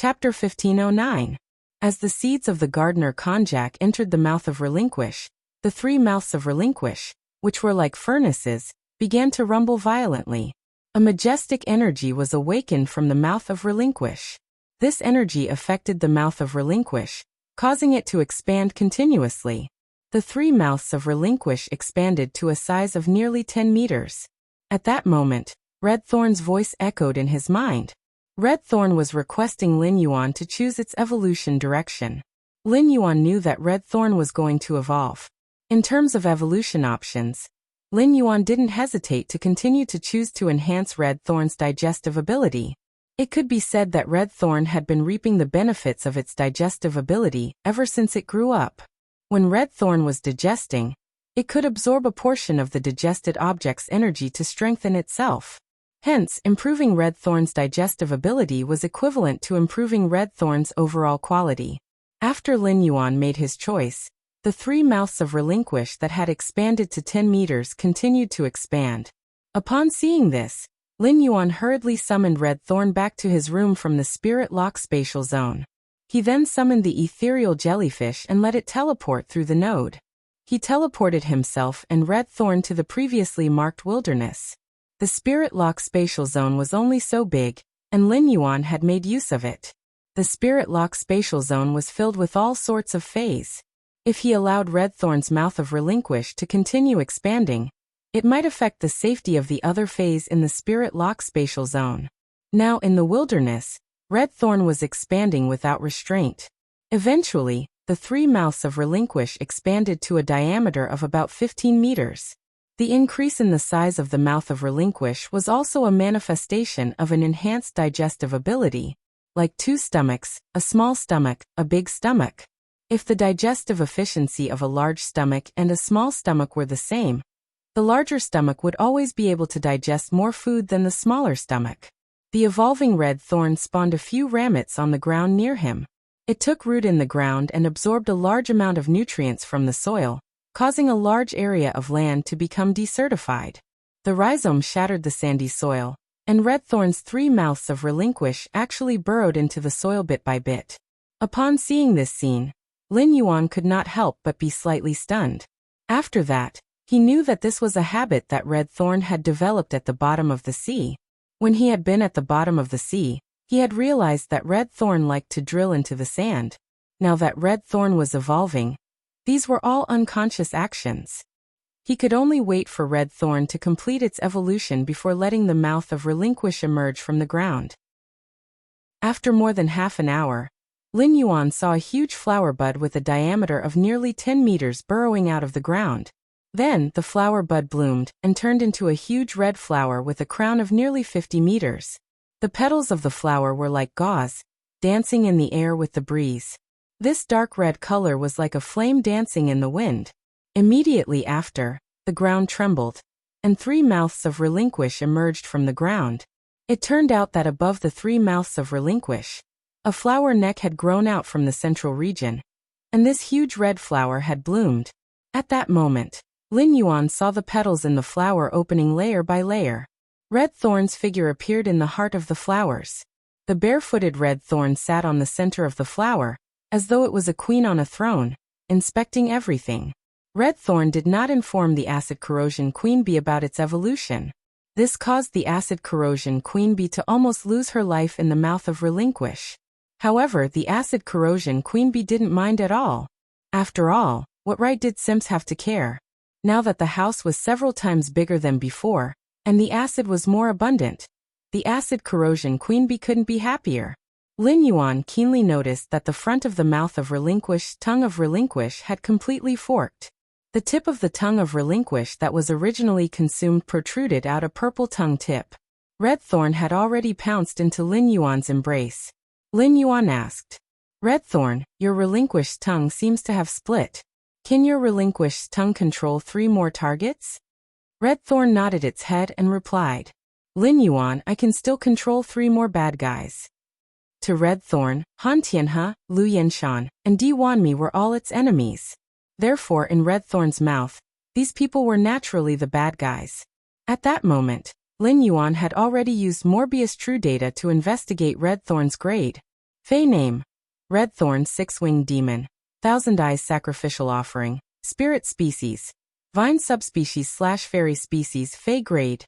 Chapter 1509. As the seeds of the gardener konjac entered the mouth of Relinquish, the three mouths of Relinquish, which were like furnaces, began to rumble violently. A majestic energy was awakened from the mouth of Relinquish. This energy affected the mouth of Relinquish, causing it to expand continuously. The three mouths of Relinquish expanded to a size of nearly 10 meters. At that moment, Redthorn's voice echoed in his mind. Redthorn was requesting Lin Yuan to choose its evolution direction. Lin Yuan knew that Redthorn was going to evolve. In terms of evolution options, Lin Yuan didn't hesitate to continue to choose to enhance Redthorn's digestive ability. It could be said that Redthorn had been reaping the benefits of its digestive ability ever since it grew up. When Redthorn was digesting, it could absorb a portion of the digested object's energy to strengthen itself. Hence, improving Redthorn's digestive ability was equivalent to improving Redthorn's overall quality. After Lin Yuan made his choice, the three mouths of Relinquish that had expanded to 10 meters continued to expand. Upon seeing this, Lin Yuan hurriedly summoned Redthorn back to his room from the Spirit Lock spatial zone. He then summoned the ethereal jellyfish and let it teleport through the node. He teleported himself and Redthorn to the previously marked wilderness. The Spirit Lock spatial zone was only so big, and Lin Yuan had made use of it. The Spirit Lock spatial zone was filled with all sorts of phase. If he allowed Redthorn's mouth of Relinquish to continue expanding, it might affect the safety of the other phase in the Spirit Lock spatial zone. Now in the wilderness, Redthorn was expanding without restraint. Eventually, the three mouths of Relinquish expanded to a diameter of about 15 meters. The increase in the size of the mouth of Relinquish was also a manifestation of an enhanced digestive ability, like two stomachs, a small stomach, a big stomach. If the digestive efficiency of a large stomach and a small stomach were the same, the larger stomach would always be able to digest more food than the smaller stomach. The evolving Redthorn spawned a few rabbits on the ground near him. It took root in the ground and absorbed a large amount of nutrients from the soil, causing a large area of land to become desertified. The rhizome shattered the sandy soil, and Redthorn's three mouths of Relinquish actually burrowed into the soil bit by bit. Upon seeing this scene, Lin Yuan could not help but be slightly stunned. After that, he knew that this was a habit that Redthorn had developed at the bottom of the sea. When he had been at the bottom of the sea, he had realized that Redthorn liked to drill into the sand. Now that Redthorn was evolving, these were all unconscious actions. He could only wait for Redthorn to complete its evolution before letting the mouth of Relinquish emerge from the ground. After more than half an hour, Lin Yuan saw a huge flower bud with a diameter of nearly 10 meters burrowing out of the ground. Then, the flower bud bloomed and turned into a huge red flower with a crown of nearly 50 meters. The petals of the flower were like gauze, dancing in the air with the breeze. This dark red color was like a flame dancing in the wind. Immediately after, the ground trembled, and three mouths of Relinquish emerged from the ground. It turned out that above the three mouths of Relinquish, a flower neck had grown out from the central region, and this huge red flower had bloomed. At that moment, Lin Yuan saw the petals in the flower opening layer by layer. Redthorn's figure appeared in the heart of the flowers. The barefooted Redthorn sat on the center of the flower, as though it was a queen on a throne, inspecting everything. Redthorn did not inform the acid corrosion queen bee about its evolution. This caused the acid corrosion queen bee to almost lose her life in the mouth of Relinquish. However, the acid corrosion queen bee didn't mind at all. After all, what right did Sims have to care? Now that the house was several times bigger than before, and the acid was more abundant, the acid corrosion queen bee couldn't be happier. Lin Yuan keenly noticed that the front of the mouth of Relinquish's tongue of Relinquish had completely forked. The tip of the tongue of Relinquish that was originally consumed protruded out a purple tongue tip. Redthorn had already pounced into Lin Yuan's embrace. Lin Yuan asked, "Redthorn, your Relinquish's tongue seems to have split. Can your Relinquish's tongue control 3 more targets?" Redthorn nodded its head and replied, "Lin Yuan, I can still control 3 more bad guys." To Redthorn, Han Tianhe, Lu Yanshan, and Di Wanmi were all its enemies. Therefore, in Redthorn's mouth, these people were naturally the bad guys. At that moment, Lin Yuan had already used Morbius True Data to investigate Redthorn's grade. Fey name. Red Thorn 6-winged demon. Thousand Eyes sacrificial offering. Spirit species. Vine subspecies / fairy species. Fey grade.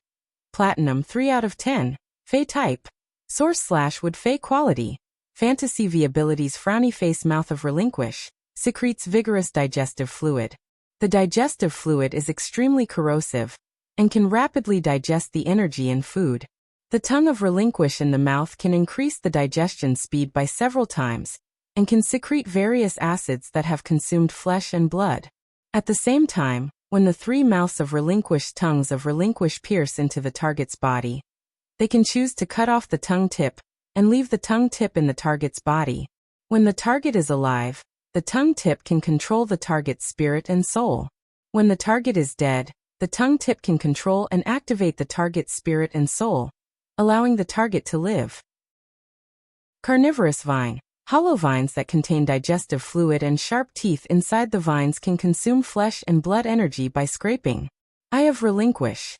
Platinum 3 out of 10. Fey type. Source / wood. Fey quality. Fantasy V abilities. Frowny face. Mouth of relinquish. Secretes vigorous digestive fluid. The digestive fluid is extremely corrosive and can rapidly digest the energy in food. The tongue of relinquish in the mouth can increase the digestion speed by several times and can secrete various acids that have consumed flesh and blood. At the same time, when the 3 mouths of relinquish tongues of relinquish pierce into the target's body, they can choose to cut off the tongue tip and leave the tongue tip in the target's body. When the target is alive, the tongue tip can control the target's spirit and soul. When the target is dead, the tongue tip can control and activate the target's spirit and soul, allowing the target to live. Carnivorous vine. Hollow vines that contain digestive fluid and sharp teeth inside the vines can consume flesh and blood energy by scraping. Eye of relinquish.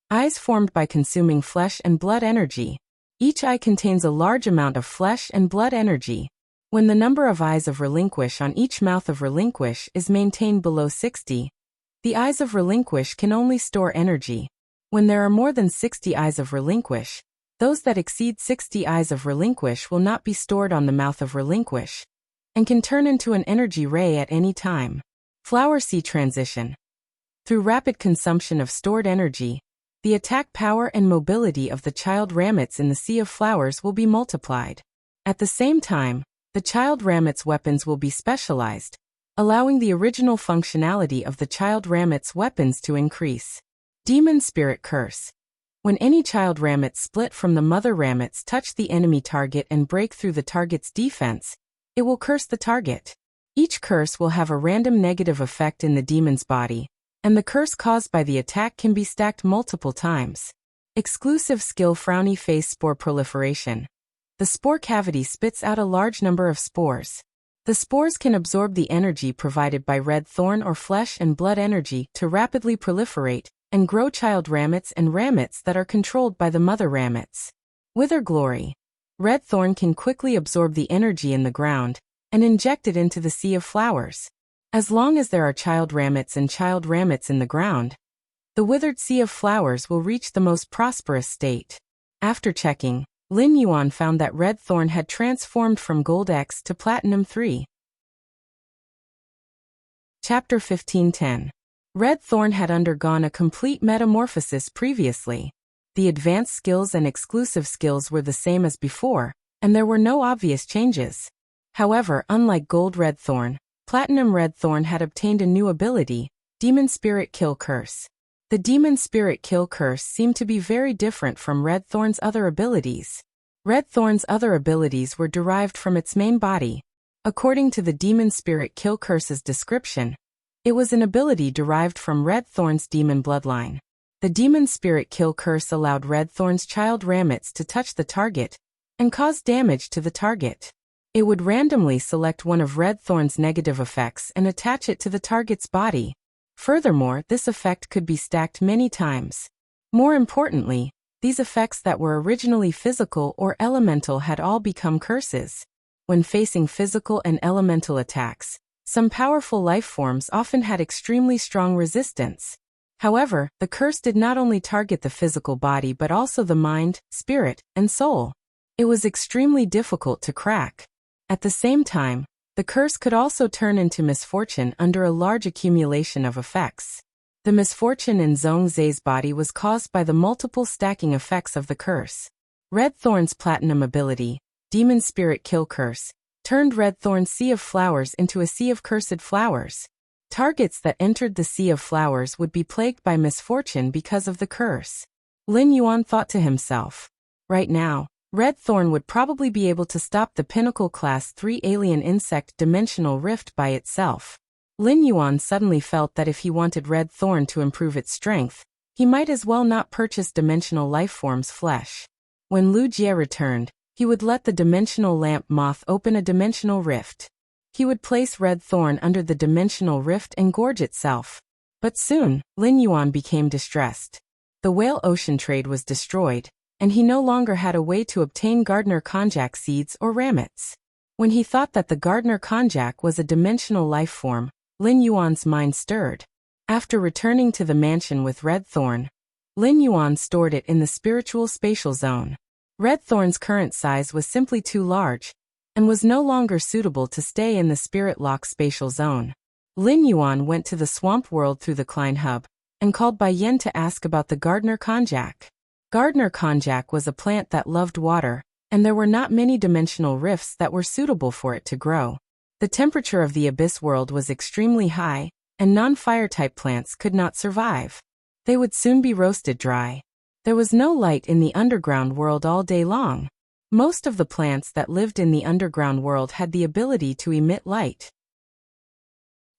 Eyes formed by consuming flesh and blood energy. Each eye contains a large amount of flesh and blood energy. When the number of eyes of relinquish on each mouth of relinquish is maintained below 60, the eyes of relinquish can only store energy. When there are more than 60 eyes of relinquish, those that exceed 60 eyes of relinquish will not be stored on the mouth of relinquish and can turn into an energy ray at any time. Flower sea transition. Through rapid consumption of stored energy, the attack power and mobility of the child rammets in the sea of flowers will be multiplied. At the same time, the child rammet's weapons will be specialized, allowing the original functionality of the child rammet's weapons to increase. Demon Spirit Curse. When any child rammets split from the mother rammets touch the enemy target and break through the target's defense, it will curse the target. Each curse will have a random negative effect in the demon's body, and the curse caused by the attack can be stacked multiple times. Exclusive skill Frowny Face Spore Proliferation. The spore cavity spits out a large number of spores. The spores can absorb the energy provided by red thorn or flesh and blood energy to rapidly proliferate and grow child rammets and rammets that are controlled by the mother rammets. Wither Glory. Red thorn can quickly absorb the energy in the ground and inject it into the sea of flowers. As long as there are child rammets and child rammets in the ground, the withered sea of flowers will reach the most prosperous state. After checking, Lin Yuan found that red thorn had transformed from Gold X to Platinum 3. Chapter 15:10. Red thorn had undergone a complete metamorphosis previously. The advanced skills and exclusive skills were the same as before, and there were no obvious changes. However, unlike Gold Red Thorn, Platinum Red Thorn had obtained a new ability, Demon Spirit Kill Curse. The Demon Spirit Kill Curse seemed to be very different from Red Thorn's other abilities. Red Thorn's other abilities were derived from its main body. According to the Demon Spirit Kill Curse's description, it was an ability derived from Red Thorn's demon bloodline. The Demon Spirit Kill Curse allowed Red Thorn's child rammets to touch the target and cause damage to the target. It would randomly select one of Red Thorn's negative effects and attach it to the target's body. Furthermore, this effect could be stacked many times. More importantly, these effects that were originally physical or elemental had all become curses. When facing physical and elemental attacks, some powerful life forms often had extremely strong resistance. However, the curse did not only target the physical body but also the mind, spirit, and soul. It was extremely difficult to crack. At the same time, the curse could also turn into misfortune under a large accumulation of effects. The misfortune in Zhong Zhe's body was caused by the multiple stacking effects of the curse. Red Thorn's platinum ability, Demon Spirit Kill Curse, turned Red Thorn's Sea of Flowers into a sea of cursed flowers. Targets that entered the Sea of Flowers would be plagued by misfortune because of the curse. Lin Yuan thought to himself, right now, Red Thorn would probably be able to stop the Pinnacle Class 3 alien insect dimensional rift by itself. Lin Yuan suddenly felt that if he wanted Red Thorn to improve its strength, he might as well not purchase dimensional lifeform's flesh. When Lu Jie returned, he would let the dimensional lamp moth open a dimensional rift. He would place Red Thorn under the dimensional rift and gorge itself. But soon, Lin Yuan became distressed. The whale ocean trade was destroyed, and he no longer had a way to obtain gardener konjac seeds or rammets. When he thought that the gardener Konjac was a dimensional life form, Lin Yuan's mind stirred. After returning to the mansion with Red Thorn, Lin Yuan stored it in the spiritual spatial zone. Red Thorn's current size was simply too large, and was no longer suitable to stay in the spirit lock spatial zone. Lin Yuan went to the swamp world through the Klein Hub, and called Bai Yen to ask about the gardener Konjac. Gardener Konjac was a plant that loved water, and there were not many dimensional rifts that were suitable for it to grow. The temperature of the abyss world was extremely high, and non-fire type plants could not survive. They would soon be roasted dry. There was no light in the underground world all day long. Most of the plants that lived in the underground world had the ability to emit light.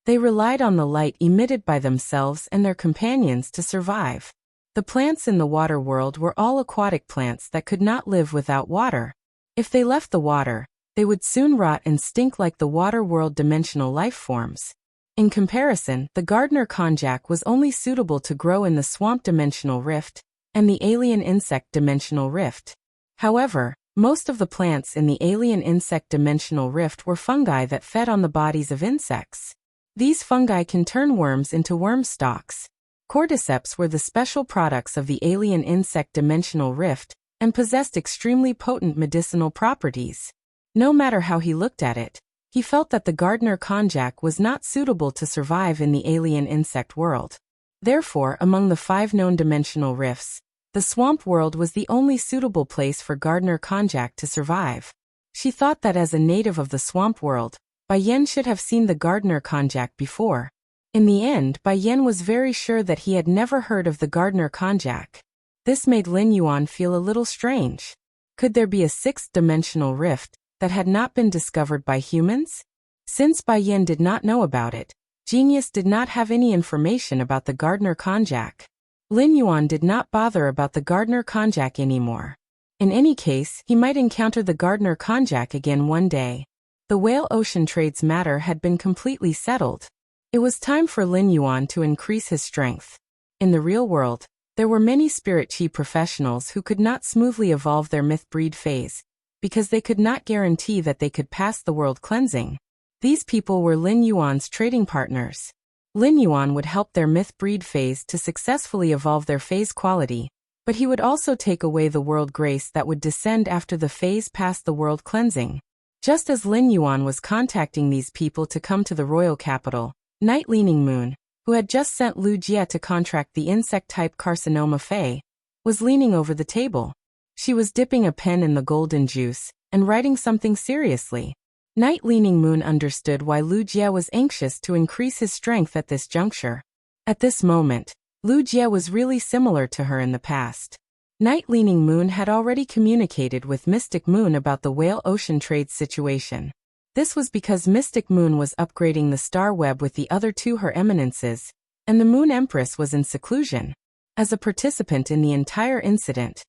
They relied on the light emitted by themselves and their companions to survive. The plants in the water world were all aquatic plants that could not live without water. If they left the water, they would soon rot and stink like the water world dimensional life forms. In comparison, the gardener Konjac was only suitable to grow in the swamp dimensional rift and the alien insect dimensional rift. However, most of the plants in the alien insect dimensional rift were fungi that fed on the bodies of insects. These fungi can turn worms into worm stalks. Cordyceps were the special products of the alien insect dimensional rift and possessed extremely potent medicinal properties. No matter how he looked at it, he felt that the gardener Konjac was not suitable to survive in the alien insect world. Therefore, among the 5 known dimensional rifts, the swamp world was the only suitable place for gardener Konjac to survive. She thought that as a native of the swamp world, Bai Yen should have seen the gardener Konjac before. In the end, Bai Yen was very sure that he had never heard of the gardener Konjac. This made Lin Yuan feel a little strange. Could there be a 6th dimensional rift that had not been discovered by humans? Since Bai Yen did not know about it, Genius did not have any information about the gardener Konjac. Lin Yuan did not bother about the gardener Konjac anymore. In any case, he might encounter the gardener Konjac again one day. The whale ocean trade's matter had been completely settled. It was time for Lin Yuan to increase his strength. In the real world, there were many spirit chi professionals who could not smoothly evolve their myth breed phase, because they could not guarantee that they could pass the world cleansing. These people were Lin Yuan's trading partners. Lin Yuan would help their myth breed phase to successfully evolve their phase quality, but he would also take away the world grace that would descend after the phase passed the world cleansing. Just as Lin Yuan was contacting these people to come to the royal capital, Night Leaning Moon, who had just sent Lu Jie to contract the insect-type carcinoma Fei, was leaning over the table. She was dipping a pen in the golden juice and writing something seriously. Night Leaning Moon understood why Lu Jie was anxious to increase his strength at this juncture. At this moment, Lu Jie was really similar to her in the past. Night Leaning Moon had already communicated with Mystic Moon about the whale ocean trade situation. This was because Mystic Moon was upgrading the star web with the other 2 Her Eminences, and the Moon Empress was in seclusion. As a participant in the entire incident,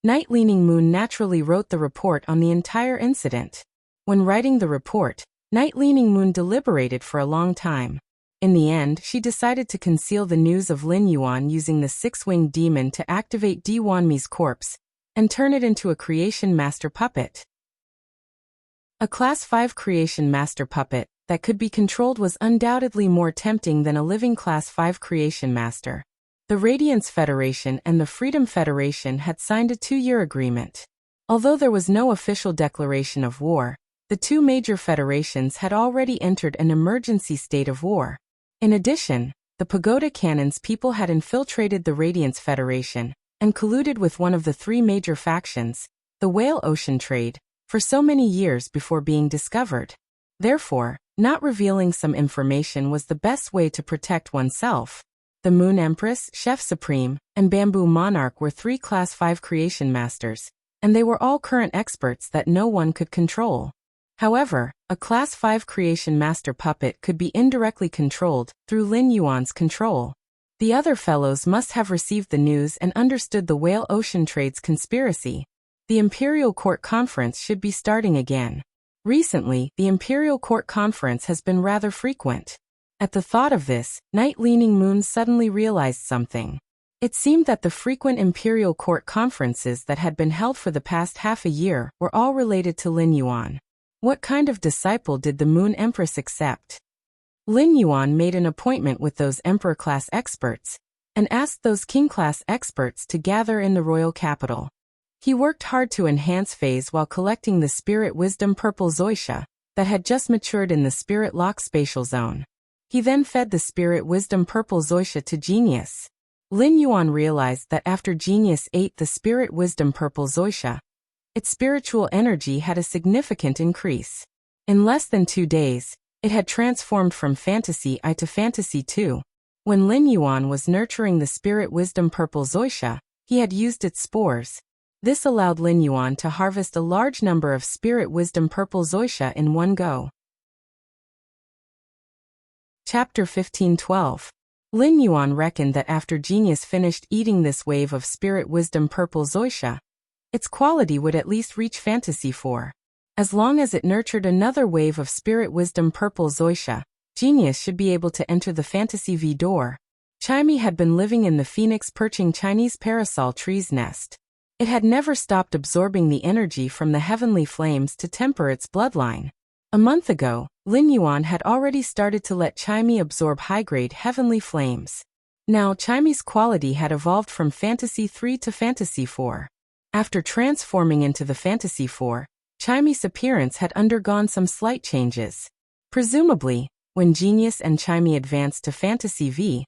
Night Leaning Moon naturally wrote the report on the entire incident. When writing the report, Night Leaning Moon deliberated for a long time. In the end, she decided to conceal the news of Lin Yuan using the 6-winged demon to activate Di Wanmi's corpse and turn it into a creation master puppet. A Class 5 creation master puppet that could be controlled was undoubtedly more tempting than a living Class 5 creation master. The Radiance Federation and the Freedom Federation had signed a 2-year agreement. Although there was no official declaration of war, the 2 major federations had already entered an emergency state of war. In addition, the Pagoda Cannon's people had infiltrated the Radiance Federation and colluded with one of the 3 major factions, the Whale Ocean Trade, for so many years before being discovered. Therefore, not revealing some information was the best way to protect oneself. The Moon Empress, Chef Supreme, and Bamboo Monarch were 3 Class 5 creation masters, and they were all current experts that no one could control. However, a Class 5 creation master puppet could be indirectly controlled through Lin Yuan's control. The other fellows must have received the news and understood the Whale Ocean Trade's conspiracy. The Imperial Court Conference should be starting again. Recently, the Imperial Court Conference has been rather frequent. At the thought of this, Night Leaning Moon suddenly realized something. It seemed that the frequent Imperial Court conferences that had been held for the past half a year were all related to Lin Yuan. What kind of disciple did the Moon Empress accept? Lin Yuan made an appointment with those emperor-class experts and asked those king-class experts to gather in the royal capital. He worked hard to enhance phase while collecting the spirit wisdom purple zoysia that had just matured in the spirit lock spatial zone. He then fed the spirit wisdom purple zoysia to Genius. Lin Yuan realized that after Genius ate the spirit wisdom purple zoysia, its spiritual energy had a significant increase. In less than 2 days, it had transformed from Fantasy I to Fantasy II. When Lin Yuan was nurturing the spirit wisdom purple zoysia, he had used its spores. This allowed Lin Yuan to harvest a large number of spirit wisdom purple zoysia in one go. Chapter 15:12. Lin Yuan reckoned that after Genius finished eating this wave of spirit wisdom purple zoysia, its quality would at least reach Fantasy IV. As long as it nurtured another wave of spirit wisdom purple zoysia, Genius should be able to enter the Fantasy V door. Chimey had been living in the phoenix perching Chinese parasol tree's nest. It had never stopped absorbing the energy from the heavenly flames to temper its bloodline. A month ago, Lin Yuan had already started to let Chimey absorb high-grade heavenly flames. Now Chimey's quality had evolved from Fantasy III to Fantasy IV. After transforming into the Fantasy IV, Chimey's appearance had undergone some slight changes. Presumably, when Genius and Chimey advanced to Fantasy V,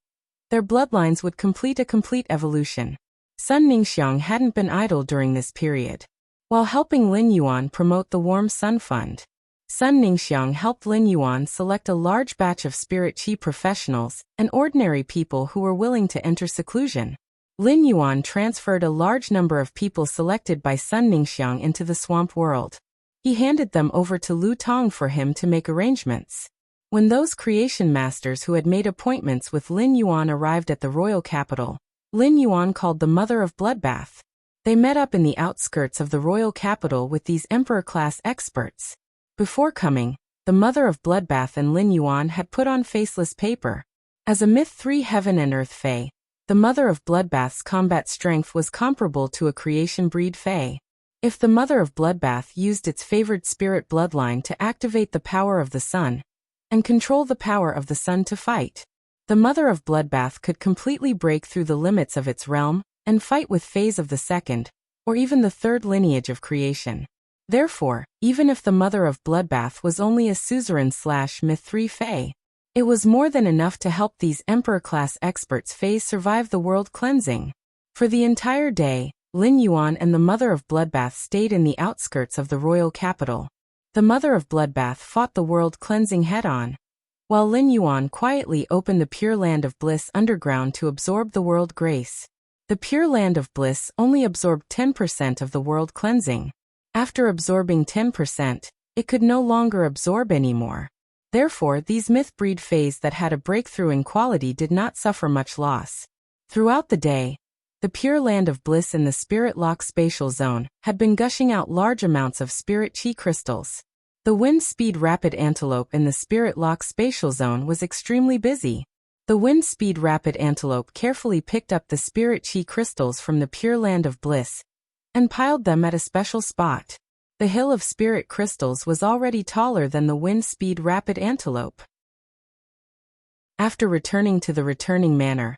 their bloodlines would complete a complete evolution. Sun Ningxiang hadn't been idle during this period. While helping Lin Yuan promote the Warm Sun Fund, Sun Ningxiang helped Lin Yuan select a large batch of spirit qi professionals and ordinary people who were willing to enter seclusion. Lin Yuan transferred a large number of people selected by Sun Ningxiang into the swamp world. He handed them over to Lu Tong for him to make arrangements. When those creation masters who had made appointments with Lin Yuan arrived at the royal capital, Lin Yuan called the Mother of Bloodbath. They met up in the outskirts of the royal capital with these emperor-class experts. Before coming, the Mother of Bloodbath and Lin Yuan had put on faceless paper. As a Myth 3 Heaven and Earth Fae, the Mother of Bloodbath's combat strength was comparable to a creation breed Fae. If the Mother of Bloodbath used its favored spirit bloodline to activate the power of the sun and control the power of the sun to fight, the Mother of Bloodbath could completely break through the limits of its realm and fight with Faes of the second, or even the third lineage of creation. Therefore, even if the Mother of Bloodbath was only a suzerain/Myth 3 Fae, it was more than enough to help these Emperor-class experts Faes survive the world cleansing. For the entire day, Lin Yuan and the Mother of Bloodbath stayed in the outskirts of the royal capital. The Mother of Bloodbath fought the world cleansing head-on, while Lin Yuan quietly opened the Pure Land of Bliss underground to absorb the world grace. The Pure Land of Bliss only absorbed 10% of the world cleansing. After absorbing 10%, it could no longer absorb anymore. Therefore, these myth breed Faes that had a breakthrough in quality did not suffer much loss. Throughout the day, the Pure Land of Bliss in the Spirit Lock spatial zone had been gushing out large amounts of spirit chi crystals. The Wind Speed Rapid Antelope in the Spirit Lock spatial zone was extremely busy. The Wind Speed Rapid Antelope carefully picked up the spirit chi crystals from the Pure Land of Bliss and piled them at a special spot. The hill of spirit crystals was already taller than the Wind Speed Rapid Antelope. After returning to the returning manor,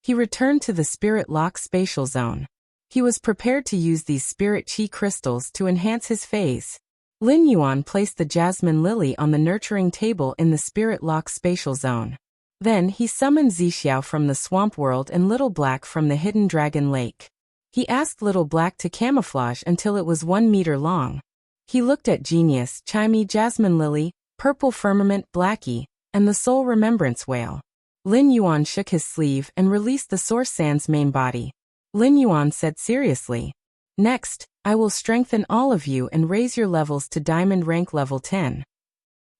he returned to the Spirit Lock spatial zone. He was prepared to use these spirit chi crystals to enhance his phase. Lin Yuan placed the jasmine lily on the nurturing table in the Spirit Lock spatial zone. Then he summoned Zixiao from the swamp world and Little Black from the hidden dragon lake. He asked Little Black to camouflage until it was 1 meter long. He looked at Genius, Chimey, Jasmine Lily, Purple Firmament, Blackie, and the Soul Remembrance Whale. Lin Yuan shook his sleeve and released the Source Sand's main body. Lin Yuan said seriously, "Next, I will strengthen all of you and raise your levels to Diamond rank level 10.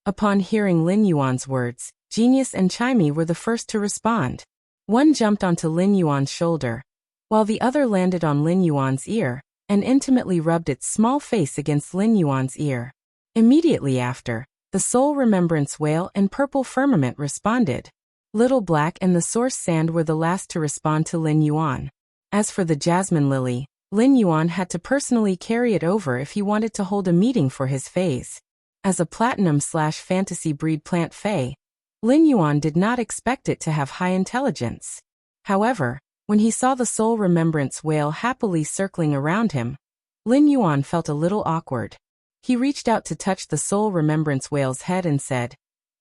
Upon hearing Lin Yuan's words, Genius and Chimey were the first to respond. One jumped onto Lin Yuan's shoulder, while the other landed on Lin Yuan's ear and intimately rubbed its small face against Lin Yuan's ear. Immediately after, the Soul Remembrance Whale and Purple Firmament responded. Little Black and the Source Sand were the last to respond to Lin Yuan. As for the Jasmine Lily, Lin Yuan had to personally carry it over if he wanted to hold a meeting for his phase. As a platinum/fantasy breed plant fae, Lin Yuan did not expect it to have high intelligence. However, when he saw the soul remembrance whale happily circling around him, Lin Yuan felt a little awkward. He reached out to touch the soul remembrance whale's head and said,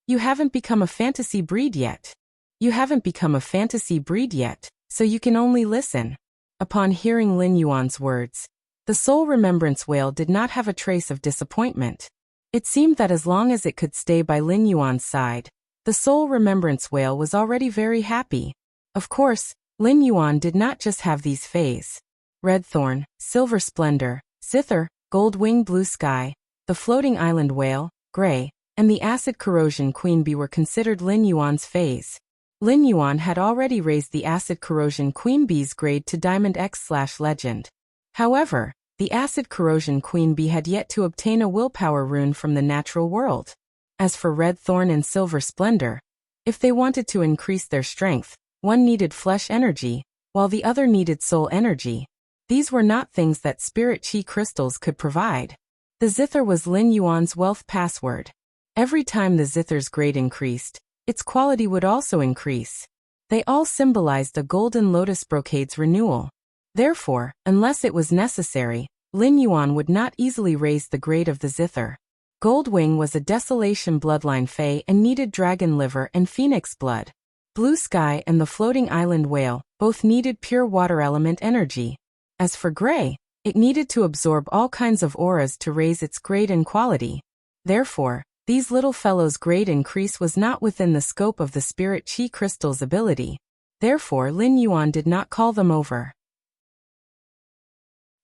"You haven't become a fantasy breed yet. You haven't become a fantasy breed yet, so you can only listen." Upon hearing Lin Yuan's words, the soul remembrance whale did not have a trace of disappointment. It seemed that as long as it could stay by Lin Yuan's side, the soul remembrance whale was already very happy. Of course, Lin Yuan did not just have these fays. Red Thorn, Silver Splendor, Zither, Gold Wing Blue Sky, the Floating Island Whale, Gray, and the Acid Corrosion Queen Bee were considered Lin Yuan's fays. Lin Yuan had already raised the Acid Corrosion Queen Bee's grade to Diamond X/Legend. However, the Acid Corrosion Queen Bee had yet to obtain a willpower rune from the natural world. As for Red Thorn and Silver Splendor, if they wanted to increase their strength, one needed flesh energy, while the other needed soul energy. These were not things that spirit chi crystals could provide. The Zither was Lin Yuan's wealth password. Every time the Zither's grade increased, its quality would also increase. They all symbolized the Golden Lotus Brocade's renewal. Therefore, unless it was necessary, Lin Yuan would not easily raise the grade of the Zither. Goldwing was a Desolation bloodline fae and needed dragon liver and phoenix blood. Blue Sky and the Floating Island Whale both needed pure water element energy. As for Gray, it needed to absorb all kinds of auras to raise its grade and quality. Therefore, these little fellows' grade increase was not within the scope of the spirit chi crystal's ability. Therefore, Lin Yuan did not call them over.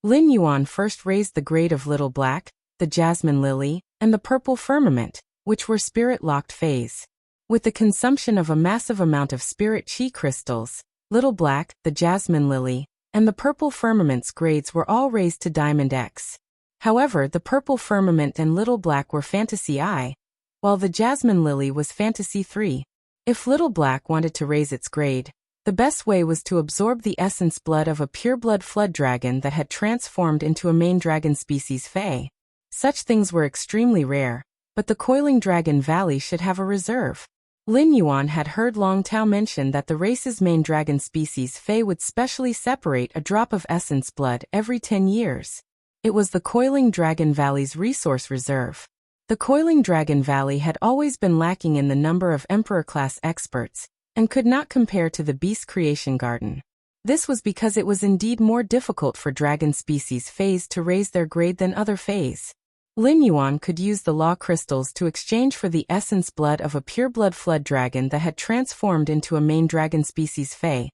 Lin Yuan first raised the grade of Little Black, the Jasmine Lily, and the Purple Firmament, which were spirit-locked fays. With the consumption of a massive amount of spirit chi crystals, Little Black, the Jasmine Lily, and the Purple Firmament's grades were all raised to Diamond X. However, the Purple Firmament and Little Black were Fantasy I, while the Jasmine Lily was Fantasy 3. If Little Black wanted to raise its grade, the best way was to absorb the essence blood of a pureblood flood dragon that had transformed into a main dragon species fae. Such things were extremely rare, but the Coiling Dragon Valley should have a reserve. Lin Yuan had heard Long Tao mention that the race's main dragon species fae would specially separate a drop of essence blood every 10 years. It was the Coiling Dragon Valley's resource reserve. The Coiling Dragon Valley had always been lacking in the number of Emperor-class experts, and could not compare to the Beast Creation Garden. This was because it was indeed more difficult for dragon species fays to raise their grade than other fays. Lin Yuan could use the law crystals to exchange for the essence blood of a pureblood flood dragon that had transformed into a main dragon species fae,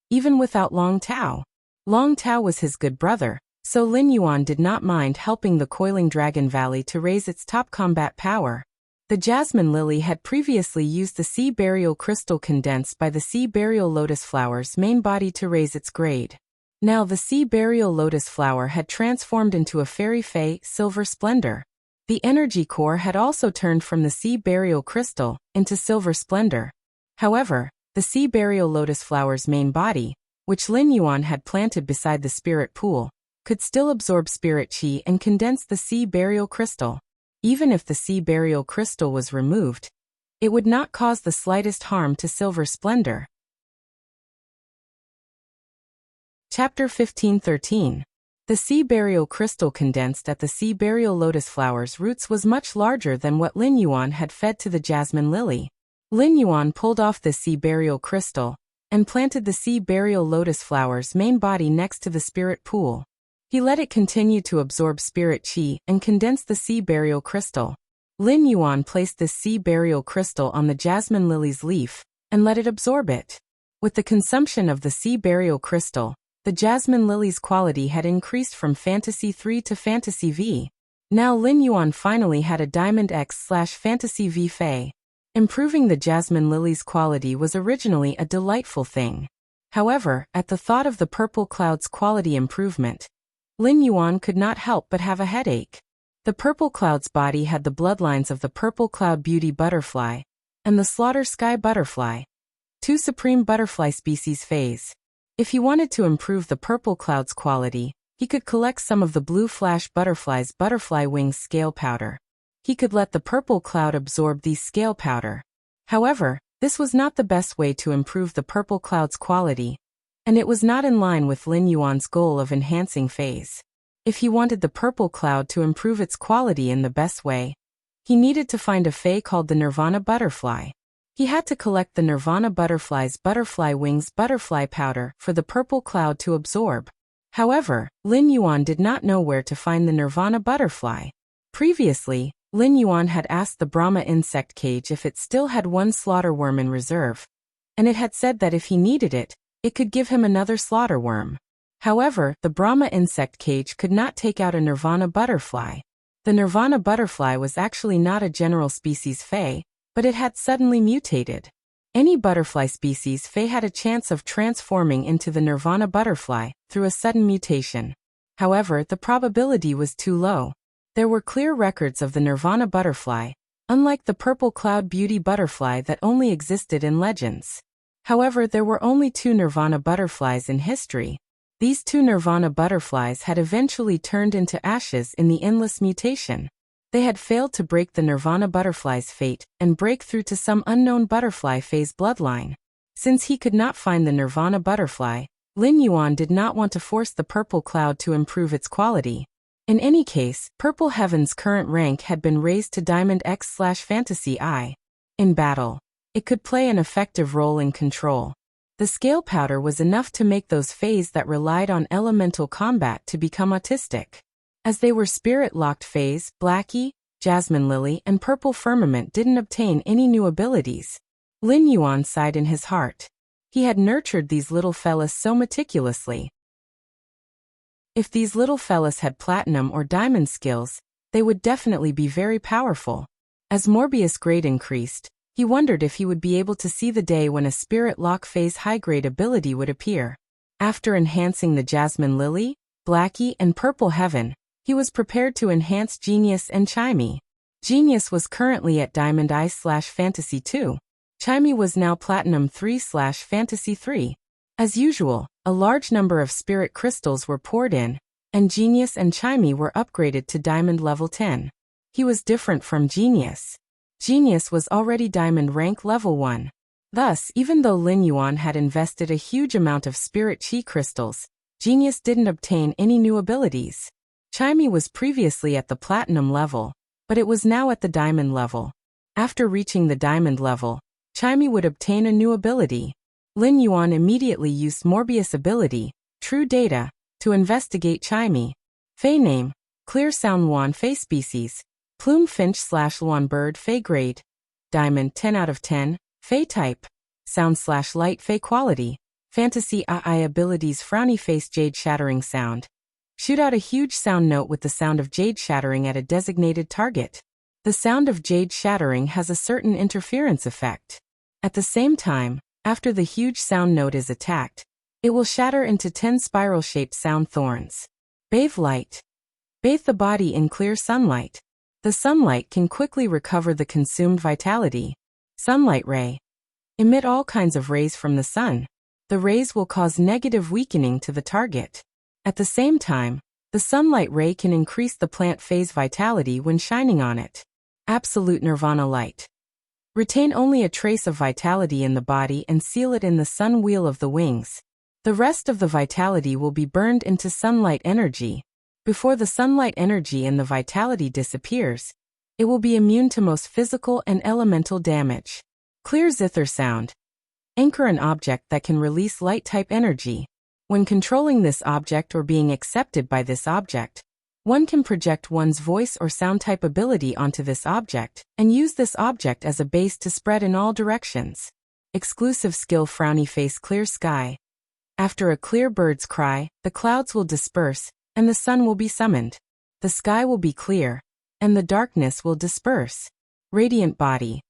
even without Long Tao. Long Tao was his good brother, so Lin Yuan did not mind helping the Coiling Dragon Valley to raise its top combat power. The Jasmine Lily had previously used the Sea Burial Crystal condensed by the Sea Burial Lotus Flower's main body to raise its grade. Now the Sea Burial Lotus Flower had transformed into a fairy fae, Silver Splendor. The energy core had also turned from the Sea Burial Crystal into Silver Splendor. However, the Sea Burial Lotus Flower's main body, which Lin Yuan had planted beside the spirit pool, could still absorb spirit chi and condense the Sea Burial Crystal. Even if the Sea Burial Crystal was removed, it would not cause the slightest harm to Silver Splendor. Chapter 15:13. The Sea Burial Crystal condensed at the Sea Burial Lotus Flower's roots was much larger than what Lin Yuan had fed to the Jasmine Lily. Lin Yuan pulled off the Sea Burial Crystal and planted the Sea Burial Lotus Flower's main body next to the spirit pool. He let it continue to absorb spirit chi and condense the Sea Burial Crystal. Lin Yuan placed this Sea Burial Crystal on the Jasmine Lily's leaf and let it absorb it. With the consumption of the Sea Burial Crystal, the Jasmine Lily's quality had increased from Fantasy 3 to Fantasy V. Now Lin Yuan finally had a Diamond X/Fantasy V fae. Improving the Jasmine Lily's quality was originally a delightful thing. However, at the thought of the Purple Cloud's quality improvement, Lin Yuan could not help but have a headache. The Purple Cloud's body had the bloodlines of the Purple Cloud Beauty Butterfly and the Slaughter Sky Butterfly, two supreme butterfly species fays. If he wanted to improve the Purple Cloud's quality, he could collect some of the Blue Flash Butterfly's butterfly wings scale powder. he could let the purple cloud absorb these scale powder. However, this was not the best way to improve the purple cloud's quality, and it was not in line with Lin Yuan's goal of enhancing phase. If he wanted the purple cloud to improve its quality in the best way, he needed to find a fae called the Nirvana butterfly. He had to collect the Nirvana butterfly's butterfly wings butterfly powder for the purple cloud to absorb. However, Lin Yuan did not know where to find the Nirvana butterfly. Previously, Lin Yuan had asked the Brahma insect cage if it still had one slaughter worm in reserve, and it had said that if he needed it, it could give him another slaughter worm. However, the Brahma insect cage could not take out a Nirvana butterfly. The Nirvana butterfly was actually not a general species fae, but it had suddenly mutated. Any butterfly species fae had a chance of transforming into the Nirvana butterfly through a sudden mutation. However, the probability was too low. There were clear records of the Nirvana butterfly, unlike the purple cloud beauty butterfly that only existed in legends. However, there were only 2 Nirvana butterflies in history. These 2 Nirvana butterflies had eventually turned into ashes in the endless mutation. They had failed to break the Nirvana butterfly's fate and break through to some unknown butterfly phase bloodline. Since he could not find the Nirvana butterfly, Lin Yuan did not want to force the purple cloud to improve its quality. In any case, Purple Heaven's current rank had been raised to Diamond X/Fantasy I. In battle, it could play an effective role in control. The scale powder was enough to make those fays that relied on elemental combat to become autistic. As they were spirit-locked fays, Blackie, Jasmine Lily, and Purple Firmament didn't obtain any new abilities. Lin Yuan sighed in his heart. He had nurtured these little fellas so meticulously. If these little fellas had platinum or diamond skills, they would definitely be very powerful. As Morbius' grade increased, he wondered if he would be able to see the day when a spirit lock phase high-grade ability would appear. After enhancing the Jasmine Lily, Blackie, and Purple Heaven, he was prepared to enhance Genius and Chimey. Genius was currently at Diamond I/Fantasy 2. Chimey was now Platinum 3/Fantasy 3. As usual, a large number of spirit crystals were poured in, and Genius and Chimey were upgraded to Diamond level 10. He was different from Genius. Genius was already Diamond rank level 1. Thus, even though Lin Yuan had invested a huge amount of spirit chi crystals, Genius didn't obtain any new abilities. Chimey was previously at the Platinum level, but it was now at the Diamond level. After reaching the Diamond level, Chimey would obtain a new ability. Lin Yuan immediately used Morbius' ability, True Data, to investigate Chimey. Fey name, Clear Sound Luan Fey species, Plume Finch/Luan Bird Fey grade, Diamond 10 out of 10, Fey type, Sound/Light Fey quality, Fantasy AI abilities Frowny Face Jade Shattering Sound. Shoot out a huge sound note with the sound of jade shattering at a designated target. The sound of jade shattering has a certain interference effect. At the same time, after the huge sound note is attacked, it will shatter into 10 spiral-shaped sound thorns. Bathe light. Bathe the body in clear sunlight. The sunlight can quickly recover the consumed vitality. Sunlight ray. Emit all kinds of rays from the sun. The rays will cause negative weakening to the target. At the same time, the sunlight ray can increase the plant phase vitality when shining on it. Absolute Nirvana light. Retain only a trace of vitality in the body and seal it in the sun wheel of the wings. The rest of the vitality will be burned into sunlight energy. Before the sunlight energy and the vitality disappears, it will be immune to most physical and elemental damage. Clear zither sound. Anchor an object that can release light-type energy. When controlling this object or being accepted by this object, one can project one's voice or sound-type ability onto this object, and use this object as a base to spread in all directions. Exclusive skill Frowny Face Clear Sky. After a clear bird's cry, the clouds will disperse, and the sun will be summoned. The sky will be clear, and the darkness will disperse. Radiant body.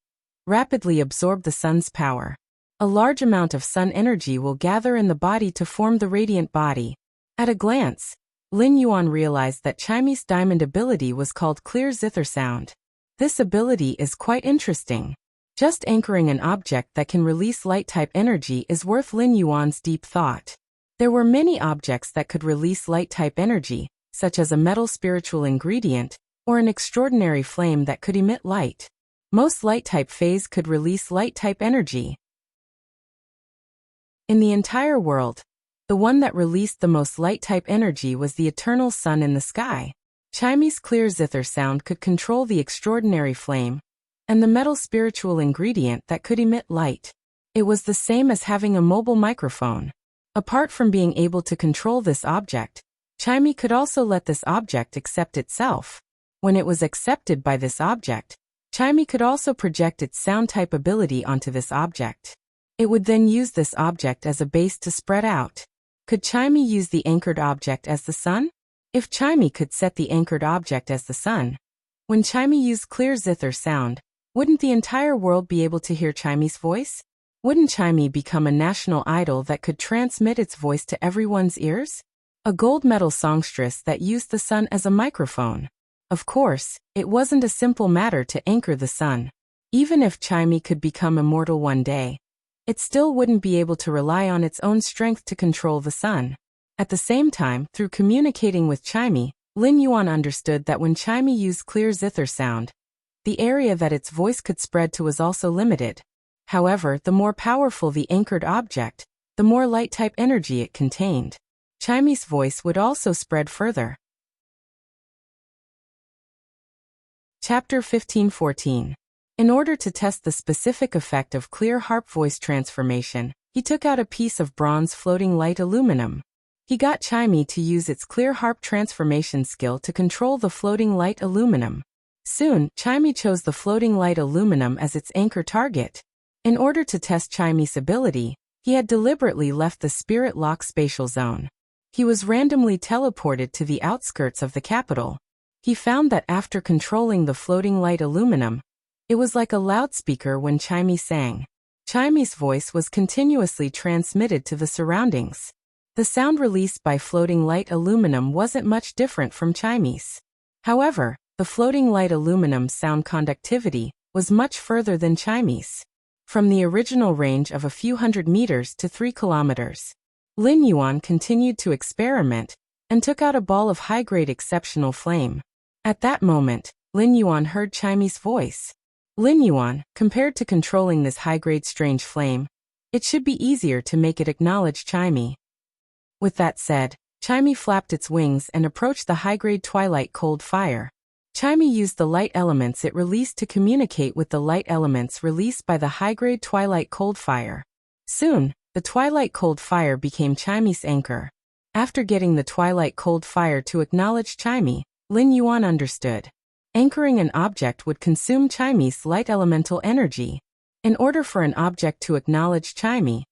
Rapidly absorb the sun's power. A large amount of sun energy will gather in the body to form the radiant body. At a glance, Lin Yuan realized that Chimey's diamond ability was called Clear Zither Sound. This ability is quite interesting. Just anchoring an object that can release light-type energy is worth Lin Yuan's deep thought. There were many objects that could release light-type energy, such as a metal spiritual ingredient, or an extraordinary flame that could emit light. Most light-type fays could release light-type energy. In the entire world, the one that released the most light-type energy was the eternal sun in the sky. Chinese clear zither sound could control the extraordinary flame, and the metal spiritual ingredient that could emit light. It was the same as having a mobile microphone. Apart from being able to control this object, Chimey could also let this object accept itself. When it was accepted by this object, Chimey could also project its sound-type ability onto this object. It would then use this object as a base to spread out. Could Chimey use the anchored object as the sun? If Chimey could set the anchored object as the sun, when Chimey used clear zither sound, wouldn't the entire world be able to hear Chimey's voice? Wouldn't Chimey become a national idol that could transmit its voice to everyone's ears? A gold medal songstress that used the sun as a microphone. Of course, it wasn't a simple matter to anchor the sun. Even if Chimey could become immortal one day, it still wouldn't be able to rely on its own strength to control the sun. At the same time, through communicating with Chimey, Lin Yuan understood that when Chimey used clear zither sound, the area that its voice could spread to was also limited. However, the more powerful the anchored object, the more light-type energy it contained. Chimey's voice would also spread further. Chapter 15:14. In order to test the specific effect of clear harp voice transformation, he took out a piece of bronze floating light aluminum. He got Chimey to use its clear harp transformation skill to control the floating light aluminum. Soon, Chimey chose the floating light aluminum as its anchor target. In order to test Chimey's ability, he had deliberately left the Spirit Lock spatial zone. He was randomly teleported to the outskirts of the capital. He found that after controlling the floating light aluminum, it was like a loudspeaker when Chimey sang. Chimey's voice was continuously transmitted to the surroundings. The sound released by floating light aluminum wasn't much different from Chimey's. However, the floating light aluminum's sound conductivity was much further than Chimey's. From the original range of a few hundred meters to 3 kilometers. Lin Yuan continued to experiment and took out a ball of high-grade exceptional flame. At that moment, Lin Yuan heard Chimey's voice. Lin Yuan, compared to controlling this high-grade strange flame, it should be easier to make it acknowledge Chimey. With that said, Chimey flapped its wings and approached the high-grade twilight cold fire. Chimey used the light elements it released to communicate with the light elements released by the high-grade twilight cold fire. Soon, the twilight cold fire became Chimey's anchor. After getting the twilight cold fire to acknowledge Chimey, Lin Yuan understood. Anchoring an object would consume Chimey's light elemental energy. In order for an object to acknowledge Chimey,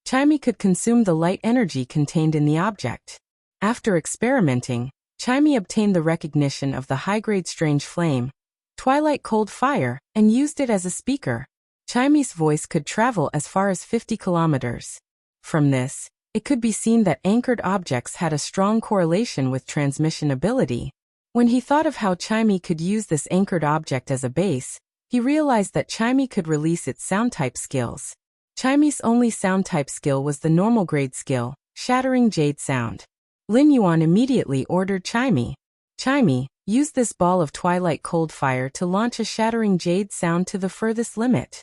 Chimey could consume the light energy contained in the object. After experimenting, Chimey obtained the recognition of the high-grade strange flame, twilight cold fire, and used it as a speaker. Chimey's voice could travel as far as 50 kilometers. From this, it could be seen that anchored objects had a strong correlation with transmission ability. When he thought of how Chimey could use this anchored object as a base, he realized that Chimey could release its sound-type skills. Chimey's only sound-type skill was the normal grade skill, shattering jade sound. Lin Yuan immediately ordered Chimey. Chimey, use this ball of twilight cold fire to launch a shattering jade sound to the furthest limit.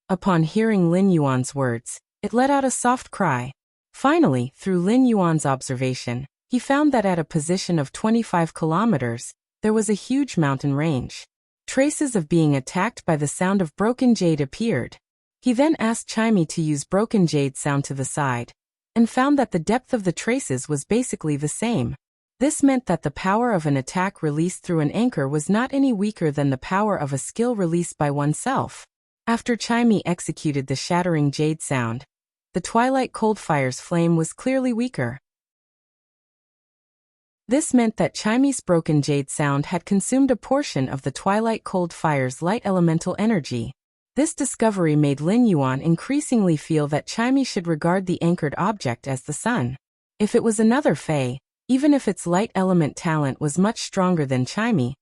Upon hearing Lin Yuan's words, it let out a soft cry. Finally, through Lin Yuan's observation, he found that at a position of 25 kilometers, there was a huge mountain range. Traces of being attacked by the sound of broken jade appeared. He then asked Chimey to use broken jade sound to the side, and found that the depth of the traces was basically the same. This meant that the power of an attack released through an anchor was not any weaker than the power of a skill released by oneself. After Chimey executed the shattering jade sound, the twilight cold fire's flame was clearly weaker. This meant that Chimey's broken jade sound had consumed a portion of the twilight cold fire's light elemental energy. This discovery made Lin Yuan increasingly feel that Chimey should regard the anchored object as the sun. If it was another Fae, even if its light element talent was much stronger than Chimey,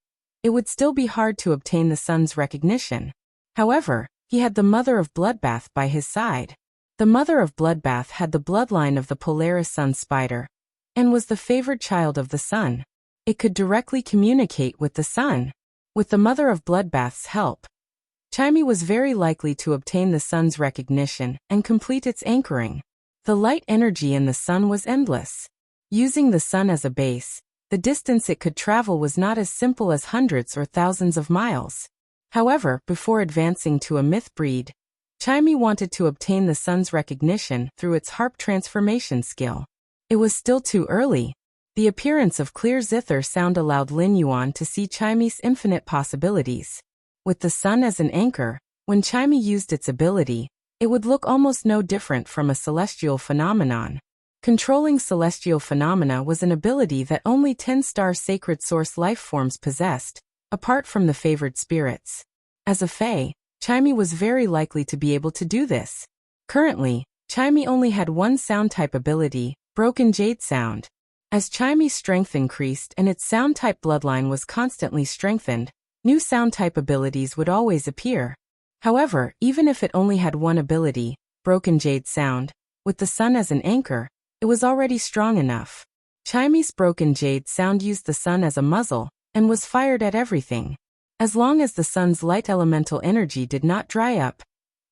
it would still be hard to obtain the sun's recognition. However, he had the Mother of Bloodbath by his side. The Mother of Bloodbath had the bloodline of the Polaris sun spider, and was the favored child of the sun. It could directly communicate with the sun. With the Mother of Bloodbath's help, Chimey was very likely to obtain the sun's recognition and complete its anchoring. The light energy in the sun was endless. Using the sun as a base, the distance it could travel was not as simple as hundreds or thousands of miles. However, before advancing to a myth breed, Chimey wanted to obtain the sun's recognition through its harp transformation skill. It was still too early. The appearance of clear zither sound allowed Lin Yuan to see Chimey's infinite possibilities. With the sun as an anchor, when Chimey used its ability, it would look almost no different from a celestial phenomenon. Controlling celestial phenomena was an ability that only 10-star sacred source lifeforms possessed, apart from the favored spirits. As a Fae, Chimey was very likely to be able to do this. Currently, Chimey only had one sound-type ability, Broken Jade Sound. As Chimey's strength increased and its sound-type bloodline was constantly strengthened, new sound-type abilities would always appear. However, even if it only had one ability, Broken Jade Sound, with the sun as an anchor, it was already strong enough. Chimey's Broken Jade Sound used the sun as a muzzle, and was fired at everything. As long as the sun's light elemental energy did not dry up,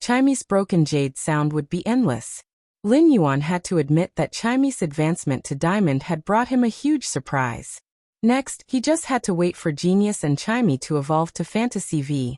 Chimey's Broken Jade Sound would be endless. Lin Yuan had to admit that Chimey's advancement to Diamond had brought him a huge surprise. Next, he just had to wait for Genius and Chimey to evolve to Fantasy V.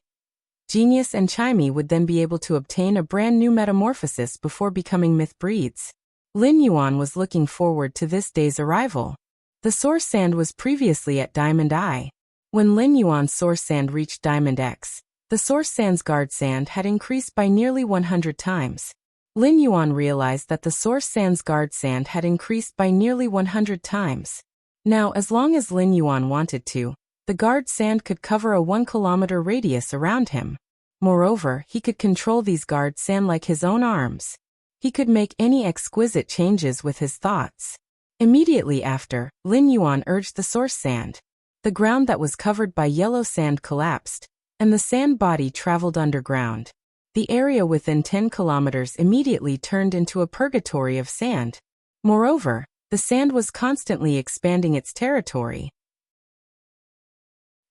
Genius and Chimey would then be able to obtain a brand new metamorphosis before becoming myth breeds. Lin Yuan was looking forward to this day's arrival. The Source Sand was previously at Diamond I. When Lin Yuan's Source Sand reached Diamond X, the Source Sand's Guard Sand had increased by nearly 100 times. Lin Yuan realized that the Source Sand's Guard Sand had increased by nearly 100 times. Now, as long as Lin Yuan wanted to, the Guard Sand could cover a 1-kilometer radius around him. Moreover, he could control these Guard Sand like his own arms. He could make any exquisite changes with his thoughts. Immediately after, Lin Yuan urged the Source Sand. The ground that was covered by yellow sand collapsed, and the sand body traveled underground. The area within 10 kilometers immediately turned into a purgatory of sand. Moreover, the sand was constantly expanding its territory.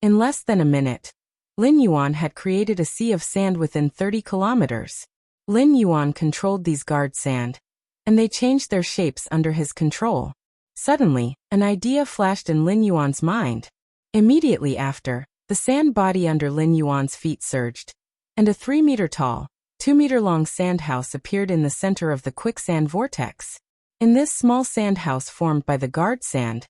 In less than a minute, Lin Yuan had created a sea of sand within 30 kilometers. Lin Yuan controlled these Guard Sand, and they changed their shapes under his control. Suddenly, an idea flashed in Lin Yuan's mind. Immediately after, the sand body under Lin Yuan's feet surged, and a 3-meter-tall, 2-meter-long sand house appeared in the center of the quicksand vortex. In this small sand house formed by the Guard Sand,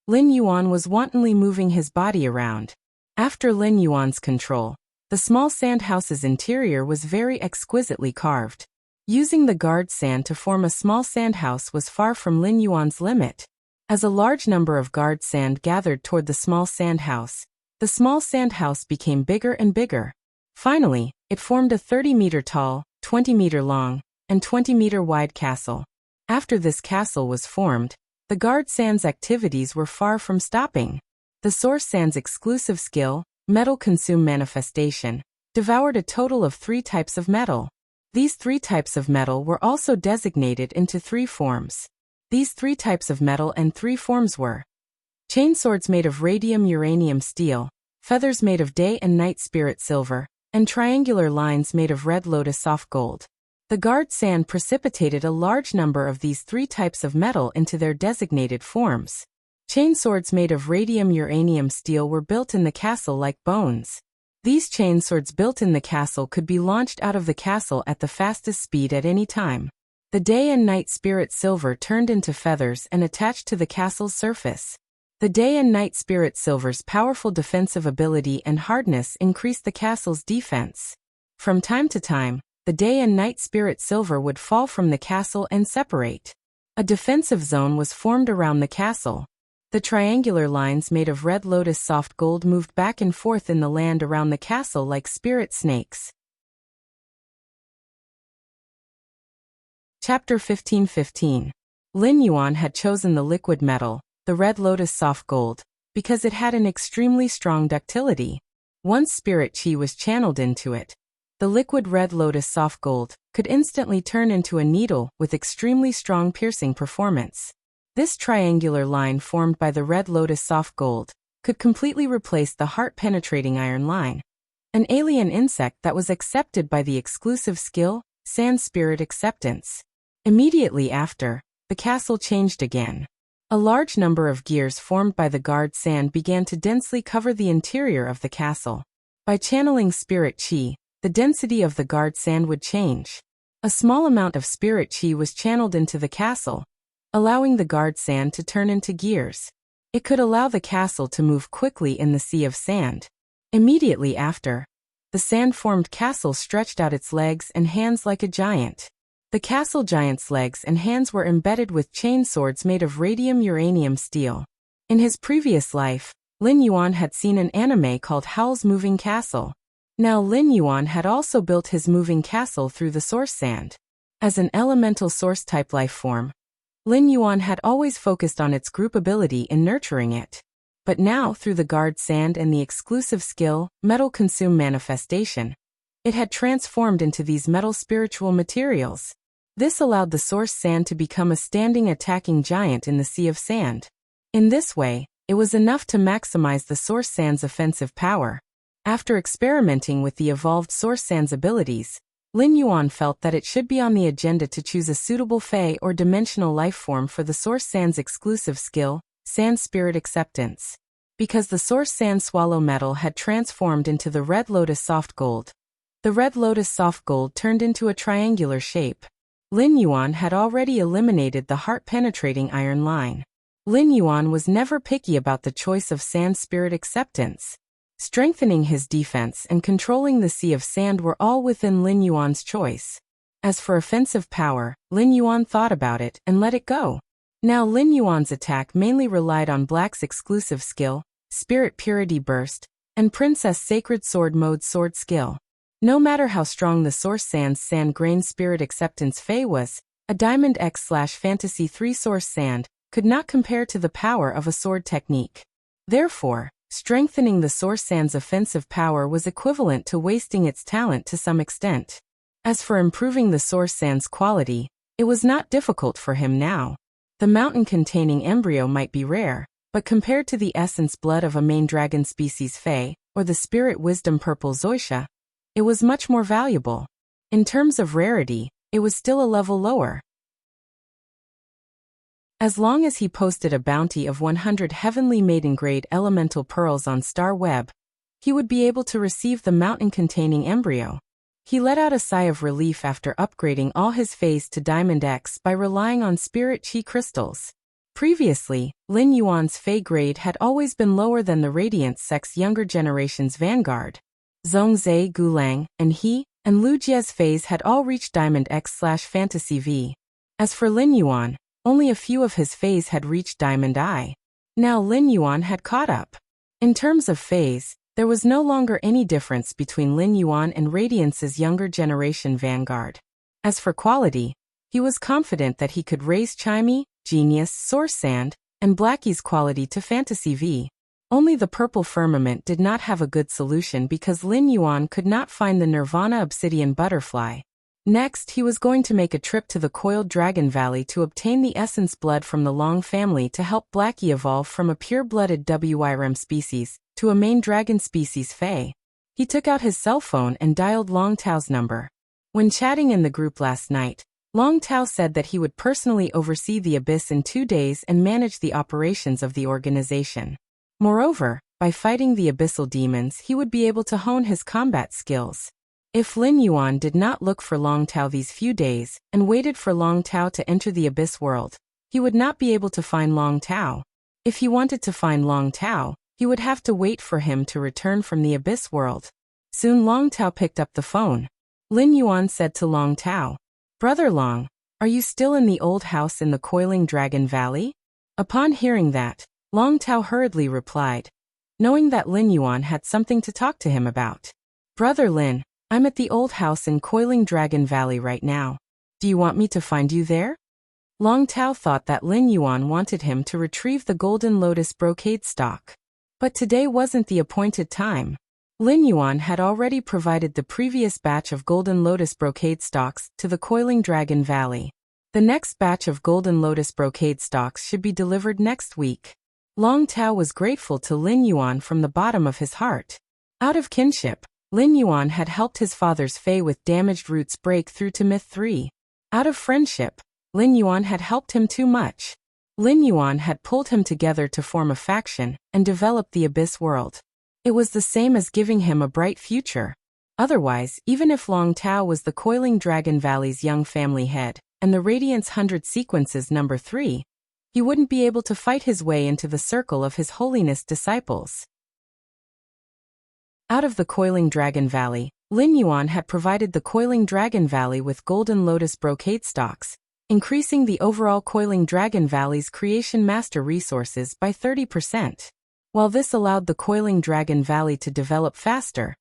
Lin Yuan was wantonly moving his body around. After Lin Yuan's control, the small sand house's interior was very exquisitely carved. Using the Guard Sand to form a small sand house was far from Lin Yuan's limit. As a large number of Guard Sand gathered toward the small sand house, the small sand house became bigger and bigger. Finally, it formed a 30-meter-tall, 20-meter-long, and 20-meter-wide castle. After this castle was formed, the Guard Sand's activities were far from stopping. The Source Sand's exclusive skill, Metal Consume Manifestation, devoured a total of 3 types of metal. These 3 types of metal were also designated into 3 forms. These 3 types of metal and 3 forms were chainswords made of radium uranium steel, feathers made of day and night spirit silver, and triangular lines made of red lotus soft gold. The Guard Sand precipitated a large number of these 3 types of metal into their designated forms. Chainswords made of radium uranium steel were built in the castle like bones. These chainswords built in the castle could be launched out of the castle at the fastest speed at any time. The day and night spirit silver turned into feathers and attached to the castle's surface. The day and night spirit silver's powerful defensive ability and hardness increased the castle's defense. From time to time, the day and night spirit silver would fall from the castle and separate. A defensive zone was formed around the castle. The triangular lines made of red lotus soft gold moved back and forth in the land around the castle like spirit snakes. Chapter 15:15. Lin Yuan had chosen the liquid metal, the red lotus soft gold, because it had an extremely strong ductility. Once spirit chi was channeled into it, the liquid red lotus soft gold could instantly turn into a needle with extremely strong piercing performance. This triangular line formed by the red lotus soft gold could completely replace the heart-penetrating iron line, an alien insect that was accepted by the exclusive skill, Sand Spirit Acceptance. Immediately after, the castle changed again. A large number of gears formed by the guard sand began to densely cover the interior of the castle. By channeling spirit chi, the density of the guard sand would change. A small amount of spirit chi was channeled into the castle, allowing the guard sand to turn into gears. It could allow the castle to move quickly in the sea of sand. Immediately after, the sand-formed castle stretched out its legs and hands like a giant. The castle giant's legs and hands were embedded with chain swords made of radium-uranium steel. In his previous life, Lin Yuan had seen an anime called Howl's Moving Castle. Now Lin Yuan had also built his moving castle through the source sand. As an elemental source-type life form, Lin Yuan had always focused on its group ability in nurturing it. But now, through the guard sand and the exclusive skill, Metal Consume Manifestation, it had transformed into these metal spiritual materials. This allowed the source sand to become a standing attacking giant in the sea of sand. In this way, it was enough to maximize the source sand's offensive power. After experimenting with the evolved source sand's abilities, Lin Yuan felt that it should be on the agenda to choose a suitable fey or dimensional life form for the source sand's exclusive skill, Sand Spirit Acceptance. Because the source sand swallow metal had transformed into the red lotus soft gold. The red lotus soft gold turned into a triangular shape. Lin Yuan had already eliminated the heart-penetrating iron line. Lin Yuan was never picky about the choice of Sand Spirit Acceptance. Strengthening his defense and controlling the sea of sand were all within Lin Yuan's choice. As for offensive power, Lin Yuan thought about it and let it go. Now Lin Yuan's attack mainly relied on Black's exclusive skill, Spirit Purity Burst, and Princess Sacred Sword Mode Sword skill. No matter how strong the Source Sand's Sand Grain Spirit Acceptance Fey was, a Diamond X/Fantasy 3 Source Sand could not compare to the power of a sword technique. Therefore, strengthening the Source Sand's offensive power was equivalent to wasting its talent to some extent. As for improving the Source Sand's quality, it was not difficult for him now. The mountain-containing embryo might be rare, but compared to the essence blood of a main dragon species Fey, or the spirit wisdom purple Zoisha, it was much more valuable. In terms of rarity, it was still a level lower. As long as he posted a bounty of 100 heavenly maiden-grade elemental pearls on Star Web, he would be able to receive the mountain-containing embryo. He let out a sigh of relief after upgrading all his Fays to Diamond X by relying on Spirit Chi crystals. Previously, Lin Yuan's Fey grade had always been lower than the Radiant Sect's younger generation's vanguard. Zhongzhe, Gulang, and he, and Lu Jie's Fays had all reached Diamond X/Fantasy V. As for Lin Yuan, only a few of his Fays had reached Diamond I. Now Lin Yuan had caught up. In terms of Fays, there was no longer any difference between Lin Yuan and Radiance's younger generation vanguard. As for quality, he was confident that he could raise Chimey, Genius, Source Sand, and Blackie's quality to Fantasy V. Only the Purple Firmament did not have a good solution because Lin Yuan could not find the Nirvana Obsidian Butterfly. Next, he was going to make a trip to the Coiled Dragon Valley to obtain the essence blood from the Long family to help Blackie evolve from a pure-blooded WYRM species to a main dragon species Fey. He took out his cell phone and dialed Long Tao's number. When chatting in the group last night, Long Tao said that he would personally oversee the Abyss in 2 days and manage the operations of the organization. Moreover, by fighting the abyssal demons he would be able to hone his combat skills. If Lin Yuan did not look for Long Tao these few days and waited for Long Tao to enter the Abyss world, he would not be able to find Long Tao. If he wanted to find Long Tao, he would have to wait for him to return from the Abyss world. Soon Long Tao picked up the phone. Lin Yuan said to Long Tao, "Brother Long, are you still in the old house in the Coiling Dragon Valley?" Upon hearing that, Long Tao hurriedly replied, knowing that Lin Yuan had something to talk to him about. "Brother Lin, I'm at the old house in Coiling Dragon Valley right now. Do you want me to find you there?" Long Tao thought that Lin Yuan wanted him to retrieve the Golden Lotus brocade stock. But today wasn't the appointed time. Lin Yuan had already provided the previous batch of Golden Lotus brocade stocks to the Coiling Dragon Valley. The next batch of golden lotus brocade stalks should be delivered next week. Long Tao was grateful to Lin Yuan from the bottom of his heart. Out of kinship, Lin Yuan had helped his father's Fei with damaged roots break through to Myth 3. Out of friendship, Lin Yuan had helped him too much. Lin Yuan had pulled him together to form a faction and develop the Abyss world. It was the same as giving him a bright future. Otherwise, even if Long Tao was the Coiling Dragon Valley's young family head, and the Radiance 100 Sequences number 3, he wouldn't be able to fight his way into the circle of His Holiness disciples. Out of the Coiling Dragon Valley, Lin Yuan had provided the Coiling Dragon Valley with golden lotus brocade stalks, increasing the overall Coiling Dragon Valley's creation master resources by 30%. While this allowed the Coiling Dragon Valley to develop faster,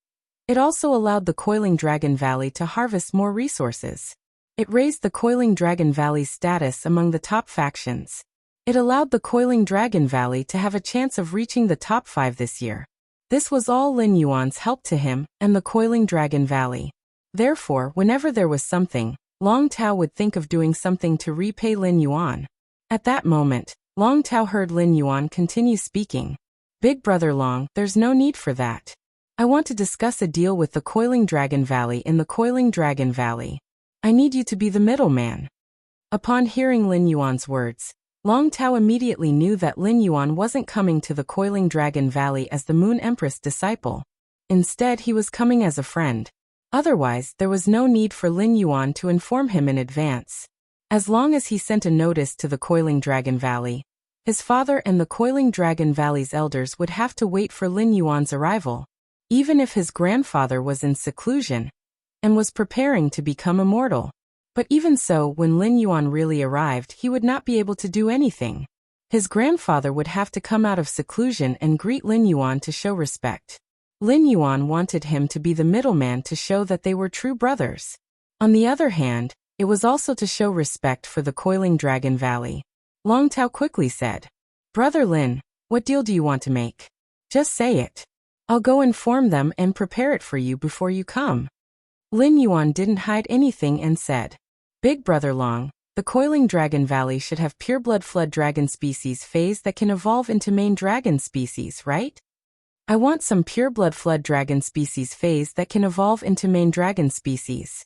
it also allowed the Coiling Dragon Valley to harvest more resources. It raised the Coiling Dragon Valley's status among the top factions. It allowed the Coiling Dragon Valley to have a chance of reaching the top 5 this year. This was all Lin Yuan's help to him and the Coiling Dragon Valley. Therefore, whenever there was something, Long Tao would think of doing something to repay Lin Yuan. At that moment, Long Tao heard Lin Yuan continue speaking. Big brother Long, there's no need for that. I want to discuss a deal with the Coiling Dragon Valley in the Coiling Dragon Valley. I need you to be the middleman. Upon hearing Lin Yuan's words, Long Tao immediately knew that Lin Yuan wasn't coming to the Coiling Dragon Valley as the Moon Empress disciple. Instead, he was coming as a friend. Otherwise, there was no need for Lin Yuan to inform him in advance. As long as he sent a notice to the Coiling Dragon Valley, his father and the Coiling Dragon Valley's elders would have to wait for Lin Yuan's arrival, even if his grandfather was in seclusion and was preparing to become immortal. But even so, when Lin Yuan really arrived, he would not be able to do anything. His grandfather would have to come out of seclusion and greet Lin Yuan to show respect. Lin Yuan wanted him to be the middleman to show that they were true brothers. On the other hand, it was also to show respect for the Coiling Dragon Valley. Long Tao quickly said, "Brother Lin, what deal do you want to make? Just say it. I'll go inform them and prepare it for you before you come." Lin Yuan didn't hide anything and said, "Big brother Long, the Coiling Dragon Valley should have pureblood flood dragon species phase that can evolve into main dragon species, right? I want some pureblood flood dragon species phase that can evolve into main dragon species."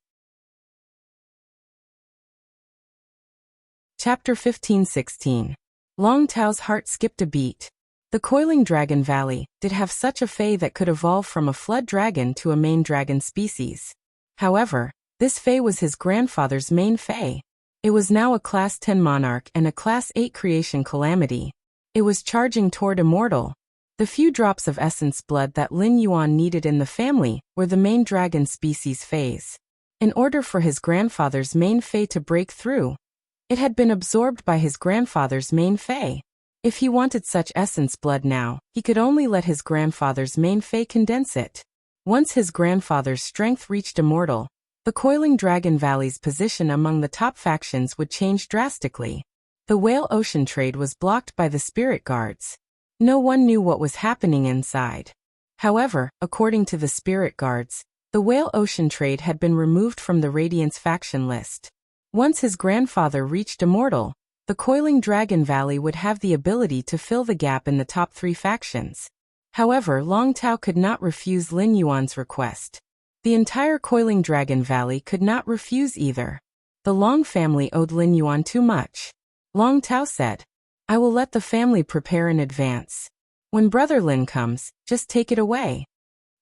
Chapter 15-16. Long Tao's heart skipped a beat. The Coiling Dragon Valley did have such a Fei that could evolve from a flood dragon to a main dragon species. However, this Fei was his grandfather's main Fei. It was now a Class 10 Monarch and a Class 8 Creation Calamity. It was charging toward Immortal. The few drops of essence blood that Lin Yuan needed in the family were the main dragon species Feis. In order for his grandfather's main Fei to break through, it had been absorbed by his grandfather's main Fei. If he wanted such essence blood now, he could only let his grandfather's main Fei condense it. Once his grandfather's strength reached Immortal, the Coiling Dragon Valley's position among the top factions would change drastically. The Whale Ocean trade was blocked by the Spirit Guards. No one knew what was happening inside. However, according to the Spirit Guards, the Whale Ocean trade had been removed from the Radiance faction list. Once his grandfather reached Immortal, the Coiling Dragon Valley would have the ability to fill the gap in the top 3 factions. However, Long Tao could not refuse Lin Yuan's request. The entire Coiling Dragon Valley could not refuse either. The Long family owed Lin Yuan too much. Long Tao said, "I will let the family prepare in advance. When Brother Lin comes, just take it away."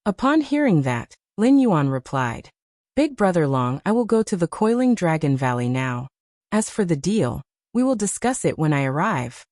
Upon hearing that, Lin Yuan replied, "Big Brother Long, I will go to the Coiling Dragon Valley now. As for the deal, we will discuss it when I arrive."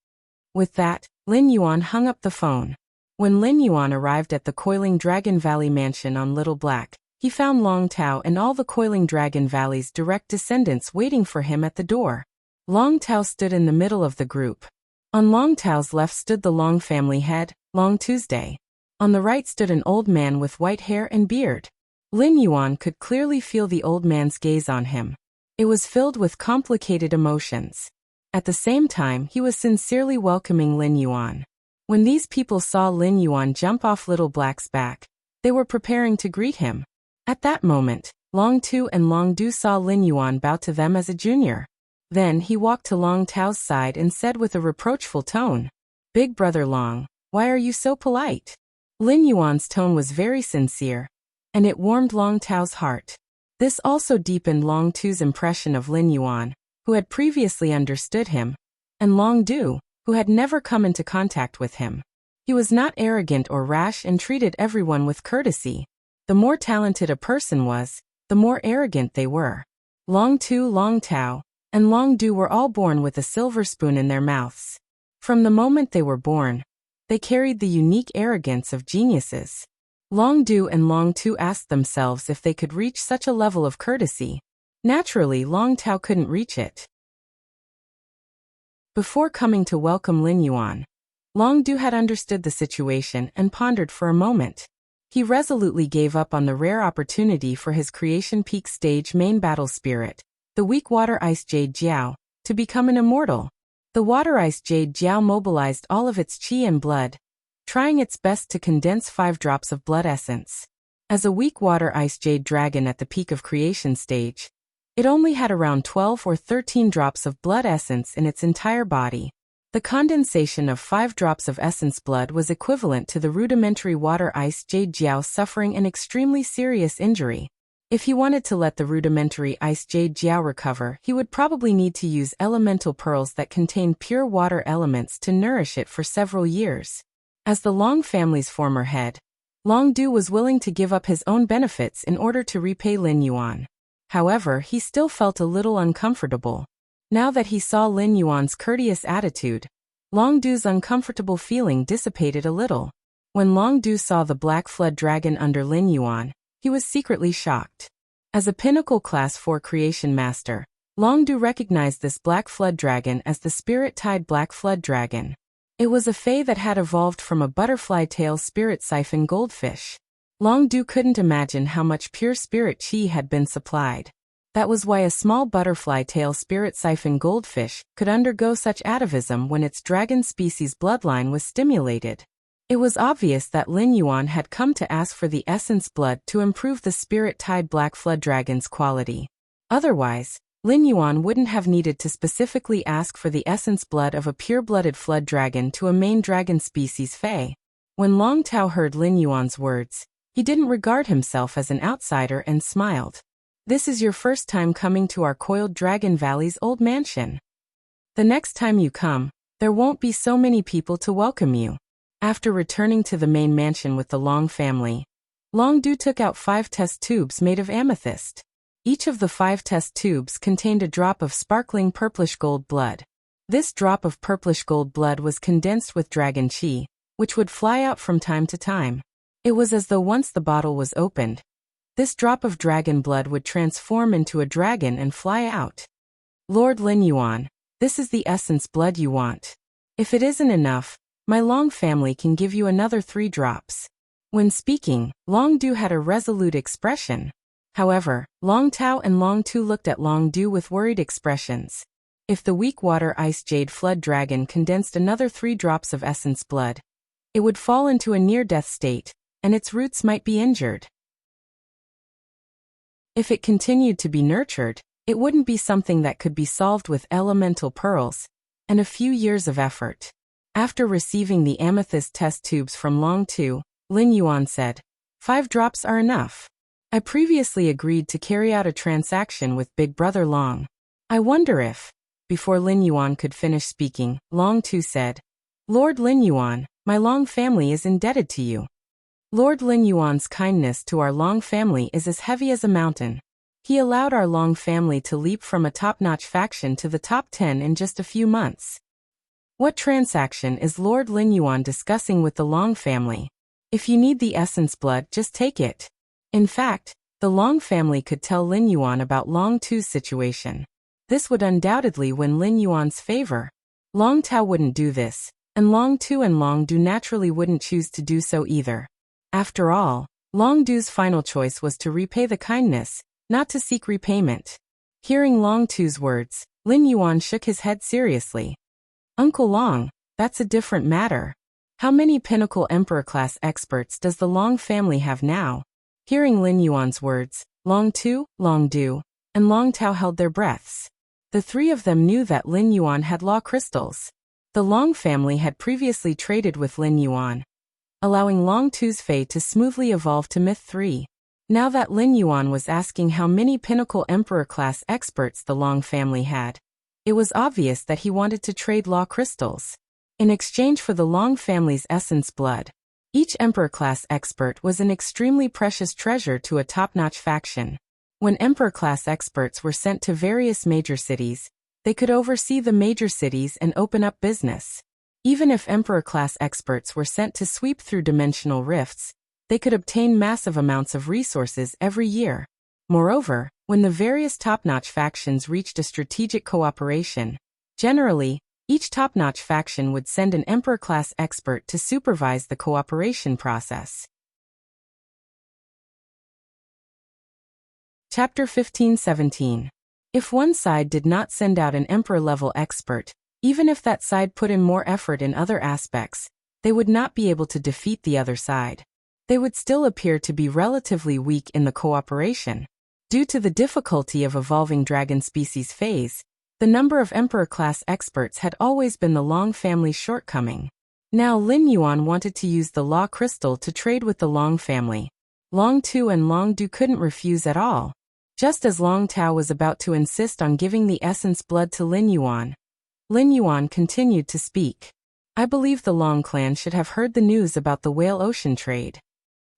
With that, Lin Yuan hung up the phone. When Lin Yuan arrived at the Coiling Dragon Valley mansion on Little Black, he found Long Tao and all the Coiling Dragon Valley's direct descendants waiting for him at the door. Long Tao stood in the middle of the group. On Long Tao's left stood the Long family head, Long Tuesday. On the right stood an old man with white hair and beard. Lin Yuan could clearly feel the old man's gaze on him. It was filled with complicated emotions. At the same time, he was sincerely welcoming Lin Yuan. When these people saw Lin Yuan jump off Little Black's back, they were preparing to greet him. At that moment, Long Tu and Long Du saw Lin Yuan bow to them as a junior. Then he walked to Long Tao's side and said with a reproachful tone, "Big brother Long, why are you so polite?" Lin Yuan's tone was very sincere, and it warmed Long Tao's heart. This also deepened Long Tu's impression of Lin Yuan, who had previously understood him, and Long Du, who had never come into contact with him. He was not arrogant or rash and treated everyone with courtesy. The more talented a person was, the more arrogant they were. Long Tu, Long Tao, and Long Du were all born with a silver spoon in their mouths. From the moment they were born, they carried the unique arrogance of geniuses. Long Du and Long Tu asked themselves if they could reach such a level of courtesy. Naturally, Long Tao couldn't reach it. Before coming to welcome Lin Yuan, Long Du had understood the situation and pondered for a moment. He resolutely gave up on the rare opportunity for his Creation Peak stage main battle spirit, the weak water ice jade Jiao, to become an immortal. The water ice jade Jiao mobilized all of its qi and blood, trying its best to condense 5 drops of blood essence. As a weak water ice jade dragon at the peak of creation stage, it only had around 12 or 13 drops of blood essence in its entire body. The condensation of 5 drops of essence blood was equivalent to the rudimentary water ice jade Jiao suffering an extremely serious injury. If he wanted to let the rudimentary ice jade Jiao recover, he would probably need to use elemental pearls that contain pure water elements to nourish it for several years. As the Long family's former head, Long Du was willing to give up his own benefits in order to repay Lin Yuan. However, he still felt a little uncomfortable. Now that he saw Lin Yuan's courteous attitude, Long Du's uncomfortable feeling dissipated a little. When Long Du saw the black flood dragon under Lin Yuan, he was secretly shocked. As a pinnacle class 4 creation master, Long Du recognized this black flood dragon as the spirit-tied black flood dragon. It was a fae that had evolved from a butterfly tail spirit siphon goldfish. Long Du couldn't imagine how much pure spirit chi had been supplied. That was why a small butterfly tail spirit siphon goldfish could undergo such atavism when its dragon species bloodline was stimulated. It was obvious that Lin Yuan had come to ask for the essence blood to improve the spirit-tied black flood dragon's quality. Otherwise, Lin Yuan wouldn't have needed to specifically ask for the essence blood of a pure-blooded flood dragon to a main dragon species fae. When Long Tao heard Lin Yuan's words, he didn't regard himself as an outsider and smiled. "This is your first time coming to our Coiled Dragon Valley's old mansion. The next time you come, there won't be so many people to welcome you." After returning to the main mansion with the Long family, Long Du took out 5 test tubes made of amethyst. Each of the 5 test tubes contained a drop of sparkling purplish gold blood. This drop of purplish gold blood was condensed with dragon chi, which would fly out from time to time. It was as though once the bottle was opened, this drop of dragon blood would transform into a dragon and fly out. "Lord Lin Yuan, this is the essence blood you want. If it isn't enough, my Long family can give you another 3 drops." When speaking, Long Du had a resolute expression. However, Long Tao and Long Tu looked at Long Du with worried expressions. If the weak water ice jade flood dragon condensed another 3 drops of essence blood, it would fall into a near-death state, and its roots might be injured. If it continued to be nurtured, it wouldn't be something that could be solved with elemental pearls and a few years of effort. After receiving the amethyst test tubes from Long Tu, Lin Yuan said, 5 drops are enough. I previously agreed to carry out a transaction with Big Brother Long. I wonder if..." Before Lin Yuan could finish speaking, Long Tu said, "Lord Lin Yuan, my Long family is indebted to you. Lord Lin Yuan's kindness to our Long family is as heavy as a mountain. He allowed our Long family to leap from a top-notch faction to the top 10 in just a few months. What transaction is Lord Lin Yuan discussing with the Long family? If you need the essence blood, just take it." In fact, the Long family could tell Lin Yuan about Long Tu's situation. This would undoubtedly win Lin Yuan's favor. Long Tao wouldn't do this, and Long Tu and Long Du naturally wouldn't choose to do so either. After all, Long Du's final choice was to repay the kindness, not to seek repayment. Hearing Long Tu's words, Lin Yuan shook his head seriously. "Uncle Long, that's a different matter. How many pinnacle emperor-class experts does the Long family have now?" Hearing Lin Yuan's words, Long Tu, Long Du, and Long Tao held their breaths. The three of them knew that Lin Yuan had law crystals. The Long family had previously traded with Lin Yuan, allowing Long Tu's fate to smoothly evolve to Myth 3. Now that Lin Yuan was asking how many pinnacle emperor-class experts the Long family had, it was obvious that he wanted to trade law crystals. In exchange for the Long family's essence blood, each emperor-class expert was an extremely precious treasure to a top-notch faction. When emperor-class experts were sent to various major cities, they could oversee the major cities and open up business. Even if emperor-class experts were sent to sweep through dimensional rifts, they could obtain massive amounts of resources every year. Moreover, when the various top-notch factions reached a strategic cooperation, generally, each top-notch faction would send an emperor-class expert to supervise the cooperation process. Chapter 15-17. If one side did not send out an emperor-level expert, even if that side put in more effort in other aspects, they would not be able to defeat the other side. They would still appear to be relatively weak in the cooperation. Due to the difficulty of evolving dragon species phase, the number of emperor-class experts had always been the Long family's shortcoming. Now Lin Yuan wanted to use the law crystal to trade with the Long family. Long Tu and Long Du couldn't refuse at all. Just as Long Tao was about to insist on giving the essence blood to Lin Yuan continued to speak. I believe the Long clan should have heard the news about the Whale Ocean trade.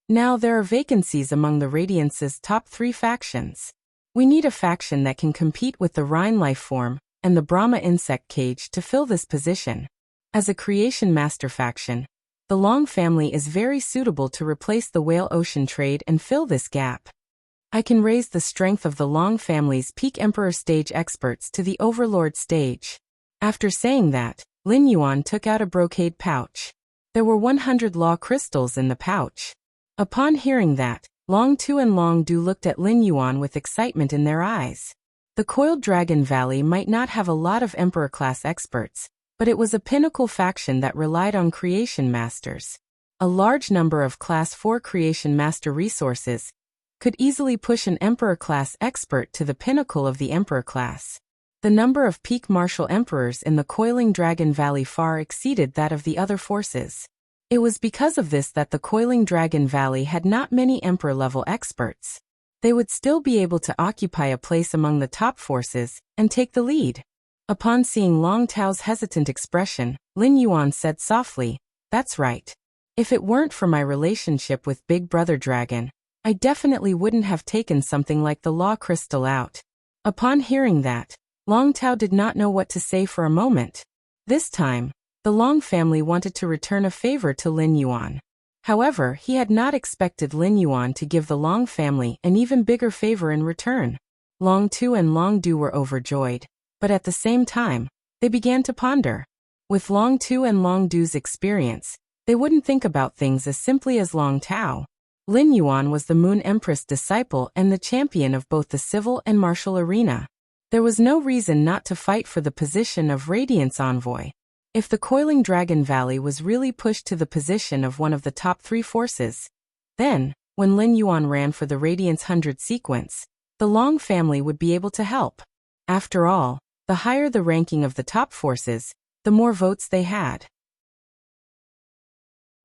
Now there are vacancies among the Radiance's top 3 factions. We need a faction that can compete with the Rhine life form and the Brahma insect cage to fill this position. As a creation master faction, the Long family is very suitable to replace the Whale Ocean trade and fill this gap. I can raise the strength of the Long family's peak Emperor stage experts to the Overlord stage. After saying that, Lin Yuan took out a brocade pouch. There were 100 law crystals in the pouch. Upon hearing that, Long Tu and Long Du looked at Lin Yuan with excitement in their eyes. The Coiled Dragon Valley might not have a lot of Emperor-class experts, but it was a pinnacle faction that relied on creation masters. A large number of Class 4 creation master resources could easily push an Emperor-class expert to the pinnacle of the Emperor class. The number of peak martial emperors in the Coiling Dragon Valley far exceeded that of the other forces. It was because of this that the Coiling Dragon Valley had not many Emperor-level experts. They would still be able to occupy a place among the top forces and take the lead. Upon seeing Long Tao's hesitant expression, Lin Yuan said softly, "That's right. If it weren't for my relationship with Big Brother Dragon, I definitely wouldn't have taken something like the law crystal out." Upon hearing that, Long Tao did not know what to say for a moment. This time, the Long family wanted to return a favor to Lin Yuan. However, he had not expected Lin Yuan to give the Long family an even bigger favor in return. Long Tu and Long Du were overjoyed, but at the same time, they began to ponder. With Long Tu and Long Du's experience, they wouldn't think about things as simply as Long Tao. Lin Yuan was the Moon Empress disciple and the champion of both the civil and martial arena. There was no reason not to fight for the position of Radiance Envoy. If the Coiling Dragon Valley was really pushed to the position of one of the top 3 forces, then, when Lin Yuan ran for the Radiance 100 sequence, the Long family would be able to help. After all, the higher the ranking of the top forces, the more votes they had.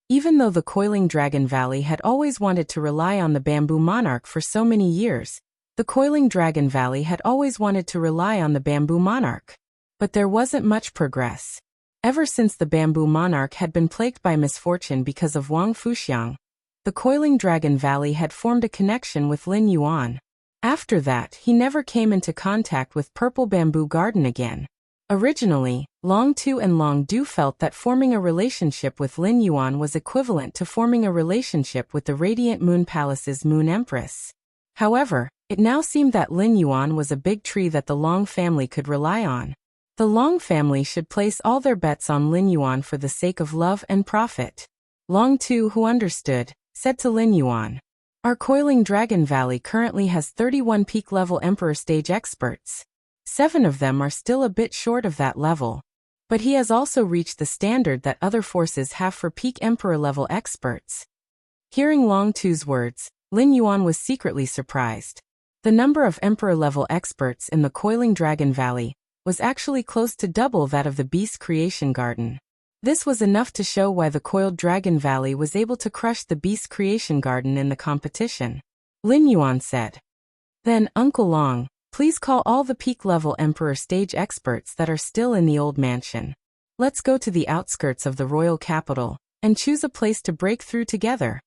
Even though the Coiling Dragon Valley had always wanted to rely on the Bamboo Monarch for so many years, the Coiling Dragon Valley had always wanted to rely on the Bamboo Monarch. But there wasn't much progress. Ever since the Bamboo Monarch had been plagued by misfortune because of Wang Fuxiang, the Coiling Dragon Valley had formed a connection with Lin Yuan. After that, he never came into contact with Purple Bamboo Garden again. Originally, Long Tu and Long Du felt that forming a relationship with Lin Yuan was equivalent to forming a relationship with the Radiant Moon Palace's Moon Empress. However, it now seemed that Lin Yuan was a big tree that the Long family could rely on. The Long family should place all their bets on Lin Yuan for the sake of love and profit. Long Tu, who understood, said to Lin Yuan, "Our Coiling Dragon Valley currently has 31 peak-level Emperor stage experts. 7 of them are still a bit short of that level. But he has also reached the standard that other forces have for peak Emperor-level experts." Hearing Long Tu's words, Lin Yuan was secretly surprised. The number of Emperor-level experts in the Coiling Dragon Valley was actually close to double that of the Beast Creation Garden. This was enough to show why the Coiled Dragon Valley was able to crush the Beast Creation Garden in the competition. Lin Yuan said. Then, Uncle Long, please call all the peak-level Emperor stage experts that are still in the old mansion. Let's go to the outskirts of the royal capital and choose a place to break through together.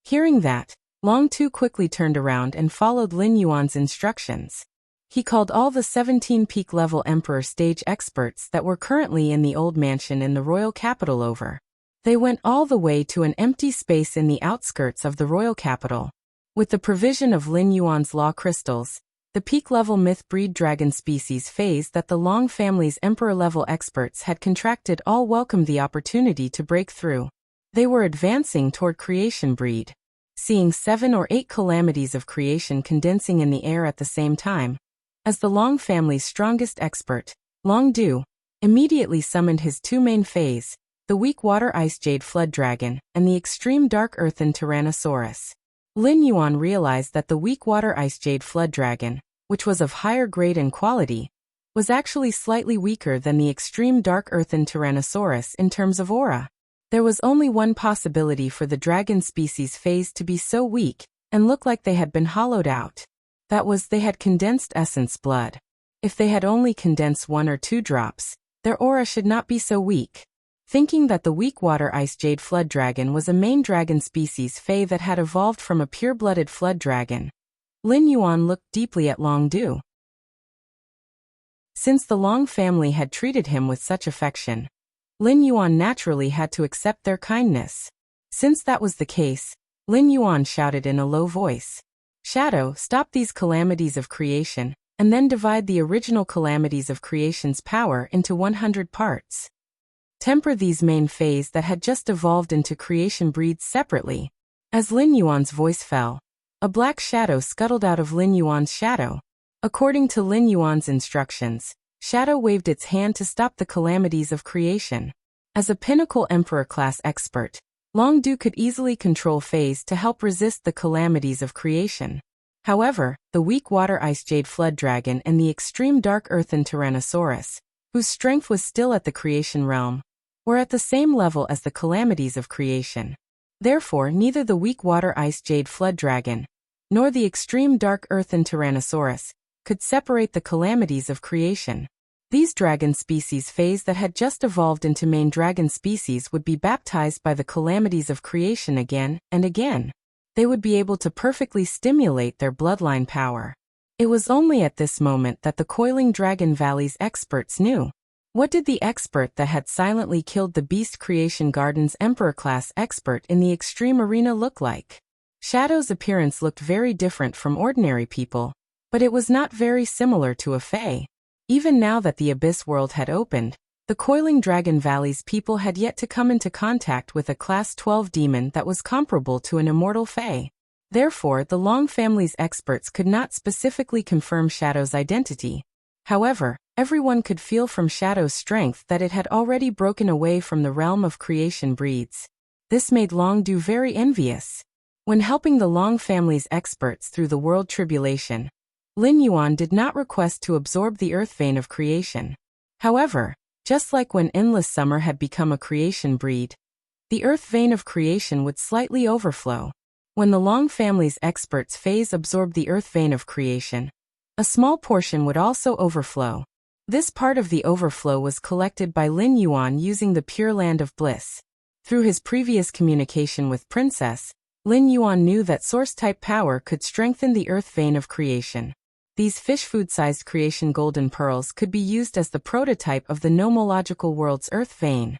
Hearing that, Long Tu quickly turned around and followed Lin Yuan's instructions. He called all the 17 peak-level Emperor stage experts that were currently in the old mansion in the royal capital over. They went all the way to an empty space in the outskirts of the royal capital. With the provision of Lin Yuan's law crystals, the peak-level myth-breed dragon species phase that the Long family's Emperor-level experts had contracted all welcomed the opportunity to break through. They were advancing toward creation breed. Seeing 7 or 8 calamities of creation condensing in the air at the same time, as the Long family's strongest expert, Long Du, immediately summoned his 2 main phase, the weak water ice jade flood dragon and the extreme dark earthen tyrannosaurus. Lin Yuan realized that the weak water ice jade flood dragon, which was of higher grade and quality, was actually slightly weaker than the extreme dark earthen tyrannosaurus in terms of aura. There was only one possibility for the dragon species phase to be so weak and look like they had been hollowed out. That was, they had condensed essence blood. If they had only condensed 1 or 2 drops, their aura should not be so weak. Thinking that the weak water ice jade flood dragon was a main dragon species fae that had evolved from a pure-blooded flood dragon, Lin Yuan looked deeply at Long Du. Since the Long family had treated him with such affection, Lin Yuan naturally had to accept their kindness. Since that was the case, Lin Yuan shouted in a low voice, "Shadow, stop these calamities of creation, and then divide the original calamities of creation's power into 100 parts. Temper these main phase that had just evolved into creation breeds separately." As Lin Yuan's voice fell, a black shadow scuttled out of Lin Yuan's shadow. According to Lin Yuan's instructions, Shadow waved its hand to stop the calamities of creation. As a pinnacle Emperor-class expert, Long Du could easily control phase to help resist the calamities of creation. However, the weak water ice jade flood dragon and the extreme dark earthen tyrannosaurus, whose strength was still at the creation realm, were at the same level as the calamities of creation. Therefore, neither the weak water ice jade flood dragon, nor the extreme dark earthen tyrannosaurus, could separate the calamities of creation. These dragon species phase that had just evolved into main dragon species would be baptized by the calamities of creation again and again. They would be able to perfectly stimulate their bloodline power. It was only at this moment that the Coiling Dragon Valley's experts knew. What did the expert that had silently killed the Beast Creation Garden's Emperor-class expert in the extreme arena look like? Shadow's appearance looked very different from ordinary people, but it was not very similar to a fae. Even now that the Abyss World had opened, the Coiling Dragon Valley's people had yet to come into contact with a Class 12 demon that was comparable to an immortal fae. Therefore, the Long family's experts could not specifically confirm Shadow's identity. However, everyone could feel from Shadow's strength that it had already broken away from the realm of creation breeds. This made Long Du very envious. When helping the Long family's experts through the world tribulation, Lin Yuan did not request to absorb the earth vein of creation. However, just like when Endless Summer had become a creation breed, the earth vein of creation would slightly overflow. When the Long family's experts phase absorbed the earth vein of creation, a small portion would also overflow. This part of the overflow was collected by Lin Yuan using the Pure Land of Bliss. Through his previous communication with Princess, Lin Yuan knew that source-type power could strengthen the earth vein of creation. These fish food-sized creation golden pearls could be used as the prototype of the nomological world's earth vein.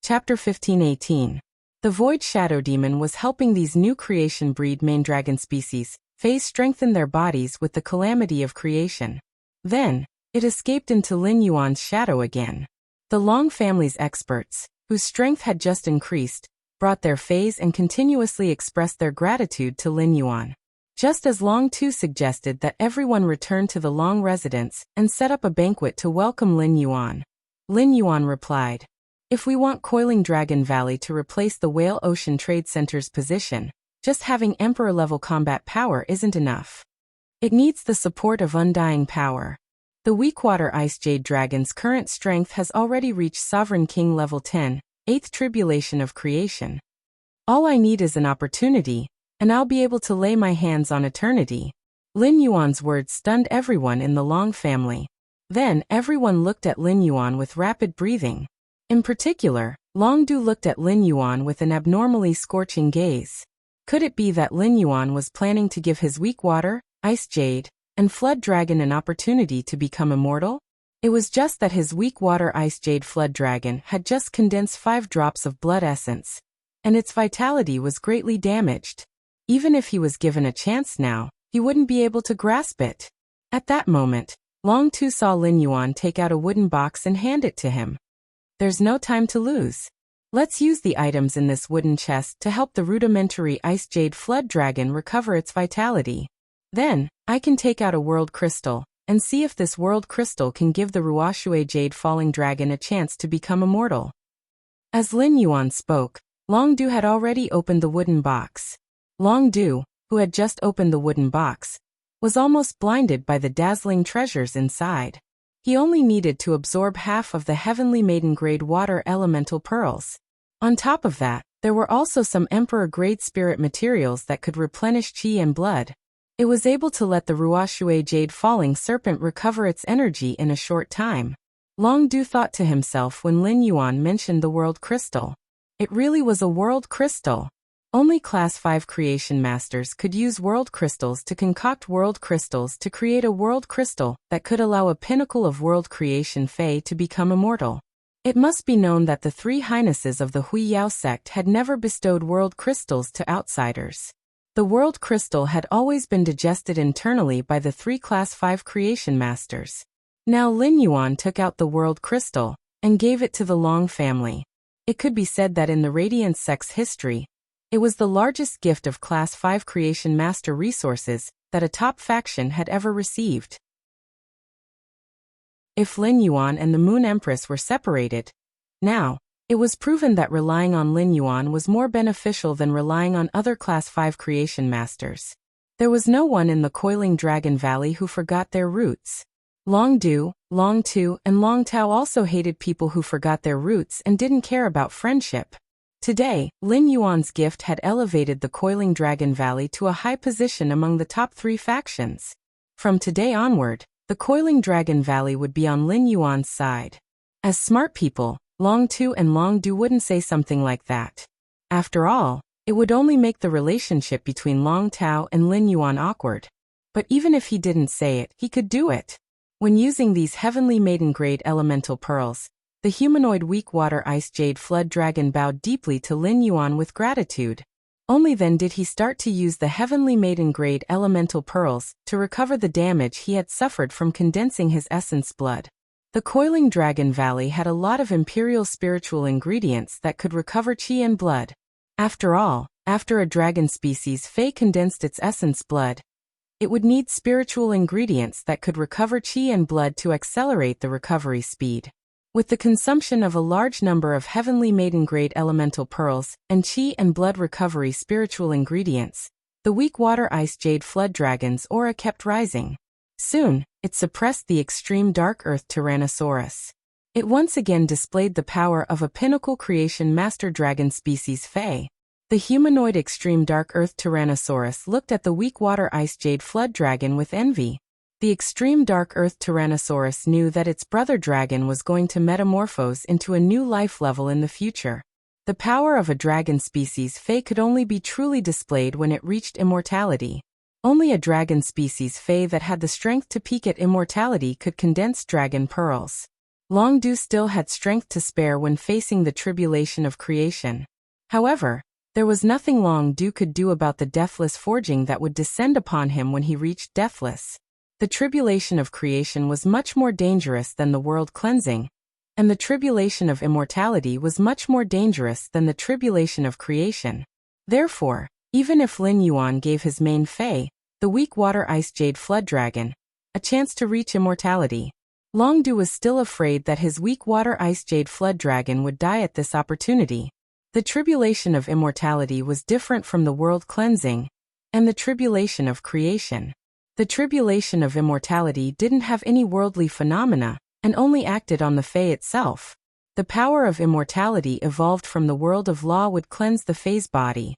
Chapter 15:18. The Void Shadow Demon was helping these new creation breed main dragon species phase strengthen their bodies with the calamity of creation. Then, it escaped into Lin Yuan's shadow again. The Long family's experts, whose strength had just increased, brought their phase and continuously expressed their gratitude to Lin Yuan. Just as Long Tu suggested that everyone return to the Long residence and set up a banquet to welcome Lin Yuan, Lin Yuan replied, "If we want Coiling Dragon Valley to replace the Whale Ocean Trade Center's position, just having Emperor-level combat power isn't enough. It needs the support of undying power. The Weakwater Ice Jade Dragon's current strength has already reached Sovereign King level 10, 8th Tribulation of Creation. All I need is an opportunity, and I'll be able to lay my hands on eternity. Lin Yuan's words stunned everyone in the Long family. Then, everyone looked at Lin Yuan with rapid breathing. In particular, Long Du looked at Lin Yuan with an abnormally scorching gaze. Could it be that Lin Yuan was planning to give his Weakwater, Ice Jade, and Flood Dragon an opportunity to become immortal? It was just that his Weakwater Ice Jade Flood Dragon had just condensed 5 drops of blood essence, and its vitality was greatly damaged. Even if he was given a chance now, he wouldn't be able to grasp it. At that moment, Long Tu saw Lin Yuan take out a wooden box and hand it to him. There's no time to lose. Let's use the items in this wooden chest to help the rudimentary Ice Jade Flood Dragon recover its vitality. Then, I can take out a World Crystal, and see if this World Crystal can give the Ruoxue Jade Falling Dragon a chance to become immortal. As Lin Yuan spoke, Long Du had already opened the wooden box. Long Du, who had just opened the wooden box, was almost blinded by the dazzling treasures inside. He only needed to absorb half of the Heavenly Maiden-grade water elemental pearls. On top of that, there were also some Emperor-grade spirit materials that could replenish chi and blood. It was able to let the Ruoxue Jade Falling Serpent recover its energy in a short time. Long Du thought to himself when Lin Yuan mentioned the World Crystal. It really was a World Crystal. Only Class 5 Creation Masters could use World Crystals to concoct World Crystals to create a World Crystal that could allow a pinnacle of World Creation Fae to become immortal. It must be known that the 3 Highnesses of the Hui Yao sect had never bestowed World Crystals to outsiders. The World Crystal had always been digested internally by the 3 Class 5 Creation Masters. Now Lin Yuan took out the World Crystal and gave it to the Long family. It could be said that in the Radiant sect's history, it was the largest gift of Class 5 Creation Master resources that a top faction had ever received. If Lin Yuan and the Moon Empress were separated, now, it was proven that relying on Lin Yuan was more beneficial than relying on other Class 5 Creation Masters. There was no one in the Coiling Dragon Valley who forgot their roots. Long Du, Long Tu, and Long Tao also hated people who forgot their roots and didn't care about friendship. Today, Lin Yuan's gift had elevated the Coiling Dragon Valley to a high position among the top 3 factions. From today onward, the Coiling Dragon Valley would be on Lin Yuan's side. As smart people, Long Tu and Long Du wouldn't say something like that. After all, it would only make the relationship between Long Tao and Lin Yuan awkward. But even if he didn't say it, he could do it. When using these Heavenly Maiden-grade elemental pearls, the humanoid Weakwater Ice Jade Flood Dragon bowed deeply to Lin Yuan with gratitude. Only then did he start to use the Heavenly Maiden-grade elemental pearls to recover the damage he had suffered from condensing his essence blood. The Coiling Dragon Valley had a lot of imperial spiritual ingredients that could recover chi and blood. After all, after a dragon species Fae condensed its essence blood, it would need spiritual ingredients that could recover chi and blood to accelerate the recovery speed. With the consumption of a large number of Heavenly Maiden-grade elemental pearls and chi and blood recovery spiritual ingredients, the Weakwater Ice Jade Flood Dragon's aura kept rising. Soon, it suppressed the extreme Dark Earth Tyrannosaurus. It once again displayed the power of a pinnacle creation master dragon species Fae. The humanoid extreme Dark Earth Tyrannosaurus looked at the Weakwater Ice Jade Flood Dragon with envy. The extreme Dark Earth Tyrannosaurus knew that its brother dragon was going to metamorphose into a new life level in the future. The power of a dragon species Fae could only be truly displayed when it reached immortality. Only a dragon species Fae that had the strength to peak at immortality could condense dragon pearls. Long Du still had strength to spare when facing the tribulation of creation. However, there was nothing Long Du could do about the deathless forging that would descend upon him when he reached deathless. The tribulation of creation was much more dangerous than the world cleansing, and the tribulation of immortality was much more dangerous than the tribulation of creation. Therefore, even if Lin Yuan gave his main Fae, the Weakwater Ice Jade Flood Dragon, a chance to reach immortality, Long Du was still afraid that his Weakwater Ice Jade Flood Dragon would die at this opportunity. The tribulation of immortality was different from the world cleansing and the tribulation of creation. The tribulation of immortality didn't have any worldly phenomena, and only acted on the Fae itself. The power of immortality evolved from the world of law would cleanse the Fae's body.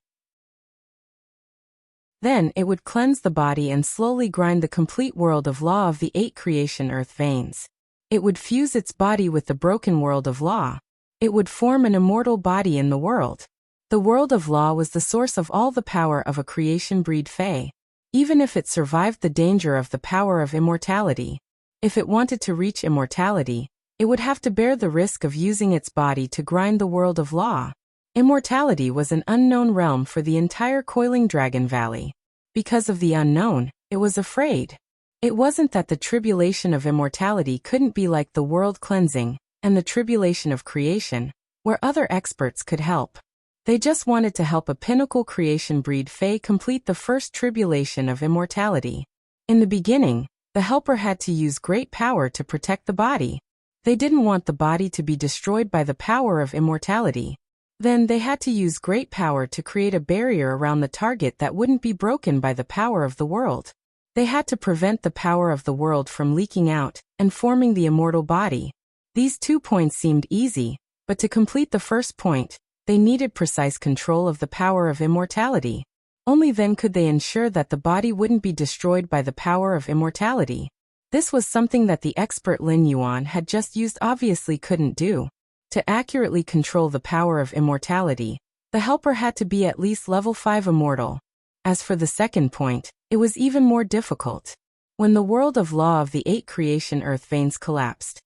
Then it would cleanse the body and slowly grind the complete world of law of the 8 creation earth veins. It would fuse its body with the broken world of law. It would form an immortal body in the world. The world of law was the source of all the power of a creation breed Fae. Even if it survived the danger of the power of immortality, if it wanted to reach immortality, it would have to bear the risk of using its body to grind the world of law. Immortality was an unknown realm for the entire Coiling Dragon Valley. Because of the unknown, it was afraid. It wasn't that the tribulation of immortality couldn't be like the world cleansing and the tribulation of creation, where other experts could help. They just wanted to help a pinnacle creation breed Fae complete the first tribulation of immortality. In the beginning, the helper had to use great power to protect the body. They didn't want the body to be destroyed by the power of immortality. Then they had to use great power to create a barrier around the target that wouldn't be broken by the power of the world. They had to prevent the power of the world from leaking out and forming the immortal body. These 2 points seemed easy, but to complete the first point, they needed precise control of the power of immortality. Only then could they ensure that the body wouldn't be destroyed by the power of immortality. This was something that the expert Lin Yuan had just used obviously couldn't do. To accurately control the power of immortality, the helper had to be at least level 5 immortal. As for the second point, it was even more difficult. When the world of law of the 8 creation earth veins collapsed,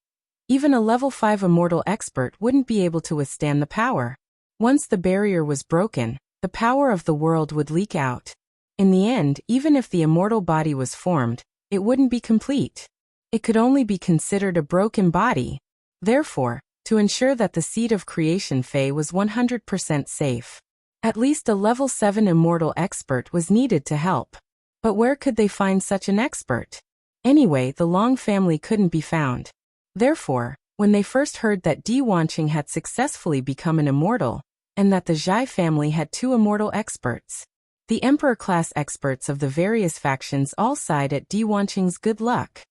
even a level 5 immortal expert wouldn't be able to withstand the power. Once the barrier was broken, the power of the world would leak out. In the end, even if the immortal body was formed, it wouldn't be complete. It could only be considered a broken body. Therefore, to ensure that the seed of creation Fae was 100% safe, at least a level 7 immortal expert was needed to help. But where could they find such an expert? Anyway, the Long family couldn't be found. Therefore, when they first heard that Di Wanqing had successfully become an immortal, and that the Zhai family had 2 immortal experts, the Emperor-class experts of the various factions all sighed at Di Wanqing's good luck.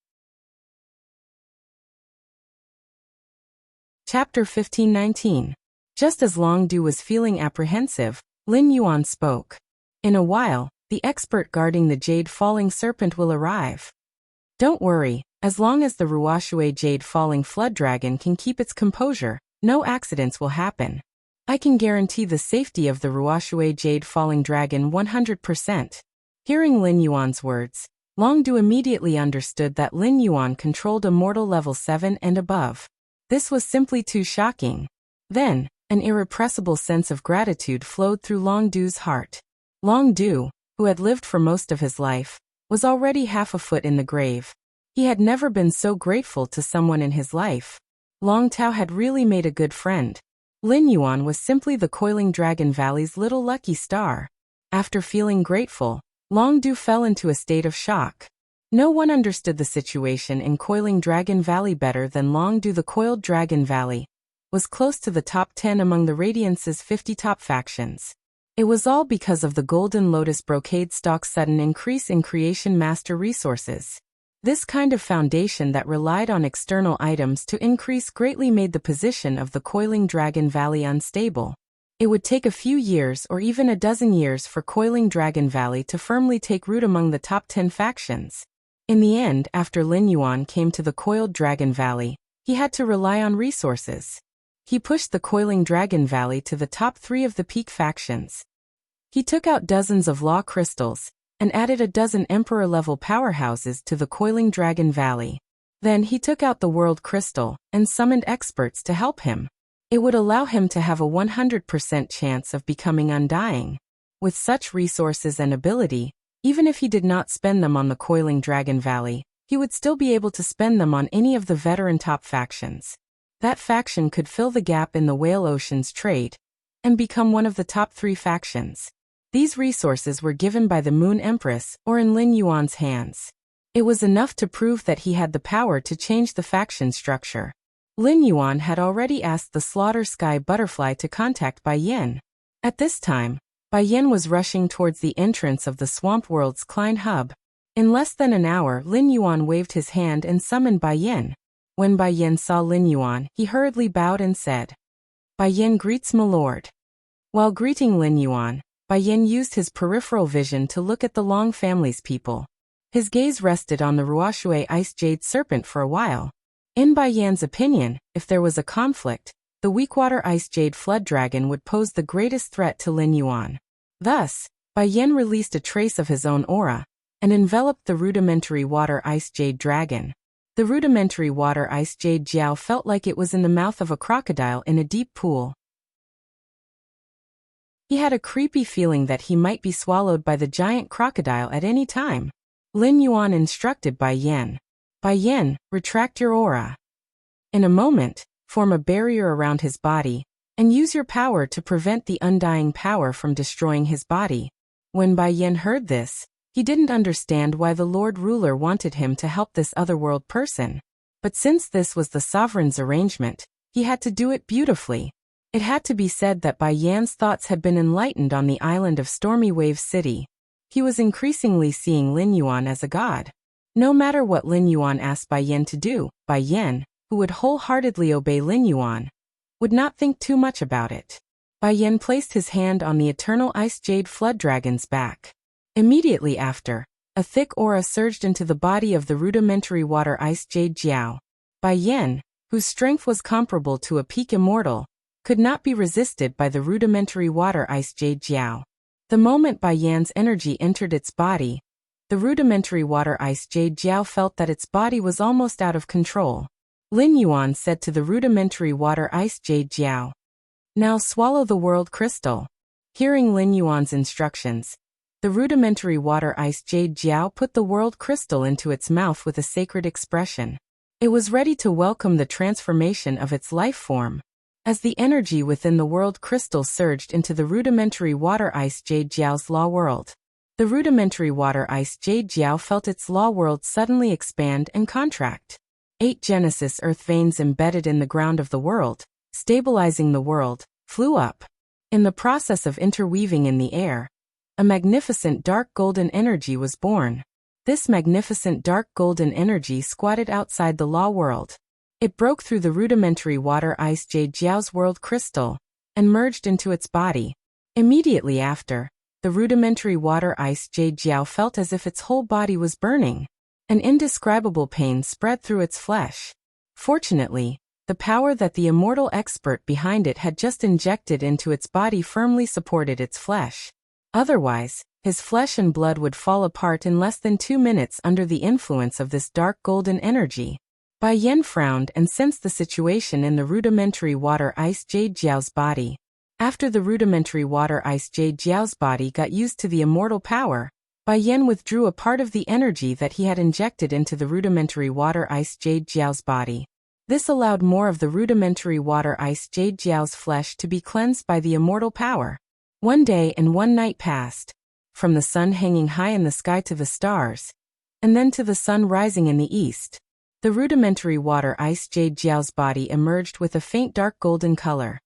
Chapter 1519. Just as Long Du was feeling apprehensive, Lin Yuan spoke. In a while, the expert guarding the Jade Falling Serpent will arrive. Don't worry, as long as the Ruoshui Jade Falling Flood Dragon can keep its composure, no accidents will happen. I can guarantee the safety of the Ruoshui Jade Falling Dragon 100%. Hearing Lin Yuan's words, Long Du immediately understood that Lin Yuan controlled a mortal level 7 and above. This was simply too shocking. Then, an irrepressible sense of gratitude flowed through Long Du's heart. Long Du, who had lived for most of his life, was already half a foot in the grave. He had never been so grateful to someone in his life. Long Tao had really made a good friend. Lin Yuan was simply the Coiling Dragon Valley's little lucky star. After feeling grateful, Long Du fell into a state of shock. No one understood the situation in Coiling Dragon Valley better than Long Du. The Coiled Dragon Valley was close to the top 10 among the Radiance's 50 top factions. It was all because of the Golden Lotus Brocade stock's sudden increase in Creation Master resources. This kind of foundation that relied on external items to increase greatly made the position of the Coiling Dragon Valley unstable. It would take a few years or even a dozen years for Coiling Dragon Valley to firmly take root among the top 10 factions. In the end, after Lin Yuan came to the Coiled Dragon Valley, he had to rely on resources. He pushed the Coiling Dragon Valley to the top 3 of the peak factions. He took out dozens of law crystals, and added a dozen Emperor-level powerhouses to the Coiling Dragon Valley. Then he took out the World Crystal, and summoned experts to help him. It would allow him to have a 100% chance of becoming undying. With such resources and ability, even if he did not spend them on the Coiling Dragon Valley, he would still be able to spend them on any of the veteran top factions. That faction could fill the gap in the Whale Ocean's trade, and become one of the top 3 factions. These resources were given by the Moon Empress or in Lin Yuan's hands. It was enough to prove that he had the power to change the faction structure. Lin Yuan had already asked the Slaughter Sky Butterfly to contact Bai Yin. At this time, Bai Yin was rushing towards the entrance of the Swamp World's Klein Hub. In less than an hour, Lin Yuan waved his hand and summoned Bai Yin. When Bai Yin saw Lin Yuan, he hurriedly bowed and said, "Bai Yin greets my lord." While greeting Lin Yuan, Bai Yin used his peripheral vision to look at the Long family's people. His gaze rested on the Ruoshui Ice Jade Serpent for a while. In Bai Yan's opinion, if there was a conflict, the Weakwater Ice Jade Flood Dragon would pose the greatest threat to Lin Yuan. Thus, Bai Yin released a trace of his own aura and enveloped the rudimentary Water Ice Jade Dragon. The rudimentary Water Ice Jade Jiao felt like it was in the mouth of a crocodile in a deep pool. He had a creepy feeling that he might be swallowed by the giant crocodile at any time. Lin Yuan instructed Bai Yin. "Bai Yin, retract your aura. In a moment, form a barrier around his body, and use your power to prevent the undying power from destroying his body." When Bai Yin heard this, he didn't understand why the Lord Ruler wanted him to help this otherworld person. But since this was the sovereign's arrangement, he had to do it beautifully. It had to be said that Bai Yan's thoughts had been enlightened on the island of Stormy Wave City. He was increasingly seeing Lin Yuan as a god. No matter what Lin Yuan asked Bai Yin to do, Bai Yin, who would wholeheartedly obey Lin Yuan, would not think too much about it. Bai Yin placed his hand on the eternal Ice Jade Flood Dragon's back. Immediately after, a thick aura surged into the body of the rudimentary Water Ice Jade Jiao. Bai Yin, whose strength was comparable to a peak immortal, could not be resisted by the rudimentary Water Ice Jade Jiao. The moment Bai Yan's energy entered its body, the rudimentary Water Ice Jade Jiao felt that its body was almost out of control. Lin Yuan said to the rudimentary Water Ice Jade Jiao, "Now swallow the world crystal." Hearing Lin Yuan's instructions, the rudimentary Water Ice Jade Jiao put the world crystal into its mouth with a sacred expression. It was ready to welcome the transformation of its life form. As the energy within the world crystal surged into the rudimentary Water Ice Jade Jiao's law world, the rudimentary Water Ice Jade Jiao felt its law world suddenly expand and contract. 8 Genesis earth veins embedded in the ground of the world, stabilizing the world, flew up. In the process of interweaving in the air, a magnificent dark golden energy was born. This magnificent dark golden energy squatted outside the law world. It broke through the rudimentary Water Ice Jade Jiao's world crystal and merged into its body. Immediately after, the rudimentary Water Ice Jade Jiao felt as if its whole body was burning. An indescribable pain spread through its flesh. Fortunately, the power that the immortal expert behind it had just injected into its body firmly supported its flesh. Otherwise, his flesh and blood would fall apart in less than 2 minutes under the influence of this dark golden energy. Bai Yin frowned and sensed the situation in the rudimentary Water Ice Jade Jiao's body. After the rudimentary Water Ice Jade Jiao's body got used to the immortal power, Bai Yin withdrew a part of the energy that he had injected into the rudimentary Water Ice Jade Jiao's body. This allowed more of the rudimentary Water Ice Jade Jiao's flesh to be cleansed by the immortal power. 1 day and 1 night passed, from the sun hanging high in the sky to the stars, and then to the sun rising in the east. The rudimentary Water Ice Jade Jiao's body emerged with a faint dark golden color.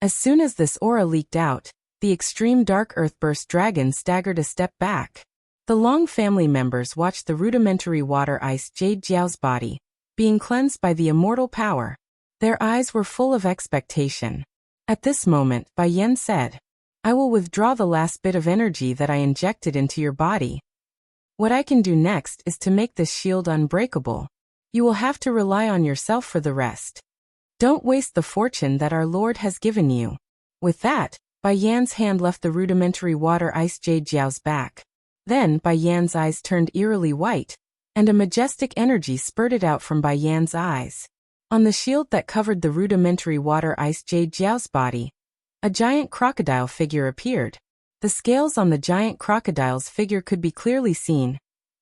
As soon as this aura leaked out, the extreme dark earthburst dragon staggered a step back. The Long family members watched the rudimentary Water Ice Jade Jiao's body being cleansed by the immortal power. Their eyes were full of expectation. At this moment, Bai Yin said, "I will withdraw the last bit of energy that I injected into your body. What I can do next is to make this shield unbreakable. You will have to rely on yourself for the rest. Don't waste the fortune that our Lord has given you." With that, Bai Yan's hand left the rudimentary Water Ice Jade Jiao's back. Then Bai Yan's eyes turned eerily white, and a majestic energy spurted out from Bai Yan's eyes. On the shield that covered the rudimentary Water Ice Jade Jiao's body, a giant crocodile figure appeared. The scales on the giant crocodile's figure could be clearly seen,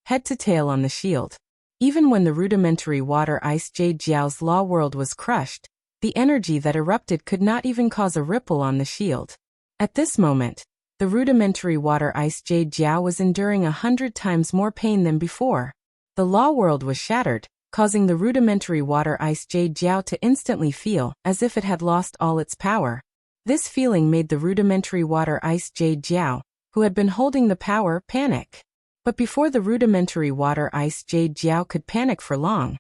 head to tail on the shield. Even when the rudimentary Water Ice Jade Jiao's law world was crushed, the energy that erupted could not even cause a ripple on the shield. At this moment, the rudimentary Water Ice Jade Jiao was enduring 100 times more pain than before. The law world was shattered, causing the rudimentary Water Ice Jade Jiao to instantly feel as if it had lost all its power. This feeling made the rudimentary Water Ice Jade Jiao who had been holding the power, panic. But before the rudimentary water-ice jade Jiao could panic for long,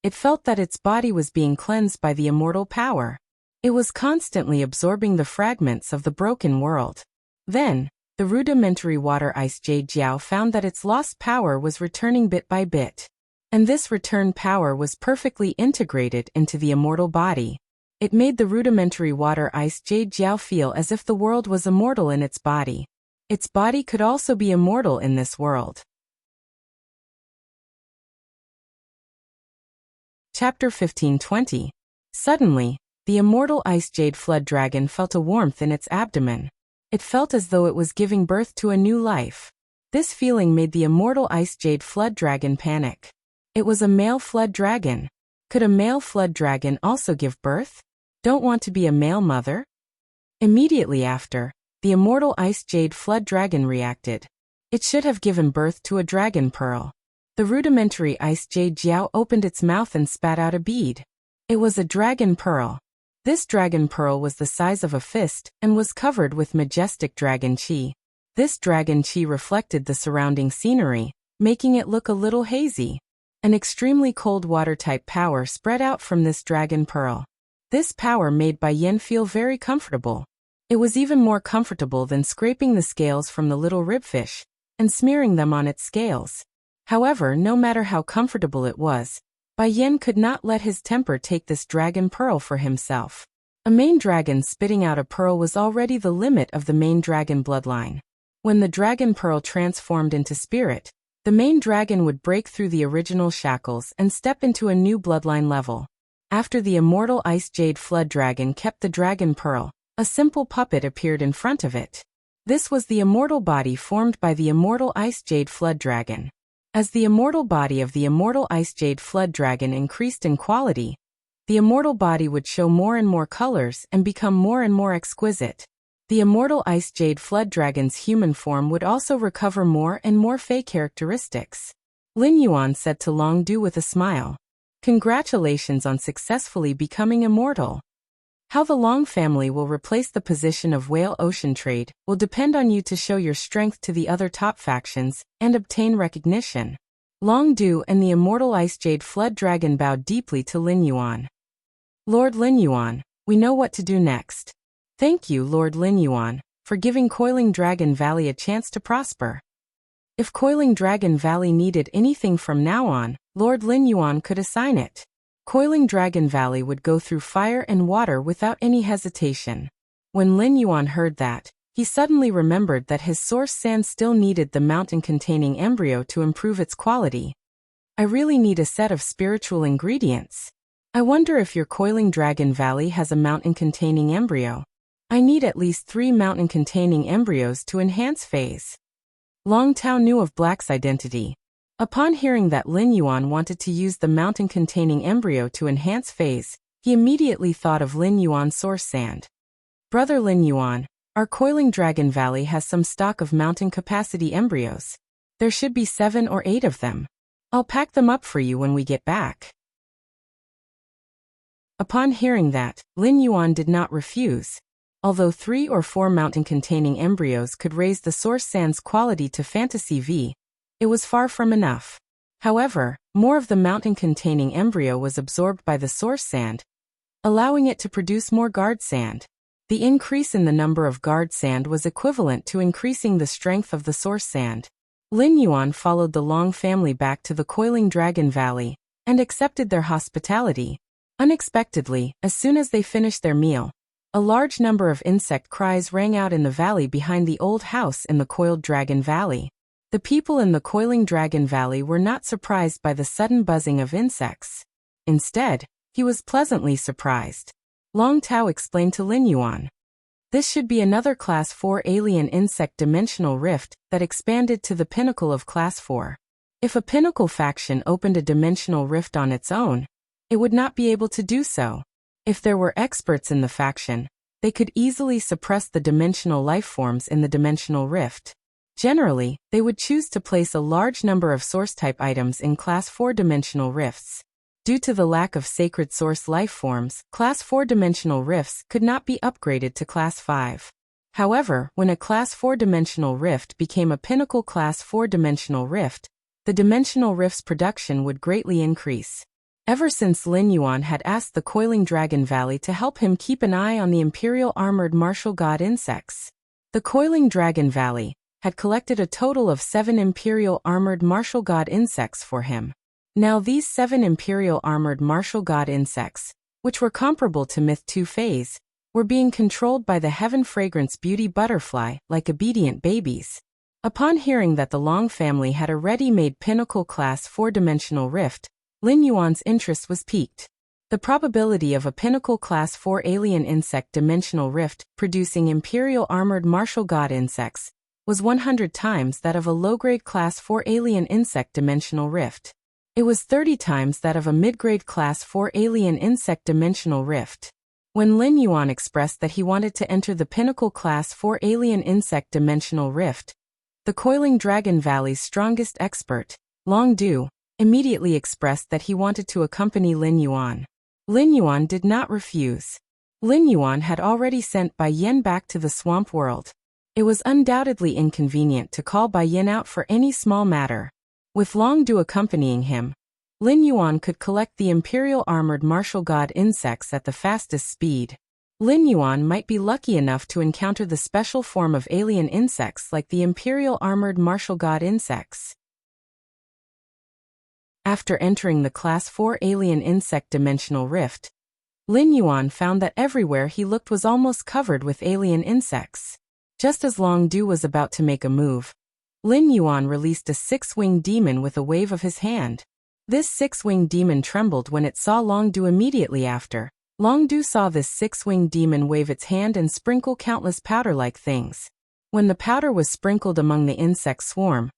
it felt that its body was being cleansed by the immortal power. It was constantly absorbing the fragments of the broken world. Then, the rudimentary water-ice jade Jiao found that its lost power was returning bit by bit. And this returned power was perfectly integrated into the immortal body. It made the rudimentary water-ice jade Jiao feel as if the world was immortal in its body. Its body could also be immortal in this world. Chapter 15:20. Suddenly, the immortal ice jade flood dragon felt a warmth in its abdomen. It felt as though it was giving birth to a new life. This feeling made the immortal ice jade flood dragon panic. It was a male flood dragon. Could a male flood dragon also give birth? Don't want to be a male mother? Immediately after, the immortal ice jade flood dragon reacted. It should have given birth to a dragon pearl. The rudimentary ice jade Jiao opened its mouth and spat out a bead. It was a dragon pearl. This dragon pearl was the size of a fist and was covered with majestic dragon chi. This dragon chi reflected the surrounding scenery, making it look a little hazy. An extremely cold water-type power spread out from this dragon pearl. This power made Bai Yen feel very comfortable. It was even more comfortable than scraping the scales from the little ribfish and smearing them on its scales. However, no matter how comfortable it was, Bai Yen could not let his temper take this dragon pearl for himself. A main dragon spitting out a pearl was already the limit of the main dragon bloodline. When the dragon pearl transformed into spirit, the main dragon would break through the original shackles and step into a new bloodline level. After the immortal ice jade flood dragon kept the dragon pearl, a simple puppet appeared in front of it. This was the immortal body formed by the immortal ice jade flood dragon. As the immortal body of the immortal ice jade flood dragon increased in quality, the immortal body would show more and more colors and become more and more exquisite. The immortal ice jade flood dragon's human form would also recover more and more fey characteristics. Lin Yuan said to Long Du with a smile. Congratulations on successfully becoming immortal. How the Long family will replace the position of whale ocean trade will depend on you to show your strength to the other top factions and obtain recognition. Long Du and the immortal ice jade flood dragon bowed deeply to Lin Yuan. Lord Lin Yuan, we know what to do next. Thank you, Lord Lin Yuan, for giving Coiling Dragon Valley a chance to prosper. If Coiling Dragon Valley needed anything from now on, Lord Lin Yuan could assign it. Coiling Dragon Valley would go through fire and water without any hesitation. When Lin Yuan heard that, he suddenly remembered that his source sand still needed the mountain-containing embryo to improve its quality. I really need a set of spiritual ingredients. I wonder if your Coiling Dragon Valley has a mountain-containing embryo. I need at least 3 mountain-containing embryos to enhance phase. Long Tao knew of Black's identity. Upon hearing that Lin Yuan wanted to use the mountain-containing embryo to enhance phase, he immediately thought of Lin Yuan's source sand. Brother Lin Yuan, our Coiling Dragon Valley has some stock of mountain-capacity embryos. There should be 7 or 8 of them. I'll pack them up for you when we get back. Upon hearing that, Lin Yuan did not refuse. Although 3 or 4 mountain-containing embryos could raise the source sand's quality to Fantasy V, it was far from enough. However, more of the mountain-containing embryo was absorbed by the source sand, allowing it to produce more guard sand. The increase in the number of guard sand was equivalent to increasing the strength of the source sand. Lin Yuan followed the Long family back to the Coiling Dragon Valley and accepted their hospitality. Unexpectedly, as soon as they finished their meal, a large number of insect cries rang out in the valley behind the old house in the Coiled Dragon Valley. The people in the Coiling Dragon Valley were not surprised by the sudden buzzing of insects. Instead, he was pleasantly surprised. Long Tao explained to Lin Yuan. This should be another Class 4 alien insect dimensional rift that expanded to the pinnacle of Class 4. If a pinnacle faction opened a dimensional rift on its own, it would not be able to do so. If there were experts in the faction, they could easily suppress the dimensional lifeforms in the dimensional rift. Generally, they would choose to place a large number of source-type items in Class 4 dimensional rifts. Due to the lack of sacred source lifeforms, Class 4 dimensional rifts could not be upgraded to Class 5. However, when a Class 4-dimensional rift became a pinnacle Class 4-dimensional rift, the dimensional rift's production would greatly increase. Ever since Lin Yuan had asked the Coiling Dragon Valley to help him keep an eye on the Imperial Armored Martial God insects, the Coiling Dragon Valley had collected a total of 7 Imperial Armored Martial God insects for him. Now these 7 Imperial Armored Martial God insects, which were comparable to Myth 2 phase, were being controlled by the Heaven Fragrance Beauty Butterfly like obedient babies. Upon hearing that the Long family had a ready-made pinnacle Class 4-dimensional rift, Lin Yuan's interest was piqued. The probability of a pinnacle Class 4 alien insect dimensional rift producing Imperial Armored Martial God insects was 100 times that of a low-grade Class 4 alien insect dimensional rift. It was 30 times that of a mid-grade Class 4 alien insect dimensional rift. When Lin Yuan expressed that he wanted to enter the pinnacle Class 4 alien insect dimensional rift, the Coiling Dragon Valley's strongest expert, Long Du, immediately expressed that he wanted to accompany Lin Yuan. Lin Yuan did not refuse. Lin Yuan had already sent Bai Yin back to the swamp world. It was undoubtedly inconvenient to call Bai Yin out for any small matter. With Long Du accompanying him, Lin Yuan could collect the Imperial Armored Martial God insects at the fastest speed. Lin Yuan might be lucky enough to encounter the special form of alien insects like the Imperial Armored Martial God insects. After entering the Class 4 alien insect dimensional rift, Lin Yuan found that everywhere he looked was almost covered with alien insects. Just as Long Du was about to make a move, Lin Yuan released a 6-winged demon with a wave of his hand. This 6-winged demon trembled when it saw Long Du immediately after. Long Du saw this 6-winged demon wave its hand and sprinkle countless powder-like things. When the powder was sprinkled among the insect swarm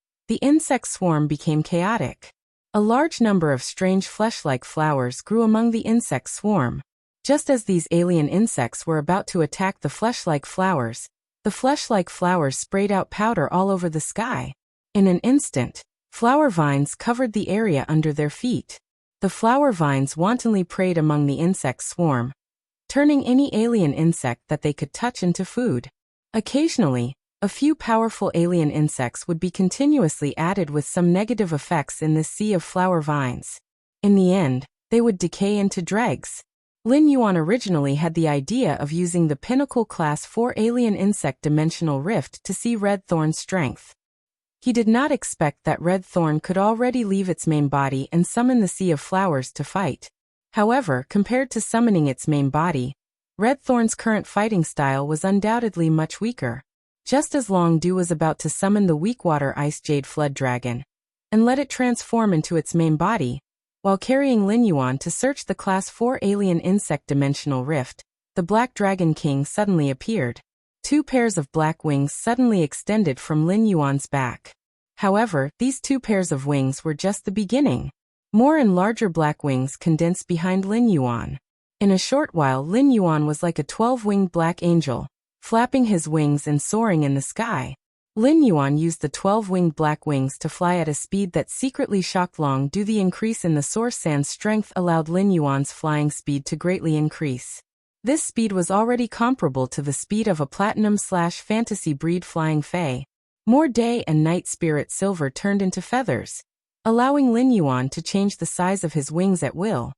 became chaotic. A large number of strange flesh-like flowers grew among the insect swarm. Just as these alien insects were about to attack the flesh-like flowers, the flesh-like flowers sprayed out powder all over the sky. In an instant, flower vines covered the area under their feet. The flower vines wantonly preyed among the insect swarm, turning any alien insect that they could touch into food. Occasionally, a few powerful alien insects would be continuously added with some negative effects in this sea of flower vines. In the end, they would decay into dregs. Lin Yuan originally had the idea of using the pinnacle Class 4 alien insect dimensional rift to see Red Thorn's strength. He did not expect that Red Thorn could already leave its main body and summon the Sea of Flowers to fight. However, compared to summoning its main body, Red Thorn's current fighting style was undoubtedly much weaker. Just as Long Du was about to summon the Weakwater Ice Jade Flood Dragon and let it transform into its main body, while carrying Lin Yuan to search the Class 4 alien insect dimensional rift, the Black Dragon King suddenly appeared. 2 pairs of black wings suddenly extended from Lin Yuan's back. However, these 2 pairs of wings were just the beginning. More and larger black wings condensed behind Lin Yuan. In a short while, Lin Yuan was like a 12-winged black angel, flapping his wings and soaring in the sky. Lin Yuan used the 12-winged black wings to fly at a speed that secretly shocked Long Du. The increase in the source sand's strength allowed Lin Yuan's flying speed to greatly increase. This speed was already comparable to the speed of a platinum/fantasy breed flying fae. More day and night spirit silver turned into feathers, allowing Lin Yuan to change the size of his wings at will.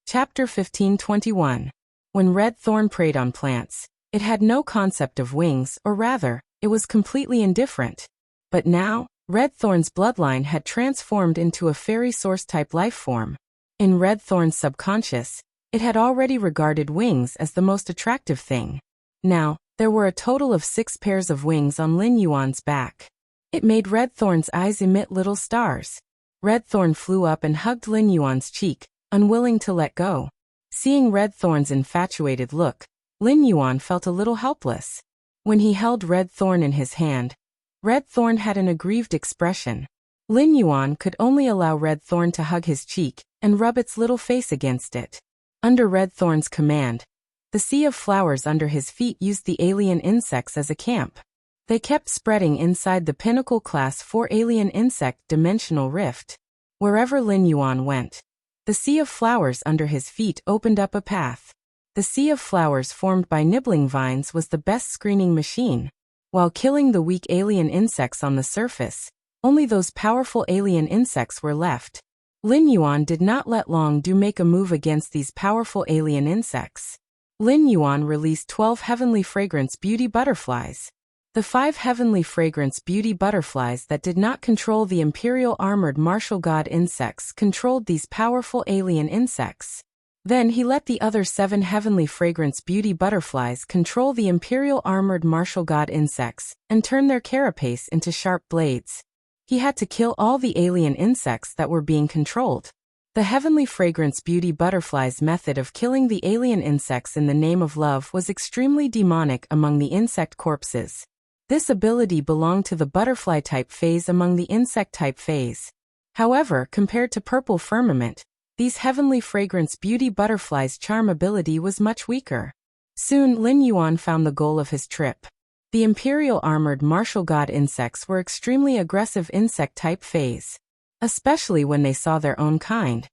Chapter 1521. When Red Thorn preyed on plants, it had no concept of wings, or rather, it was completely indifferent. But now, Red Thorn's bloodline had transformed into a fairy source-type life form. In Red Thorn's subconscious, it had already regarded wings as the most attractive thing. Now, there were a total of 6 pairs of wings on Lin Yuan's back. It made Red Thorn's eyes emit little stars. Red Thorn flew up and hugged Lin Yuan's cheek, unwilling to let go. Seeing Red Thorn's infatuated look, Lin Yuan felt a little helpless. When he held Red Thorn in his hand, Red Thorn had an aggrieved expression. Lin Yuan could only allow Red Thorn to hug his cheek and rub its little face against it. Under Red Thorn's command, the Sea of Flowers under his feet used the alien insects as a camp. They kept spreading inside the pinnacle Class 4 alien insect dimensional rift. Wherever Lin Yuan went, the Sea of Flowers under his feet opened up a path. The sea of flowers formed by nibbling vines was the best screening machine. While killing the weak alien insects on the surface, only those powerful alien insects were left. Lin Yuan did not let Long Du make a move against these powerful alien insects. Lin Yuan released 12 heavenly fragrance beauty butterflies. The 5 heavenly fragrance beauty butterflies that did not control the imperial armored martial god insects controlled these powerful alien insects. Then he let the other 7 heavenly fragrance beauty butterflies control the imperial armored martial god insects and turn their carapace into sharp blades. He had to kill all the alien insects that were being controlled. The heavenly fragrance beauty butterflies' method of killing the alien insects in the name of love was extremely demonic among the insect corpses. This ability belonged to the butterfly-type phase among the insect-type phase. However, compared to purple firmament, these heavenly fragrance beauty butterflies' charm ability was much weaker. Soon Lin Yuan found the goal of his trip. The imperial armored martial god insects were extremely aggressive insect-type phase. Especially when they saw their own kind.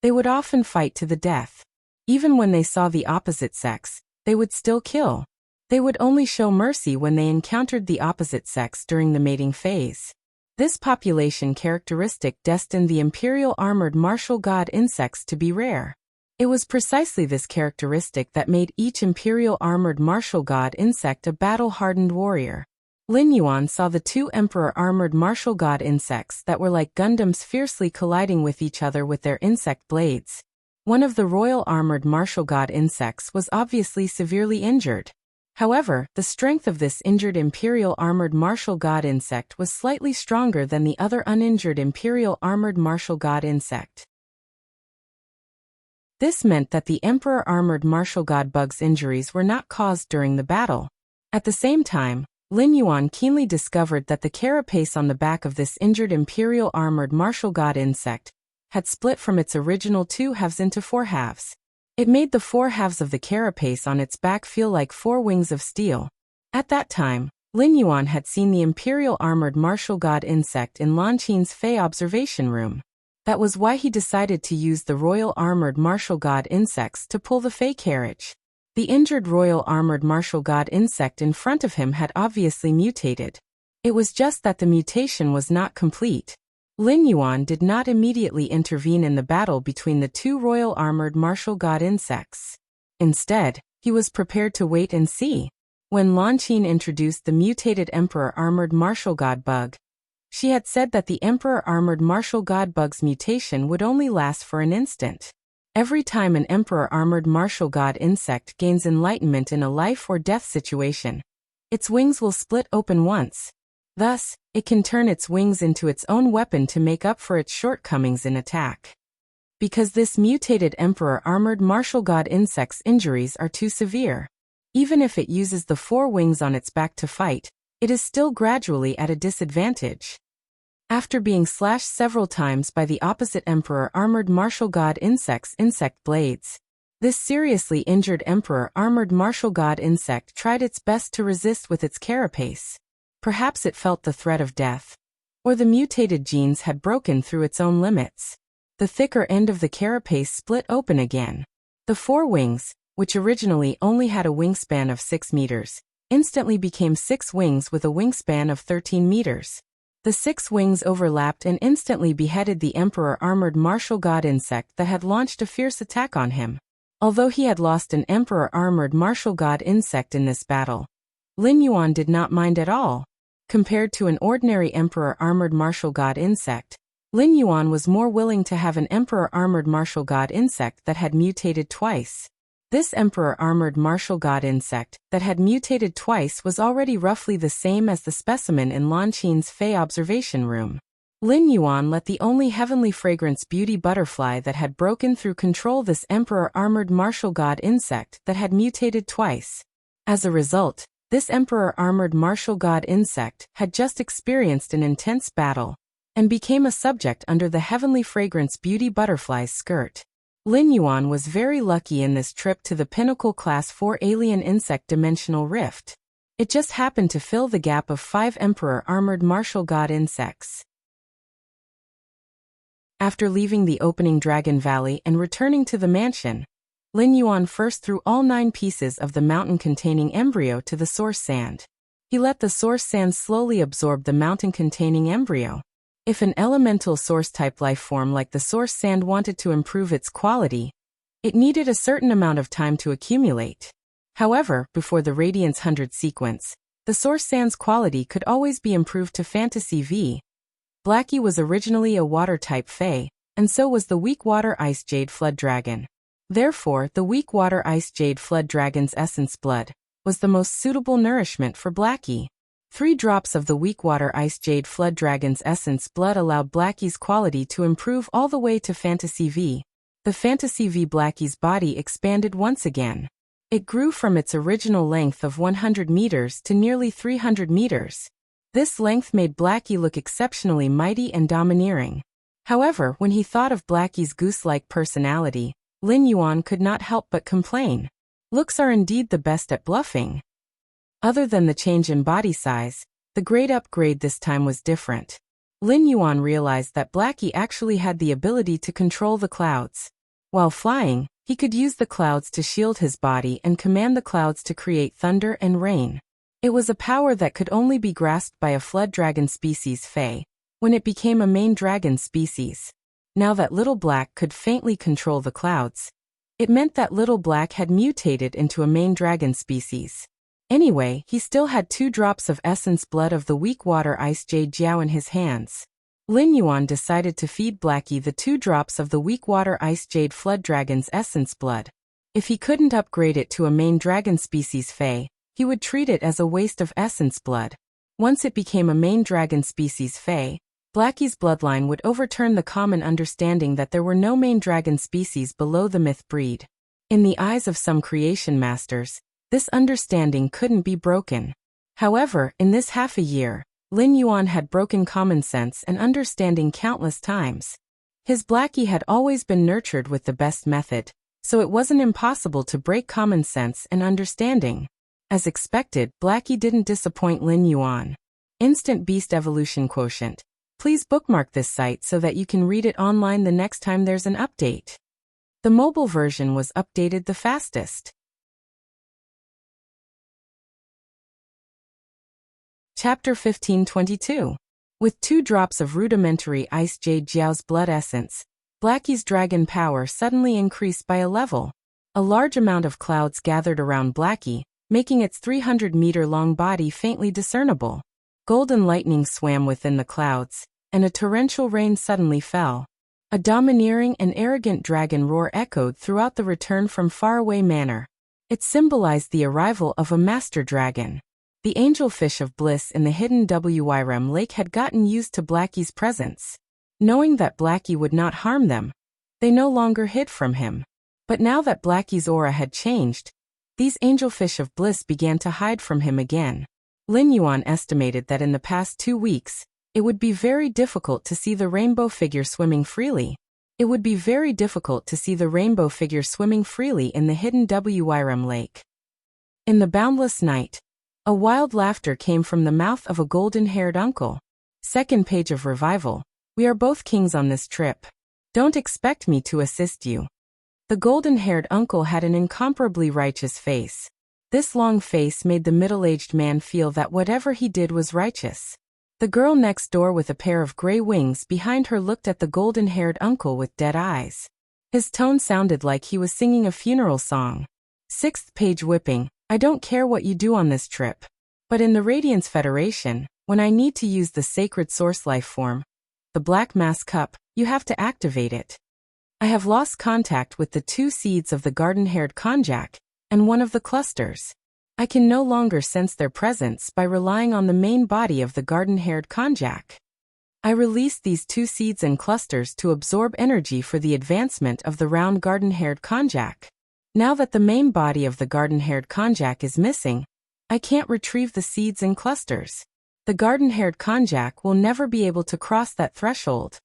They would often fight to the death. Even when they saw the opposite sex, they would still kill. They would only show mercy when they encountered the opposite sex during the mating phase. This population characteristic destined the imperial armored martial god insects to be rare. It was precisely this characteristic that made each imperial armored martial god insect a battle-hardened warrior. Lin Yuan saw the 2 emperor armored martial god insects that were like Gundams fiercely colliding with each other with their insect blades. One of the royal armored martial god insects was obviously severely injured. However, the strength of this injured imperial armored martial god insect was slightly stronger than the other uninjured imperial armored martial god insect. This meant that the emperor armored martial god bug's injuries were not caused during the battle. At the same time, Lin Yuan keenly discovered that the carapace on the back of this injured imperial armored martial god insect had split from its original 2 halves into 4 halves. It made the 4 halves of the carapace on its back feel like 4 wings of steel. At that time, Lin Yuan had seen the imperial armored martial god insect in Lan Qin's Fey observation room. That was why he decided to use the royal armored martial god insects to pull the Fey carriage. The injured royal armored martial god insect in front of him had obviously mutated. It was just that the mutation was not complete. Lin Yuan did not immediately intervene in the battle between the 2 royal armored martial god insects. Instead, he was prepared to wait and see. When Lan Qin introduced the mutated emperor armored martial god bug, she had said that the emperor armored martial god bug's mutation would only last for an instant. Every time an emperor armored martial god insect gains enlightenment in a life or death situation, its wings will split open once. Thus, it can turn its wings into its own weapon to make up for its shortcomings in attack. Because this mutated emperor armored martial god insect's injuries are too severe, even if it uses the 4 wings on its back to fight, it is still gradually at a disadvantage. After being slashed several times by the opposite emperor armored martial god insect's insect blades, this seriously injured emperor armored martial god insect tried its best to resist with its carapace. Perhaps it felt the threat of death. Or the mutated genes had broken through its own limits. The thicker end of the carapace split open again. The 4 wings, which originally only had a wingspan of 6 meters, instantly became 6 wings with a wingspan of 13 meters. The 6 wings overlapped and instantly beheaded the emperor armored martial god insect that had launched a fierce attack on him. Although he had lost an emperor armored martial god insect in this battle, Lin Yuan did not mind at all. Compared to an ordinary emperor armored martial god insect, Lin Yuan was more willing to have an emperor armored martial god insect that had mutated twice. This emperor armored martial god insect that had mutated twice was already roughly the same as the specimen in Lan Qin's Fey observation room. Lin Yuan let the only heavenly fragrance beauty butterfly that had broken through control this emperor armored martial god insect that had mutated twice. As a result, this emperor armored martial god insect had just experienced an intense battle and became a subject under the heavenly fragrance beauty butterfly's skirt. Lin Yuan was very lucky in this trip to the Pinnacle Class 4 Alien Insect Dimensional Rift. It just happened to fill the gap of 5 emperor armored martial god insects. After leaving the opening Dragon Valley and returning to the mansion, Lin Yuan first threw all 9 pieces of the mountain-containing embryo to the source sand. He let the source sand slowly absorb the mountain-containing embryo. If an elemental source-type life form like the source sand wanted to improve its quality, it needed a certain amount of time to accumulate. However, before the Radiance 100 sequence, the source sand's quality could always be improved to Fantasy V. Blackie was originally a water-type fae, and so was the weak water ice jade flood dragon. Therefore, the weak water ice jade flood dragon's essence blood was the most suitable nourishment for Blackie. 3 drops of the weak water ice jade flood dragon's essence blood allowed Blackie's quality to improve all the way to Fantasy V. The Fantasy V Blackie's body expanded once again. It grew from its original length of 100 meters to nearly 300 meters. This length made Blackie look exceptionally mighty and domineering. However, when he thought of Blackie's goose-like personality, Lin Yuan could not help but complain. Looks are indeed the best at bluffing. Other than the change in body size, the grade upgrade this time was different. Lin Yuan realized that Blackie actually had the ability to control the clouds. While flying, he could use the clouds to shield his body and command the clouds to create thunder and rain. It was a power that could only be grasped by a flood dragon species fae, when it became a main dragon species. Now that Little Black could faintly control the clouds, it meant that Little Black had mutated into a main dragon species. Anyway, he still had 2 drops of essence blood of the weak water ice jade jiao in his hands. Lin Yuan decided to feed Blackie the 2 drops of the weak water ice jade flood dragon's essence blood. If he couldn't upgrade it to a main dragon species fae, he would treat it as a waste of essence blood. Once it became a main dragon species fae, Blackie's bloodline would overturn the common understanding that there were no main dragon species below the myth breed. In the eyes of some creation masters, this understanding couldn't be broken. However, in this half a year, Lin Yuan had broken common sense and understanding countless times. His Blackie had always been nurtured with the best method, so it wasn't impossible to break common sense and understanding. As expected, Blackie didn't disappoint Lin Yuan. Instant Beast Evolution Quotient. Please bookmark this site so that you can read it online the next time there's an update. The mobile version was updated the fastest. Chapter 1522. With 2 drops of rudimentary Ice Jade Jiao's blood essence, Blackie's dragon power suddenly increased by a level. A large amount of clouds gathered around Blackie, making its 300-meter-long body faintly discernible. Golden lightning swam within the clouds, and a torrential rain suddenly fell. A domineering and arrogant dragon roar echoed throughout the return from faraway manor. It symbolized the arrival of a master dragon. The angelfish of bliss in the hidden Wyrem lake had gotten used to Blackie's presence. Knowing that Blackie would not harm them, they no longer hid from him. But now that Blackie's aura had changed, these angelfish of bliss began to hide from him again. Lin Yuan estimated that in the past 2 weeks, it would be very difficult to see the rainbow figure swimming freely. It would be very difficult to see the rainbow figure swimming freely in the hidden Wyrem lake. In the boundless night, a wild laughter came from the mouth of a golden-haired uncle. Second page of revival. We are both kings on this trip. Don't expect me to assist you. The golden-haired uncle had an incomparably righteous face. This long face made the middle-aged man feel that whatever he did was righteous. The girl next door with a pair of gray wings behind her looked at the golden-haired uncle with dead eyes. His tone sounded like he was singing a funeral song. 6th page whipping. I don't care what you do on this trip. But in the Radiance Federation, when I need to use the sacred source life form, the Black Mass Cup, you have to activate it. I have lost contact with the 2 seeds of the garden-haired konjac, and one of the clusters. I can no longer sense their presence by relying on the main body of the garden-haired konjac. I released these 2 seeds and clusters to absorb energy for the advancement of the round garden-haired konjac. Now that the main body of the garden-haired konjac is missing, I can't retrieve the seeds and clusters. The garden-haired konjac will never be able to cross that threshold.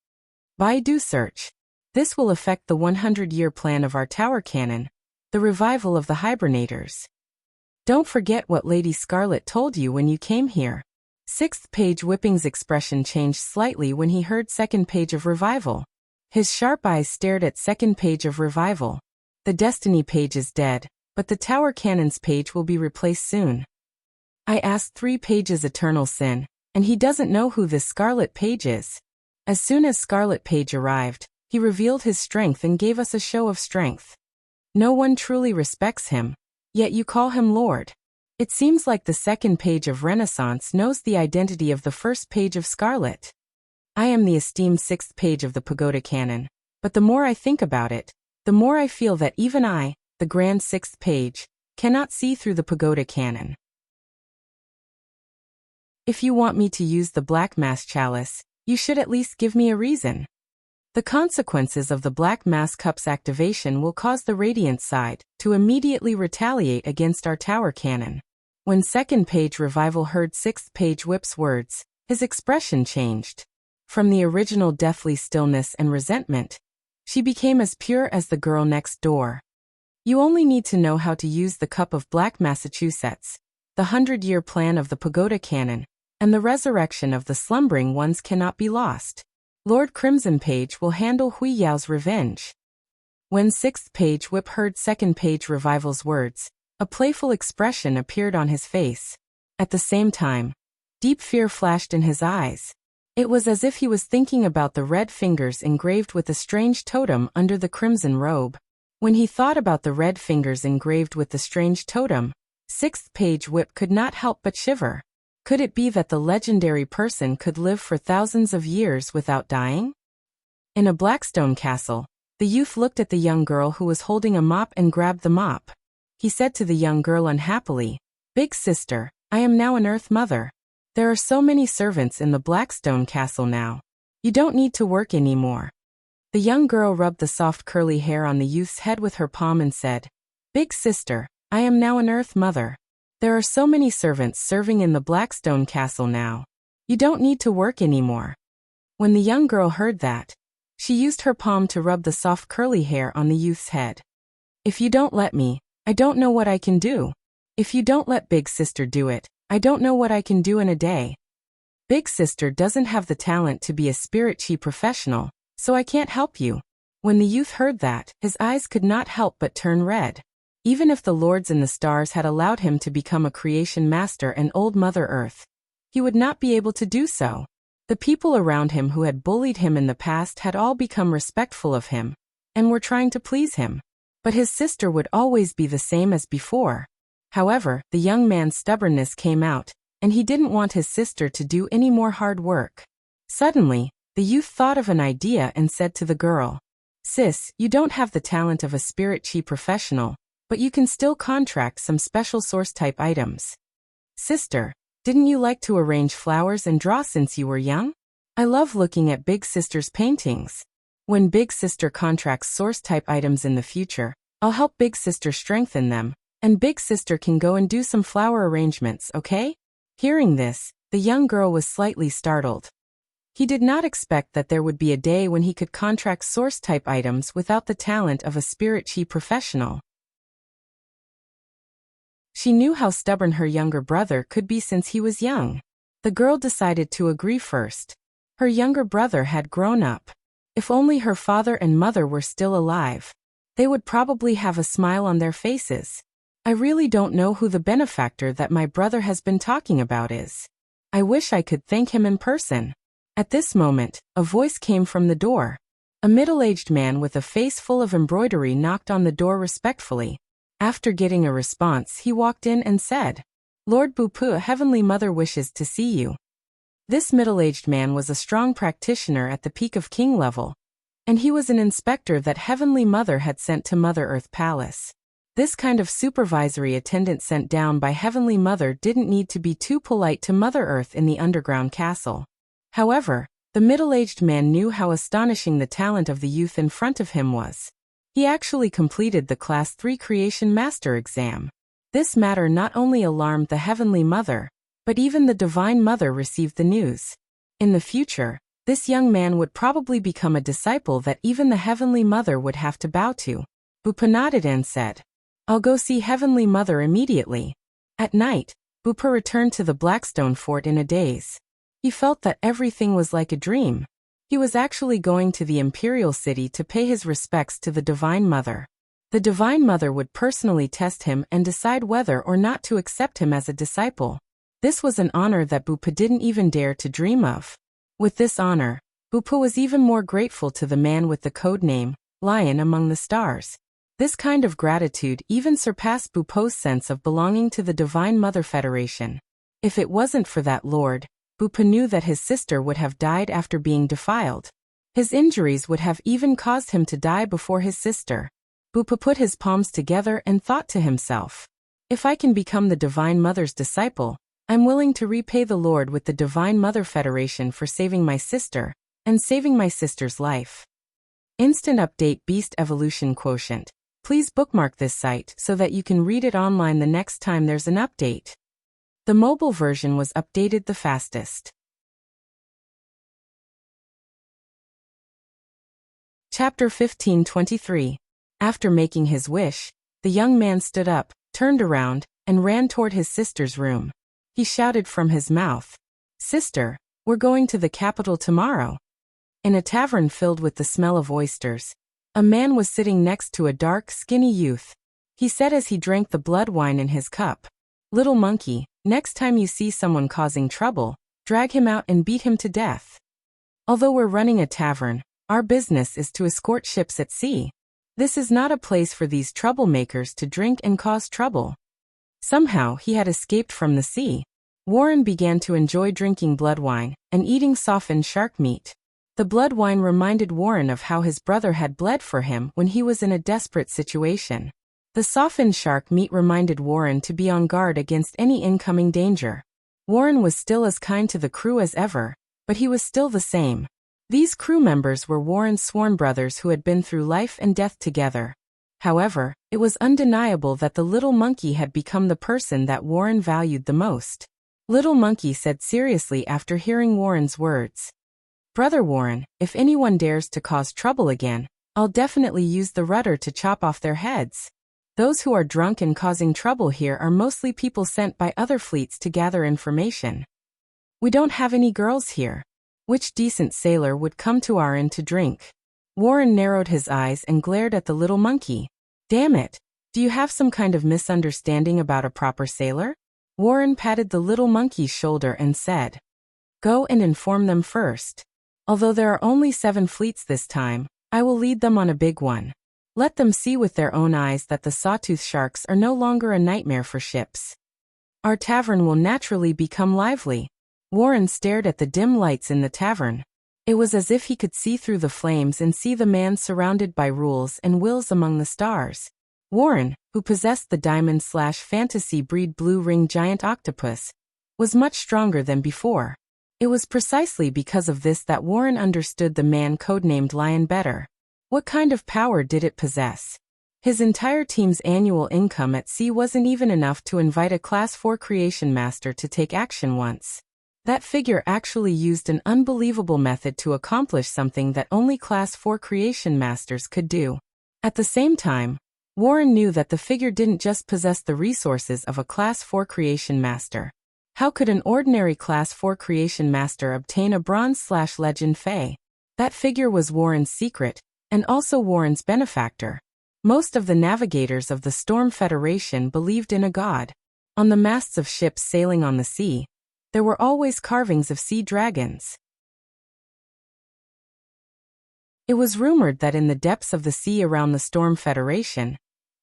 Baidu search. This will affect the 100-year plan of our tower cannon, the revival of the hibernators. Don't forget what Lady Scarlet told you when you came here. 6th page whipping's expression changed slightly when he heard 2nd page of revival. His sharp eyes stared at 2nd page of revival. The destiny page is dead, but the tower cannon's page will be replaced soon. I asked 3 pages Eternal Sin, and he doesn't know who this Scarlet Page is. As soon as Scarlet Page arrived, he revealed his strength and gave us a show of strength. No one truly respects him, yet you call him Lord. It seems like the second page of Renaissance knows the identity of the first page of Scarlet. I am the esteemed 6th page of the Pagoda Canon, but the more I think about it, the more I feel that even I, the grand 6th page, cannot see through the Pagoda Canon. If you want me to use the Black Mass Chalice, you should at least give me a reason. The consequences of the Black Mass Cup's activation will cause the Radiant side to immediately retaliate against our tower cannon. When 2nd page Revival heard 6th page Whip's words, his expression changed. From the original deathly stillness and resentment, she became as pure as the girl next door. You only need to know how to use the Cup of Black Massachusetts, the 100-year plan of the Pagoda Canon, and the resurrection of the slumbering ones cannot be lost. Lord Crimson Page will handle Hui Yao's revenge. When 6th page Whip heard 2nd page Revival's words, a playful expression appeared on his face. At the same time, deep fear flashed in his eyes. It was as if he was thinking about the red fingers engraved with a strange totem under the crimson robe. When he thought about the red fingers engraved with the strange totem, 6th page Whip could not help but shiver. Could it be that the legendary person could live for thousands of years without dying? In a Blackstone castle, the youth looked at the young girl who was holding a mop and grabbed the mop. He said to the young girl unhappily, "Big sister, I am now an Earth Mother. There are so many servants in the Blackstone castle now. You don't need to work anymore." The young girl rubbed the soft curly hair on the youth's head with her palm and said, "Big sister, I am now an Earth Mother. There are so many servants serving in the Blackstone castle now. You don't need to work anymore." When the young girl heard that, she used her palm to rub the soft curly hair on the youth's head. "If you don't let me, I don't know what I can do. If you don't let Big Sister do it, I don't know what I can do in a day. Big Sister doesn't have the talent to be a spirit chi professional, so I can't help you." When the youth heard that, his eyes could not help but turn red. Even if the lords and the stars had allowed him to become a creation master and old Mother Earth, he would not be able to do so. The people around him who had bullied him in the past had all become respectful of him, and were trying to please him. But his sister would always be the same as before. However, the young man's stubbornness came out, and he didn't want his sister to do any more hard work. Suddenly, the youth thought of an idea and said to the girl, "Sis, you don't have the talent of a spirit chi professional, but you can still contract some special source-type items. Sister, didn't you like to arrange flowers and draw since you were young? I love looking at Big Sister's paintings. When Big Sister contracts source-type items in the future, I'll help Big Sister strengthen them, and Big Sister can go and do some flower arrangements, okay?" Hearing this, the young girl was slightly startled. He did not expect that there would be a day when he could contract source-type items without the talent of a spirit chi professional. She knew how stubborn her younger brother could be since he was young. The girl decided to agree first. Her younger brother had grown up. If only her father and mother were still alive, they would probably have a smile on their faces. I really don't know who the benefactor that my brother has been talking about is. I wish I could thank him in person. At this moment, a voice came from the door. A middle-aged man with a face full of embroidery knocked on the door respectfully. After getting a response, he walked in and said, "Lord Bupu, Heavenly Mother wishes to see you." This middle-aged man was a strong practitioner at the peak of king level, and he was an inspector that Heavenly Mother had sent to Mother Earth Palace. This kind of supervisory attendant sent down by Heavenly Mother didn't need to be too polite to Mother Earth in the underground castle. However, the middle-aged man knew how astonishing the talent of the youth in front of him was. He actually completed the Class 3 Creation Master exam. This matter not only alarmed the Heavenly Mother, but even the Divine Mother received the news. In the future, this young man would probably become a disciple that even the Heavenly Mother would have to bow to. Bupa nodded and said, "I'll go see Heavenly Mother immediately." At night, Bupa returned to the Blackstone Fort in a daze. He felt that everything was like a dream. He was actually going to the Imperial City to pay his respects to the Divine Mother. The Divine Mother would personally test him and decide whether or not to accept him as a disciple. This was an honor that Bupa didn't even dare to dream of. With this honor, Bupa was even more grateful to the man with the code name, Lion Among the Stars. This kind of gratitude even surpassed Bupa's sense of belonging to the Divine Mother Federation. If it wasn't for that lord, Bupa knew that his sister would have died after being defiled. His injuries would have even caused him to die before his sister. Bupa put his palms together and thought to himself, if I can become the Divine Mother's disciple, I'm willing to repay the Lord with the Divine Mother Federation for saving my sister, and saving my sister's life. Instant Update Beast Evolution Quotient. Please bookmark this site so that you can read it online the next time there's an update. The mobile version was updated the fastest. Chapter 1523. After making his wish, the young man stood up, turned around, and ran toward his sister's room. He shouted from his mouth, "Sister, we're going to the capital tomorrow." In a tavern filled with the smell of oysters, a man was sitting next to a dark, skinny youth. He said as he drank the blood wine in his cup, "Little monkey, next time you see someone causing trouble, drag him out and beat him to death. Although we're running a tavern, our business is to escort ships at sea. This is not a place for these troublemakers to drink and cause trouble." Somehow he had escaped from the sea. Warren began to enjoy drinking blood wine and eating softened shark meat. The blood wine reminded Warren of how his brother had bled for him when he was in a desperate situation. The softened shark meat reminded Warren to be on guard against any incoming danger. Warren was still as kind to the crew as ever, but he was still the same. These crew members were Warren's sworn brothers who had been through life and death together. However, it was undeniable that the little monkey had become the person that Warren valued the most. Little Monkey said seriously after hearing Warren's words, "Brother Warren, if anyone dares to cause trouble again, I'll definitely use the rudder to chop off their heads. Those who are drunk and causing trouble here are mostly people sent by other fleets to gather information. We don't have any girls here. Which decent sailor would come to our inn to drink?" Warren narrowed his eyes and glared at the little monkey. "Damn it, do you have some kind of misunderstanding about a proper sailor?" Warren patted the little monkey's shoulder and said, "Go and inform them first. Although there are only 7 fleets this time, I will lead them on a big one. Let them see with their own eyes that the sawtooth sharks are no longer a nightmare for ships. Our tavern will naturally become lively." Warren stared at the dim lights in the tavern. It was as if he could see through the flames and see the man surrounded by rules and wills among the stars. Warren, who possessed the diamond/fantasy breed blue ring giant octopus, was much stronger than before. It was precisely because of this that Warren understood the man codenamed Lion better. What kind of power did it possess? His entire team's annual income at sea wasn't even enough to invite a Class 4 creation master to take action once. That figure actually used an unbelievable method to accomplish something that only Class 4 creation masters could do. At the same time, Warren knew that the figure didn't just possess the resources of a Class 4 creation master. How could an ordinary Class 4 creation master obtain a bronze/legend Fae? That figure was Warren's secret, and also Warren's benefactor. Most of the navigators of the Storm Federation believed in a god. On the masts of ships sailing on the sea, there were always carvings of sea dragons. It was rumored that in the depths of the sea around the Storm Federation,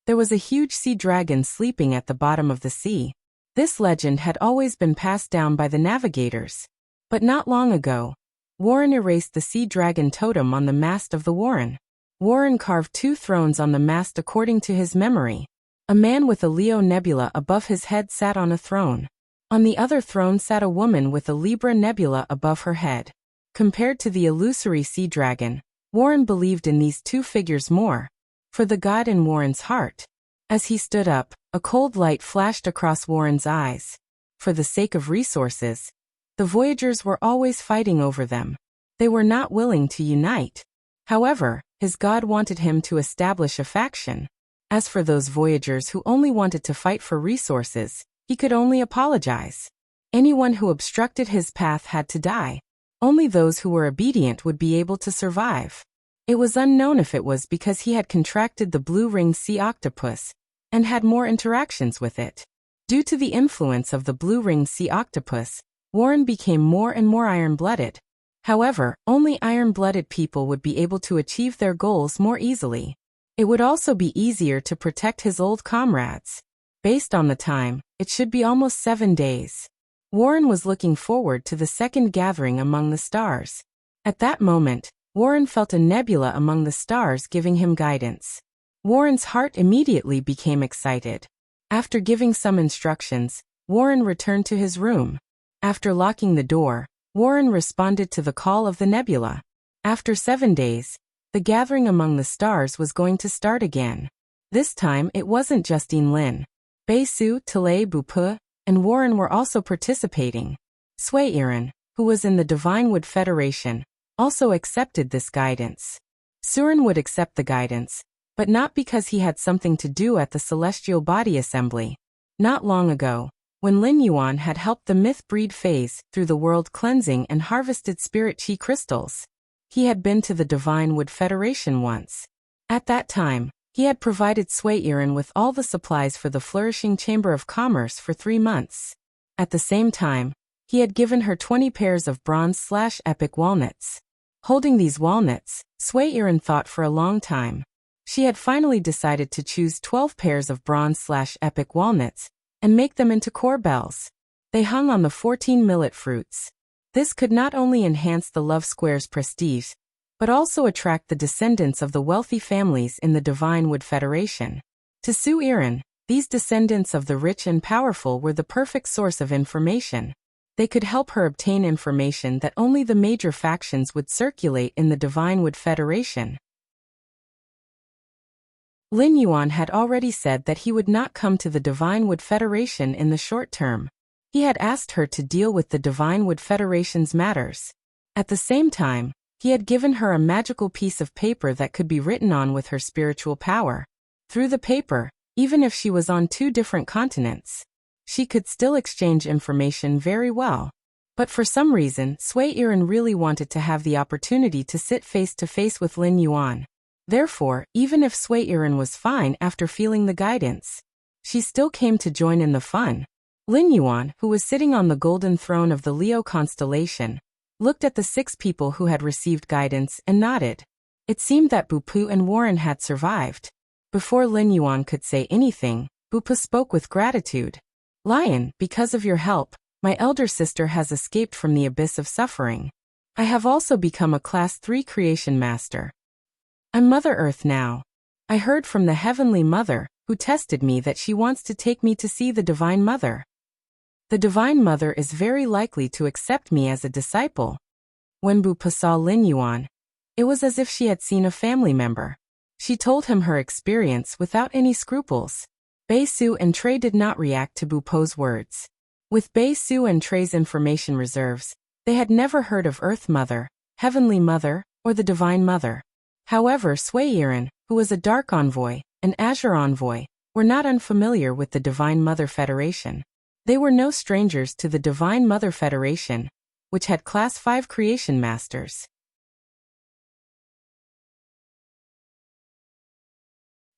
there was a huge sea dragon sleeping at the bottom of the sea. This legend had always been passed down by the navigators. But not long ago, Warren erased the sea dragon totem on the mast of the Warren. Warren carved 2 thrones on the mast according to his memory. A man with a Leo nebula above his head sat on a throne. On the other throne sat a woman with a Libra nebula above her head. Compared to the illusory sea dragon, Warren believed in these 2 figures more. For the god in Warren's heart. As he stood up, a cold light flashed across Warren's eyes. For the sake of resources, the Voyagers were always fighting over them. They were not willing to unite. However, his god wanted him to establish a faction. As for those Voyagers who only wanted to fight for resources, he could only apologize. Anyone who obstructed his path had to die. Only those who were obedient would be able to survive. It was unknown if it was because he had contracted the blue-ringed sea octopus and had more interactions with it. Due to the influence of the blue-ringed sea octopus, Warren became more and more iron-blooded. However, only iron-blooded people would be able to achieve their goals more easily. It would also be easier to protect his old comrades. Based on the time, it should be almost 7 days. Warren was looking forward to the second gathering among the stars. At that moment, Warren felt a nebula among the stars giving him guidance. Warren's heart immediately became excited. After giving some instructions, Warren returned to his room. After locking the door, Warren responded to the call of the nebula. After 7 days, the gathering among the stars was going to start again. This time it wasn't just Lin. Bei Su, Talay Bupu, and Warren were also participating. Sui Iran, who was in the Divine Wood Federation, also accepted this guidance. Surin would accept the guidance, but not because he had something to do at the Celestial Body Assembly. Not long ago, when Lin Yuan had helped the myth breed phase through the world cleansing and harvested spirit chi crystals, he had been to the Divine Wood Federation once. At that time, he had provided Sui Iran with all the supplies for the flourishing Chamber of Commerce for 3 months. At the same time, he had given her 20 pairs of bronze/epic walnuts. Holding these walnuts, Sui Iran thought for a long time. She had finally decided to choose 12 pairs of bronze/epic walnuts and make them into core bells. They hung on the 14 millet fruits. This could not only enhance the Love Square's prestige, but also attract the descendants of the wealthy families in the Divine Wood Federation. To Sui Iran, these descendants of the rich and powerful were the perfect source of information. They could help her obtain information that only the major factions would circulate in the Divine Wood Federation. Lin Yuan had already said that he would not come to the Divine Wood Federation in the short term. He had asked her to deal with the Divine Wood Federation's matters. At the same time, he had given her a magical piece of paper that could be written on with her spiritual power. Through the paper, even if she was on 2 different continents, she could still exchange information very well. But for some reason, Sui Iran really wanted to have the opportunity to sit face to face with Lin Yuan. Therefore, even if Sui Iran was fine after feeling the guidance, she still came to join in the fun. Lin Yuan, who was sitting on the golden throne of the Leo constellation, looked at the 6 people who had received guidance and nodded. It seemed that Bupu and Warren had survived. Before Lin Yuan could say anything, Bupu spoke with gratitude. Lion, because of your help, my elder sister has escaped from the abyss of suffering. I have also become a Class 3 Creation Master. I'm Mother Earth now. I heard from the Heavenly Mother, who tested me that she wants to take me to see the Divine Mother. The Divine Mother is very likely to accept me as a disciple. When Bupu saw Lin Yuan, it was as if she had seen a family member. She told him her experience without any scruples. Bei Su and Trey did not react to Bupu's words. With Bei Su and Trey's information reserves, they had never heard of Earth Mother, Heavenly Mother, or the Divine Mother. However, Sui Iran, who was a Dark Envoy, and Azure Envoy, were not unfamiliar with the Divine Mother Federation. They were no strangers to the Divine Mother Federation, which had Class 5 Creation Masters.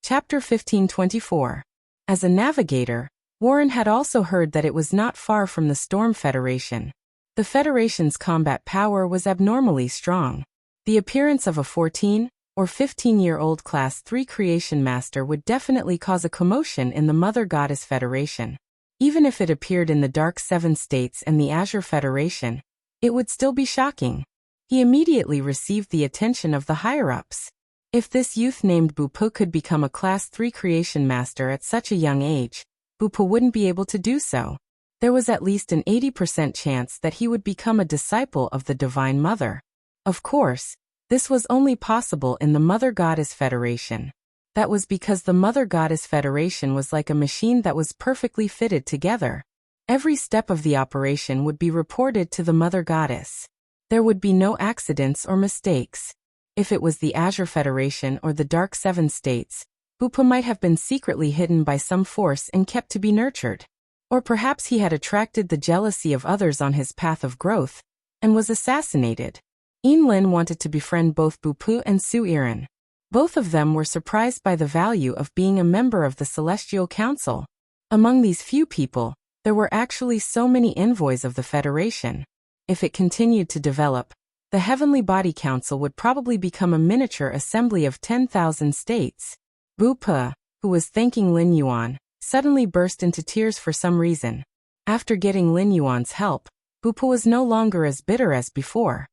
Chapter 1524. As a navigator, Warren had also heard that it was not far from the Storm Federation. The Federation's combat power was abnormally strong. The appearance of a 14- or 15-year-old Class 3 Creation Master would definitely cause a commotion in the Mother Goddess Federation. Even if it appeared in the Dark 7 States and the Azure Federation, it would still be shocking. He immediately received the attention of the higher-ups. If this youth named Bupu could become a Class 3 Creation Master at such a young age, Bupu wouldn't be able to do so. There was at least an 80% chance that he would become a disciple of the Divine Mother. Of course, this was only possible in the Mother Goddess Federation. That was because the Mother Goddess Federation was like a machine that was perfectly fitted together. Every step of the operation would be reported to the Mother Goddess. There would be no accidents or mistakes. If it was the Azure Federation or the Dark 7 States, Bupu might have been secretly hidden by some force and kept to be nurtured. Or perhaps he had attracted the jealousy of others on his path of growth, and was assassinated. Lin wanted to befriend both Bu Pu and Su Yiren. Both of them were surprised by the value of being a member of the Celestial Council. Among these few people, there were actually so many envoys of the Federation. If it continued to develop, the Heavenly Body Council would probably become a miniature assembly of 10,000 states. Bu Pu, who was thanking Lin Yuan, suddenly burst into tears for some reason. After getting Lin Yuan's help, Bu Pu was no longer as bitter as before.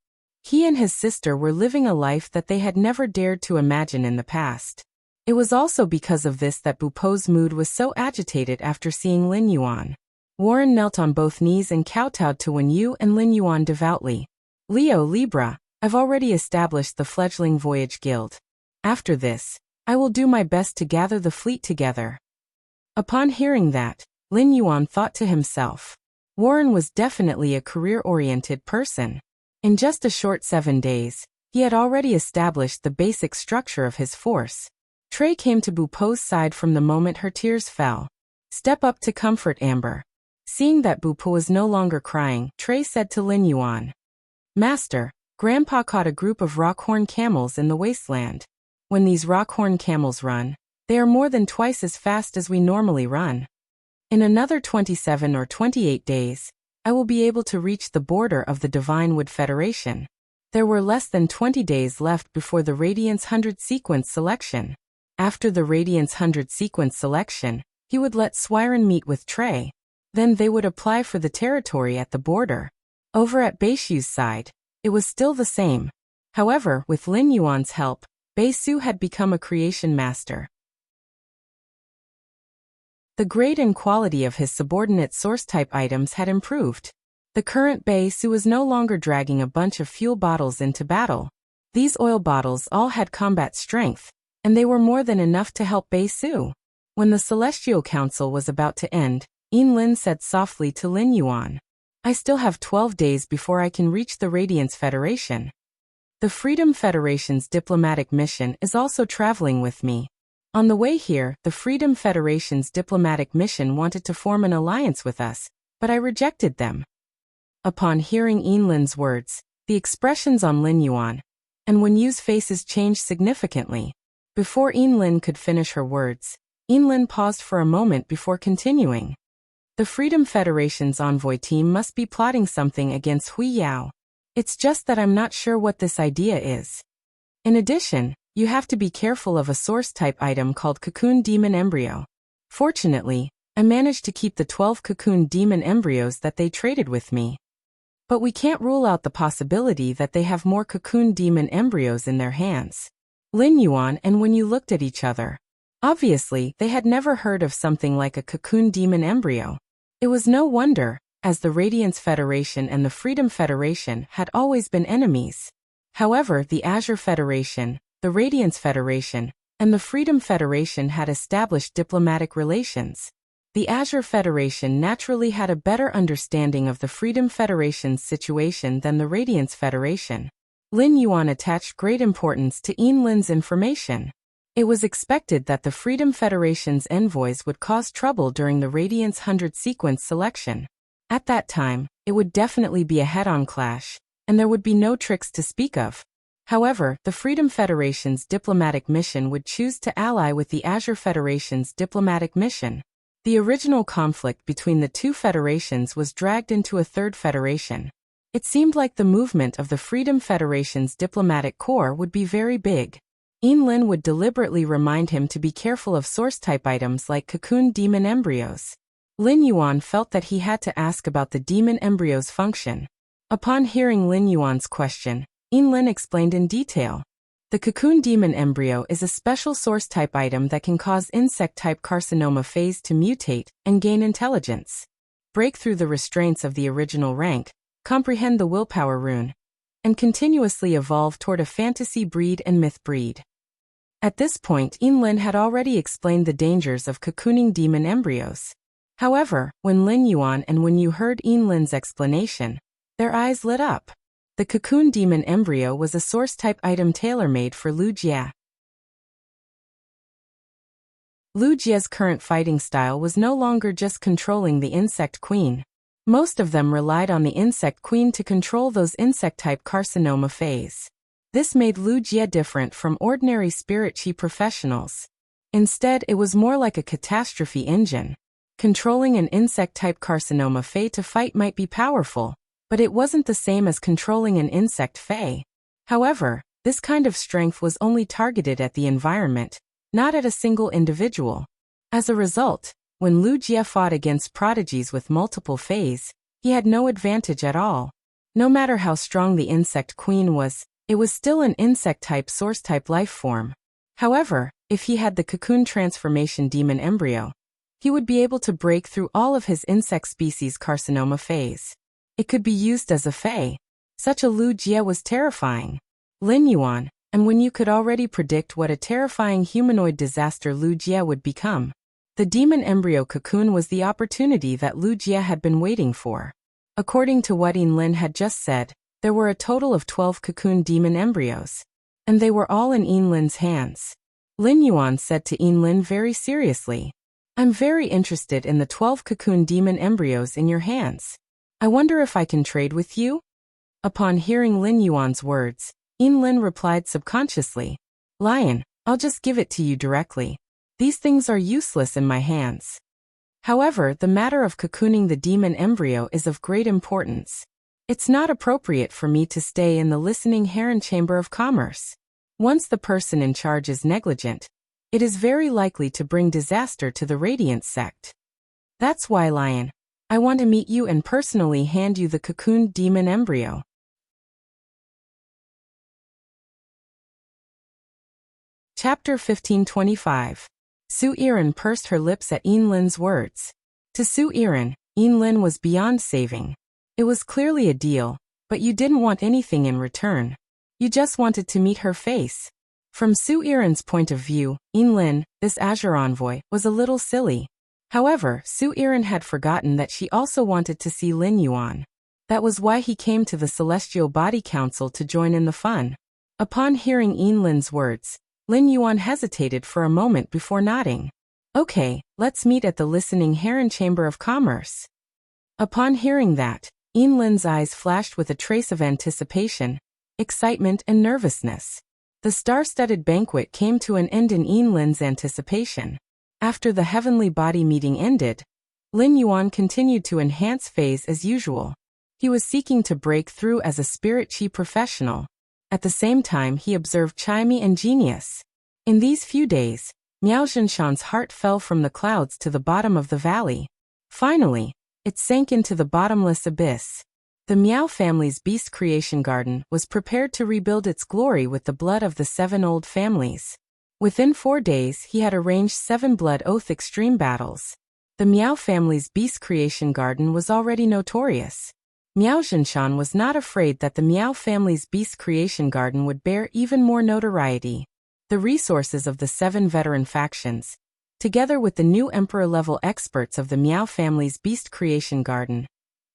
He and his sister were living a life that they had never dared to imagine in the past. It was also because of this that Bu Pu's mood was so agitated after seeing Lin Yuan. Warren knelt on both knees and kowtowed to Wen Yu and Lin Yuan devoutly. Leo Libra, I've already established the fledgling Voyage Guild. After this, I will do my best to gather the fleet together. Upon hearing that, Lin Yuan thought to himself, Warren was definitely a career-oriented person. In just a short 7 days, he had already established the basic structure of his force. Trey came to Bu Pu's side from the moment her tears fell. Step up to comfort Amber. Seeing that Bu Pu was no longer crying, Trey said to Lin Yuan, Master, Grandpa caught a group of rockhorn camels in the wasteland. When these rockhorn camels run, they are more than twice as fast as we normally run. In another 27 or 28 days, I will be able to reach the border of the Divine Wood Federation. There were less than 20 days left before the Radiance 100 sequence selection. After the Radiance 100 sequence selection, he would let Swiren meet with Trey. Then they would apply for the territory at the border. Over at Beishu's side, it was still the same. However, with Lin Yuan's help, Beishu had become a creation master. The grade and quality of his subordinate source-type items had improved. The current Beishu was no longer dragging a bunch of fuel bottles into battle. These oil bottles all had combat strength, and they were more than enough to help Beishu. When the Celestial Council was about to end, Lin said softly to Lin Yuan, I still have 12 days before I can reach the Radiance Federation. The Freedom Federation's diplomatic mission is also traveling with me. On the way here, the Freedom Federation's diplomatic mission wanted to form an alliance with us, but I rejected them. Upon hearing Lin's words, the expressions on Lin Yuan and Wen Yu's faces changed significantly. Before Lin could finish her words, Lin paused for a moment before continuing. The Freedom Federation's envoy team must be plotting something against Hui Yao. It's just that I'm not sure what this idea is. In addition, you have to be careful of a source-type item called Cocoon Demon Embryo. Fortunately, I managed to keep the 12 Cocoon Demon Embryos that they traded with me. But we can't rule out the possibility that they have more Cocoon Demon Embryos in their hands. Lin Yuan and Wen Yu looked at each other. Obviously, they had never heard of something like a Cocoon Demon Embryo. It was no wonder, as the Radiance Federation and the Freedom Federation had always been enemies. However, the Azure Federation, the Radiance Federation, and the Freedom Federation had established diplomatic relations. The Azure Federation naturally had a better understanding of the Freedom Federation's situation than the Radiance Federation. Lin Yuan attached great importance to Lin's information. It was expected that the Freedom Federation's envoys would cause trouble during the Radiance 100 sequence selection. At that time, it would definitely be a head-on clash, and there would be no tricks to speak of. However, the Freedom Federation's diplomatic mission would choose to ally with the Azure Federation's diplomatic mission. The original conflict between the two federations was dragged into a third federation. It seemed like the movement of the Freedom Federation's diplomatic corps would be very big. Lin would deliberately remind him to be careful of source-type items like Cocoon Demon Embryos. Lin Yuan felt that he had to ask about the Demon Embryo's function. Upon hearing Lin Yuan's question, Lin explained in detail. The Cocoon Demon Embryo is a special source-type item that can cause insect-type carcinoma phase to mutate and gain intelligence. Break through the restraints of the original rank, comprehend the willpower rune, and continuously evolve toward a fantasy breed and myth breed. At this point, Lin had already explained the dangers of cocooning demon embryos. However, when Lin Yuan and Wen Yu heard Lin's explanation, their eyes lit up. The Cocoon Demon Embryo was a source-type item tailor-made for Lu Jia. Lu Jia's current fighting style was no longer just controlling the insect queen. Most of them relied on the insect queen to control those insect-type carcinoma phase. This made Wuxia different from ordinary spirit chi professionals. Instead, it was more like a catastrophe engine. Controlling an insect-type carcinoma fae to fight might be powerful, but it wasn't the same as controlling an insect fae. However, this kind of strength was only targeted at the environment, not at a single individual. As a result, when Wuxia fought against prodigies with multiple faes, he had no advantage at all. No matter how strong the insect queen was, it was still an insect-type source-type life form. However, if he had the cocoon transformation demon embryo, he would be able to break through all of his insect species carcinoma phase. It could be used as a fae. Such a Wuxia was terrifying. Lin Yuan, and when you could already predict what a terrifying humanoid disaster Wuxia would become. The demon embryo cocoon was the opportunity that Wuxia had been waiting for. According to what Lin had just said, there were a total of 12 cocoon demon embryos. And they were all in Lin's hands. Lin Yuan said to Lin very seriously, "I'm very interested in the 12 cocoon demon embryos in your hands. I wonder if I can trade with you?" Upon hearing Lin Yuan's words, Lin replied subconsciously, "Lion, I'll just give it to you directly. These things are useless in my hands." However, the matter of cocooning the demon embryo is of great importance. It's not appropriate for me to stay in the listening heron chamber of commerce. Once the person in charge is negligent, it is very likely to bring disaster to the Radiant sect. That's why, Lion, I want to meet you and personally hand you the cocooned demon embryo. Chapter 1525. Su Iran pursed her lips at Lin's words. To Su Iran, Lin was beyond saving. It was clearly a deal, but you didn't want anything in return. You just wanted to meet her face. From Su Iran's point of view, Lin, this Azure envoy, was a little silly. However, Su Iran had forgotten that she also wanted to see Lin Yuan. That was why he came to the Celestial Body Council to join in the fun. Upon hearing Lin's words, Lin Yuan hesitated for a moment before nodding. "Okay, let's meet at the Listening Heron Chamber of Commerce." Upon hearing that, Lin's eyes flashed with a trace of anticipation, excitement and nervousness. The star-studded banquet came to an end in Lin's anticipation. After the heavenly body meeting ended, Lin Yuan continued to enhance phase as usual. He was seeking to break through as a spirit chi professional. At the same time, he observed Chimey and Genius. In these few days, Miao Zhenshan's heart fell from the clouds to the bottom of the valley. Finally, it sank into the bottomless abyss. The Miao family's beast creation garden was prepared to rebuild its glory with the blood of the 7 old families. Within 4 days, he had arranged 7 blood oath extreme battles. The Miao family's beast creation garden was already notorious. Miao Zhenshan was not afraid that the Miao family's beast creation garden would bear even more notoriety. The resources of the 7 veteran factions, together with the new emperor-level experts of the Miao family's beast creation garden,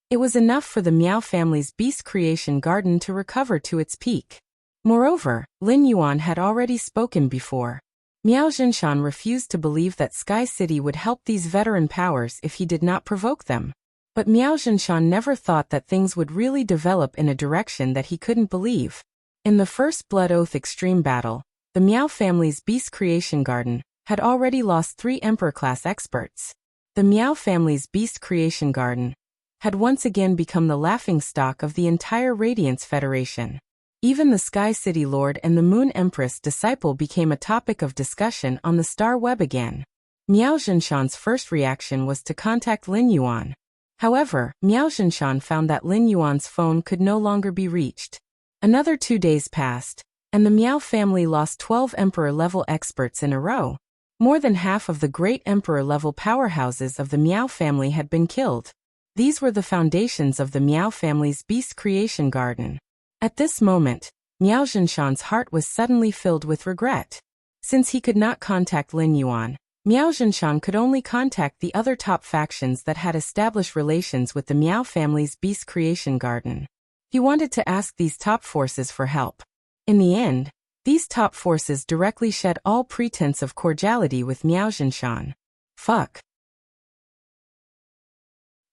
it was enough for the Miao family's beast creation garden to recover to its peak. Moreover, Lin Yuan had already spoken before. Miao Zhenshan refused to believe that Sky City would help these veteran powers if he did not provoke them. But Miao Zhenshan never thought that things would really develop in a direction that he couldn't believe. In the first Blood Oath Extreme battle, the Miao family's Beast Creation Garden had already lost 3 Emperor-class experts. The Miao family's Beast Creation Garden had once again become the laughingstock of the entire Radiance Federation. Even the Sky City Lord and the Moon Empress disciple became a topic of discussion on the Star Web again. Miao Zhenshan's first reaction was to contact Lin Yuan. However, Miao Zhenshan found that Lin Yuan's phone could no longer be reached. Another 2 days passed, and the Miao family lost 12 Emperor-level experts in a row. More than half of the great Emperor-level powerhouses of the Miao family had been killed. These were the foundations of the Miao family's Beast Creation Garden. At this moment, Miao Zhenshan's heart was suddenly filled with regret. Since he could not contact Lin Yuan, Miao Zhenshan could only contact the other top factions that had established relations with the Miao family's Beast Creation Garden. He wanted to ask these top forces for help. In the end, these top forces directly shed all pretense of cordiality with Miao Zhenshan. Fuck.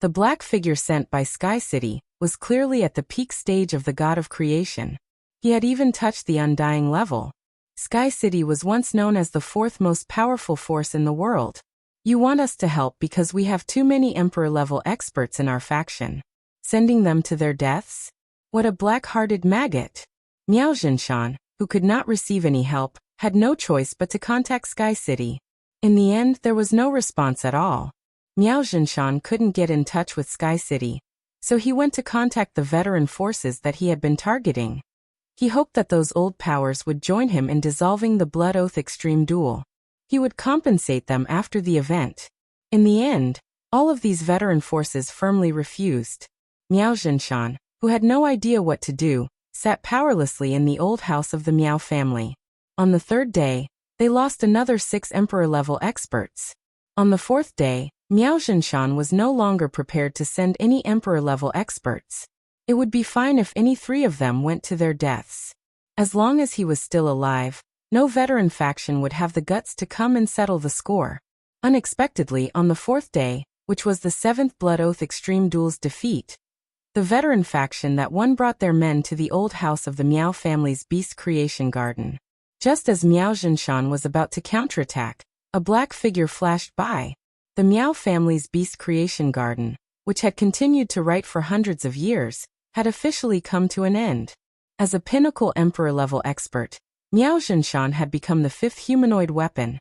The black figure sent by Sky City was clearly at the peak stage of the god of creation. He had even touched the undying level. Sky City was once known as the fourth most powerful force in the world. You want us to help because we have too many emperor-level experts in our faction. Sending them to their deaths? What a black-hearted maggot. Miao Zhinshan, who could not receive any help, had no choice but to contact Sky City. In the end, there was no response at all. Miao Zhinshan couldn't get in touch with Sky City, so he went to contact the veteran forces that he had been targeting. He hoped that those old powers would join him in dissolving the Blood Oath Extreme Duel. He would compensate them after the event. In the end, all of these veteran forces firmly refused. Miao Zhinshan, who had no idea what to do, sat powerlessly in the old house of the Miao family. On the third day, they lost another 6 emperor-level experts. On the fourth day, Miao Zhinshan was no longer prepared to send any emperor-level experts. It would be fine if any 3 of them went to their deaths. As long as he was still alive, no veteran faction would have the guts to come and settle the score. Unexpectedly, on the fourth day, which was the 7th Blood Oath Extreme Duel's defeat, the veteran faction that won brought their men to the old house of the Miao family's beast creation garden. Just as Miao Zhinshan was about to counterattack, a black figure flashed by. The Miao family's beast creation garden, which had continued to write for hundreds of years, had officially come to an end. As a pinnacle emperor-level expert, Miao Zhinshan had become the 5th humanoid weapon.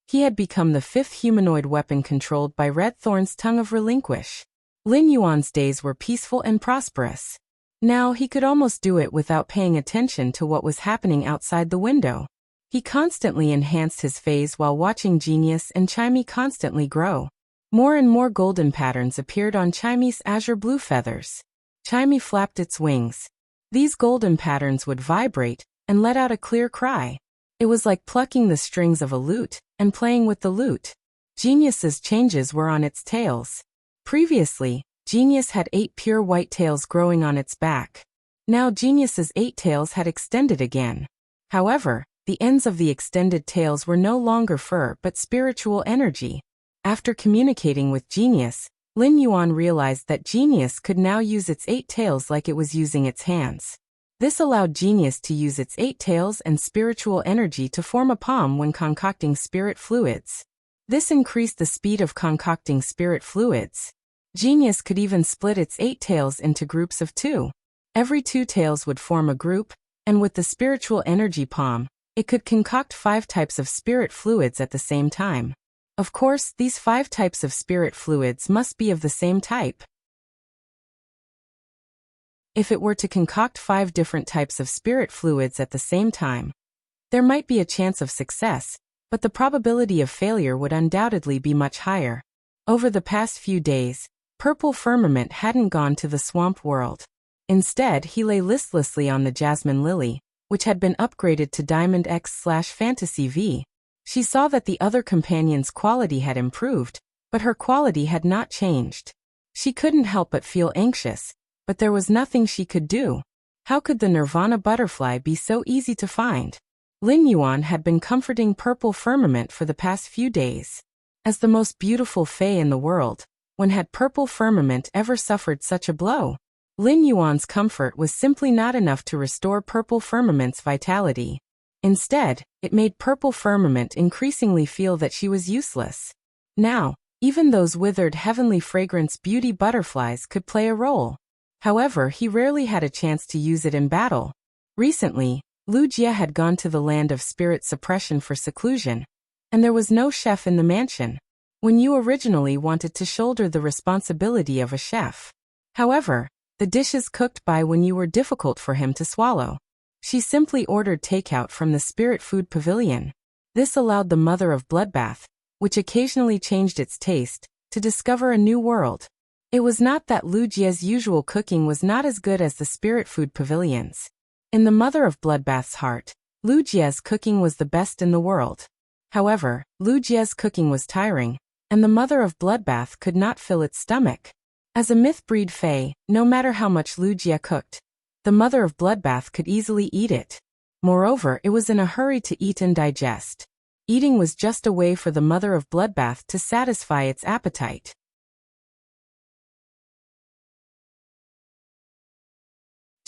He had become the 5th humanoid weapon controlled by Red Thorn's Tongue of Relinquish. Lin Yuan's days were peaceful and prosperous. Now he could almost do it without paying attention to what was happening outside the window. He constantly enhanced his phase while watching Genius and Chimey constantly grow. More and more golden patterns appeared on Chimey's azure blue feathers. Chimey flapped its wings. These golden patterns would vibrate and let out a clear cry. It was like plucking the strings of a lute and playing with the lute. Genius's changes were on its tails. Previously, Genius had 8 pure white tails growing on its back. Now Genius's 8 tails had extended again. However, the ends of the extended tails were no longer fur but spiritual energy. After communicating with Genius, Lin Yuan realized that Genius could now use its 8 tails like it was using its hands. This allowed Genius to use its 8 tails and spiritual energy to form a palm when concocting spirit fluids. This increased the speed of concocting spirit fluids. Genius could even split its 8 tails into groups of 2. Every 2 tails would form a group, and with the spiritual energy palm, it could concoct 5 types of spirit fluids at the same time. Of course, these 5 types of spirit fluids must be of the same type. If it were to concoct 5 different types of spirit fluids at the same time, there might be a chance of success, but the probability of failure would undoubtedly be much higher. Over the past few days, Purple Firmament hadn't gone to the swamp world. Instead, he lay listlessly on the Jasmine Lily, which had been upgraded to Diamond X/Fantasy V. She saw that the other companion's quality had improved, but her quality had not changed. She couldn't help but feel anxious, but there was nothing she could do. How could the Nirvana butterfly be so easy to find? Lin Yuan had been comforting Purple Firmament for the past few days. As the most beautiful fae in the world, when had Purple Firmament ever suffered such a blow? Lin Yuan's comfort was simply not enough to restore Purple Firmament's vitality. Instead, it made Purple Firmament increasingly feel that she was useless. Now, even those withered heavenly fragrance beauty butterflies could play a role. However, he rarely had a chance to use it in battle. Recently, Wuxia had gone to the land of spirit suppression for seclusion, and there was no chef in the mansion. When you originally wanted to shoulder the responsibility of a chef. However, the dishes cooked by when you were difficult for him to swallow. She simply ordered takeout from the Spirit Food Pavilion. This allowed the Mother of Bloodbath, which occasionally changed its taste, to discover a new world. It was not that Wuxia's usual cooking was not as good as the Spirit Food Pavilion's. In the Mother of Bloodbath's heart, Wuxia's cooking was the best in the world. However, Wuxia's cooking was tiring, and the Mother of Bloodbath could not fill its stomach. As a myth-breed fae, no matter how much Wuxia cooked, the Mother of Bloodbath could easily eat it. Moreover, it was in a hurry to eat and digest. Eating was just a way for the Mother of Bloodbath to satisfy its appetite.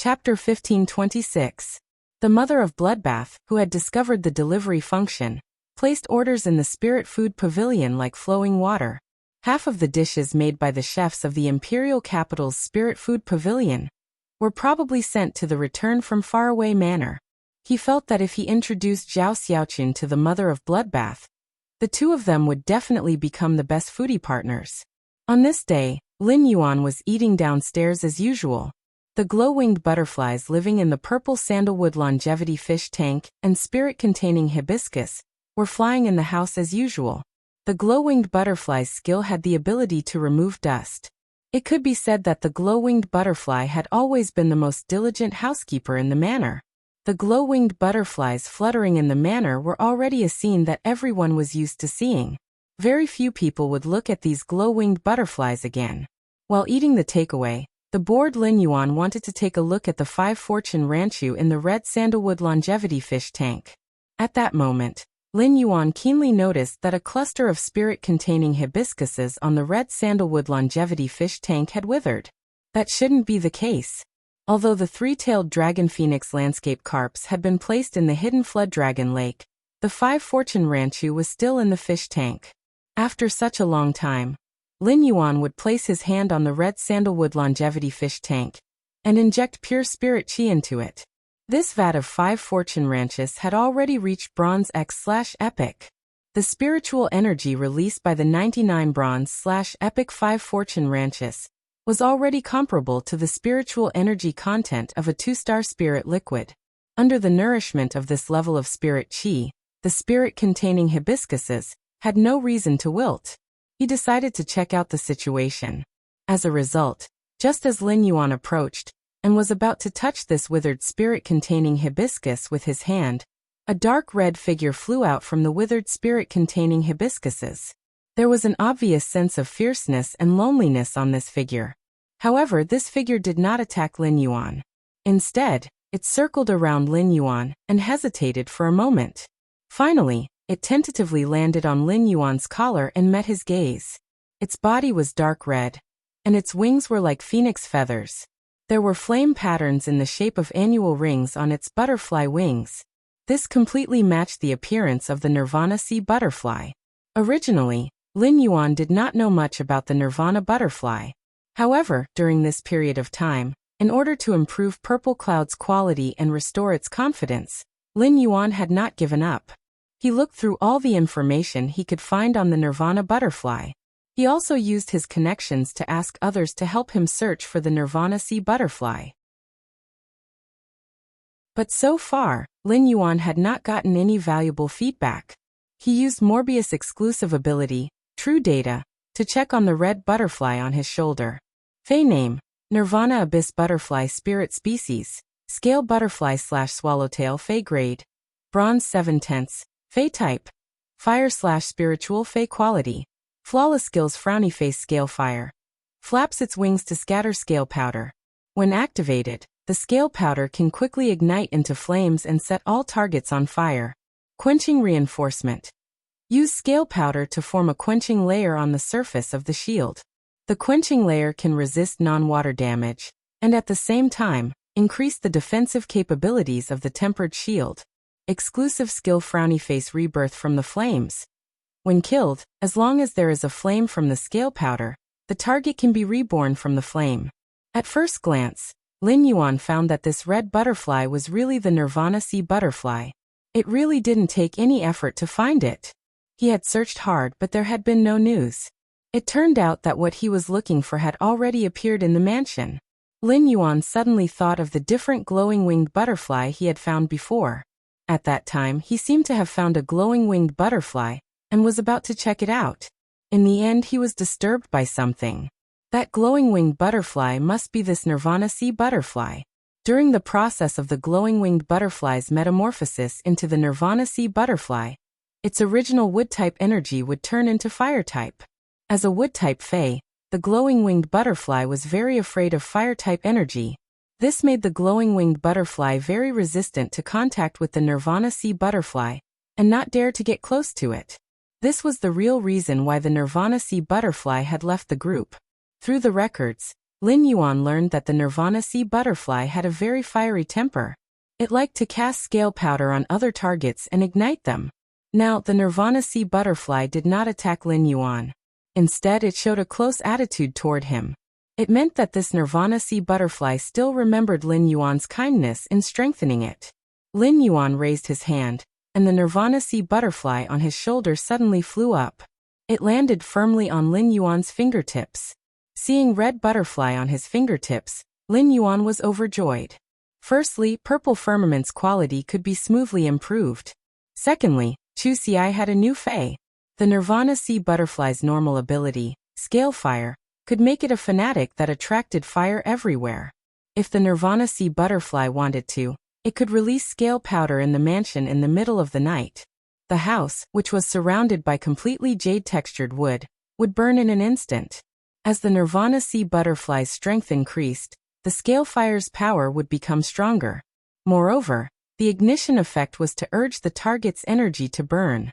Chapter 1526. The mother of Bloodbath, who had discovered the delivery function, placed orders in the spirit food pavilion like flowing water. Half of the dishes made by the chefs of the imperial capital's spirit food pavilion were probably sent to the return from faraway manor. He felt that if he introduced Zhao Xiaoqun to the mother of Bloodbath, the two of them would definitely become the best foodie partners. On this day, Lin Yuan was eating downstairs as usual. The glow-winged butterflies living in the purple sandalwood longevity fish tank and spirit-containing hibiscus were flying in the house as usual. The glow-winged butterfly's skill had the ability to remove dust. It could be said that the glow-winged butterfly had always been the most diligent housekeeper in the manor. The glow-winged butterflies fluttering in the manor were already a scene that everyone was used to seeing. Very few people would look at these glow-winged butterflies again. While eating the takeaway, the bored Lin Yuan wanted to take a look at the 5 fortune ranchu in the red sandalwood longevity fish tank. At that moment, Lin Yuan keenly noticed that a cluster of spirit-containing hibiscuses on the red sandalwood longevity fish tank had withered. That shouldn't be the case. Although the 3-tailed dragon phoenix landscape carps had been placed in the hidden flood dragon lake, the 5 fortune ranchu was still in the fish tank. After such a long time, Lin Yuan would place his hand on the red sandalwood longevity fish tank and inject pure spirit chi into it. This vat of 5 fortune ranches had already reached bronze X/epic. The spiritual energy released by the 99 bronze/epic 5 fortune ranches was already comparable to the spiritual energy content of a 2-star spirit liquid. Under the nourishment of this level of spirit chi, the spirit-containing hibiscuses had no reason to wilt. He decided to check out the situation. As a result, just as Lin Yuan approached and was about to touch this withered spirit-containing hibiscus with his hand, a dark red figure flew out from the withered spirit-containing hibiscuses. There was an obvious sense of fierceness and loneliness on this figure. However, this figure did not attack Lin Yuan. Instead, it circled around Lin Yuan and hesitated for a moment. Finally, it tentatively landed on Lin Yuan's collar and met his gaze. Its body was dark red, and its wings were like phoenix feathers. There were flame patterns in the shape of annual rings on its butterfly wings. This completely matched the appearance of the Nirvana sea butterfly. Originally, Lin Yuan did not know much about the Nirvana butterfly. However, during this period of time, in order to improve Purple Cloud's quality and restore its confidence, Lin Yuan had not given up. He looked through all the information he could find on the Nirvana butterfly. He also used his connections to ask others to help him search for the Nirvana sea butterfly. But so far, Lin Yuan had not gotten any valuable feedback. He used Morbius' exclusive ability, True Data, to check on the red butterfly on his shoulder. Fey name: Nirvana Abyss Butterfly Spirit Species, Scale Butterfly/Swallowtail Fey Grade, Bronze 7/10, Fey Type, Fire/Spiritual Fey Quality, Flawless Skills Frowny Face Scale Fire. Flaps its wings to scatter scale powder. When activated, the scale powder can quickly ignite into flames and set all targets on fire. Quenching Reinforcement. Use scale powder to form a quenching layer on the surface of the shield. The quenching layer can resist non-water damage, and at the same time, increase the defensive capabilities of the tempered shield. Exclusive skill Frowny Face Rebirth from the Flames. When killed, as long as there is a flame from the scale powder, the target can be reborn from the flame. At first glance, Lin Yuan found that this red butterfly was really the Nirvana sea butterfly. It really didn't take any effort to find it. He had searched hard, but there had been no news. It turned out that what he was looking for had already appeared in the mansion. Lin Yuan suddenly thought of the different glowing winged butterfly he had found before. At that time, he seemed to have found a glowing winged butterfly and was about to check it out. In the end, he was disturbed by something. That glowing winged butterfly must be this Nirvana sea butterfly. During the process of the glowing winged butterfly's metamorphosis into the Nirvana sea butterfly, its original wood-type energy would turn into fire-type. As a wood-type Fey, the glowing winged butterfly was very afraid of fire-type energy. This made the glowing winged butterfly very resistant to contact with the Nirvana sea butterfly, and not dare to get close to it. This was the real reason why the Nirvana sea butterfly had left the group. Through the records, Lin Yuan learned that the Nirvana sea butterfly had a very fiery temper. It liked to cast scale powder on other targets and ignite them. Now, the Nirvana sea butterfly did not attack Lin Yuan. Instead, it showed a close attitude toward him. It meant that this Nirvana sea butterfly still remembered Lin Yuan's kindness in strengthening it. Lin Yuan raised his hand, and the Nirvana sea butterfly on his shoulder suddenly flew up. It landed firmly on Lin Yuan's fingertips. Seeing red butterfly on his fingertips, Lin Yuan was overjoyed. Firstly, purple firmament's quality could be smoothly improved. Secondly, Chu Xi had a new fei. The Nirvana sea butterfly's normal ability, scale fire, could make it a fanatic that attracted fire everywhere. If the Nirvana sea butterfly wanted to, it could release scale powder in the mansion in the middle of the night. The house, which was surrounded by completely jade-textured wood, would burn in an instant. As the Nirvana sea butterfly's strength increased, the scale fire's power would become stronger. Moreover, the ignition effect was to urge the target's energy to burn.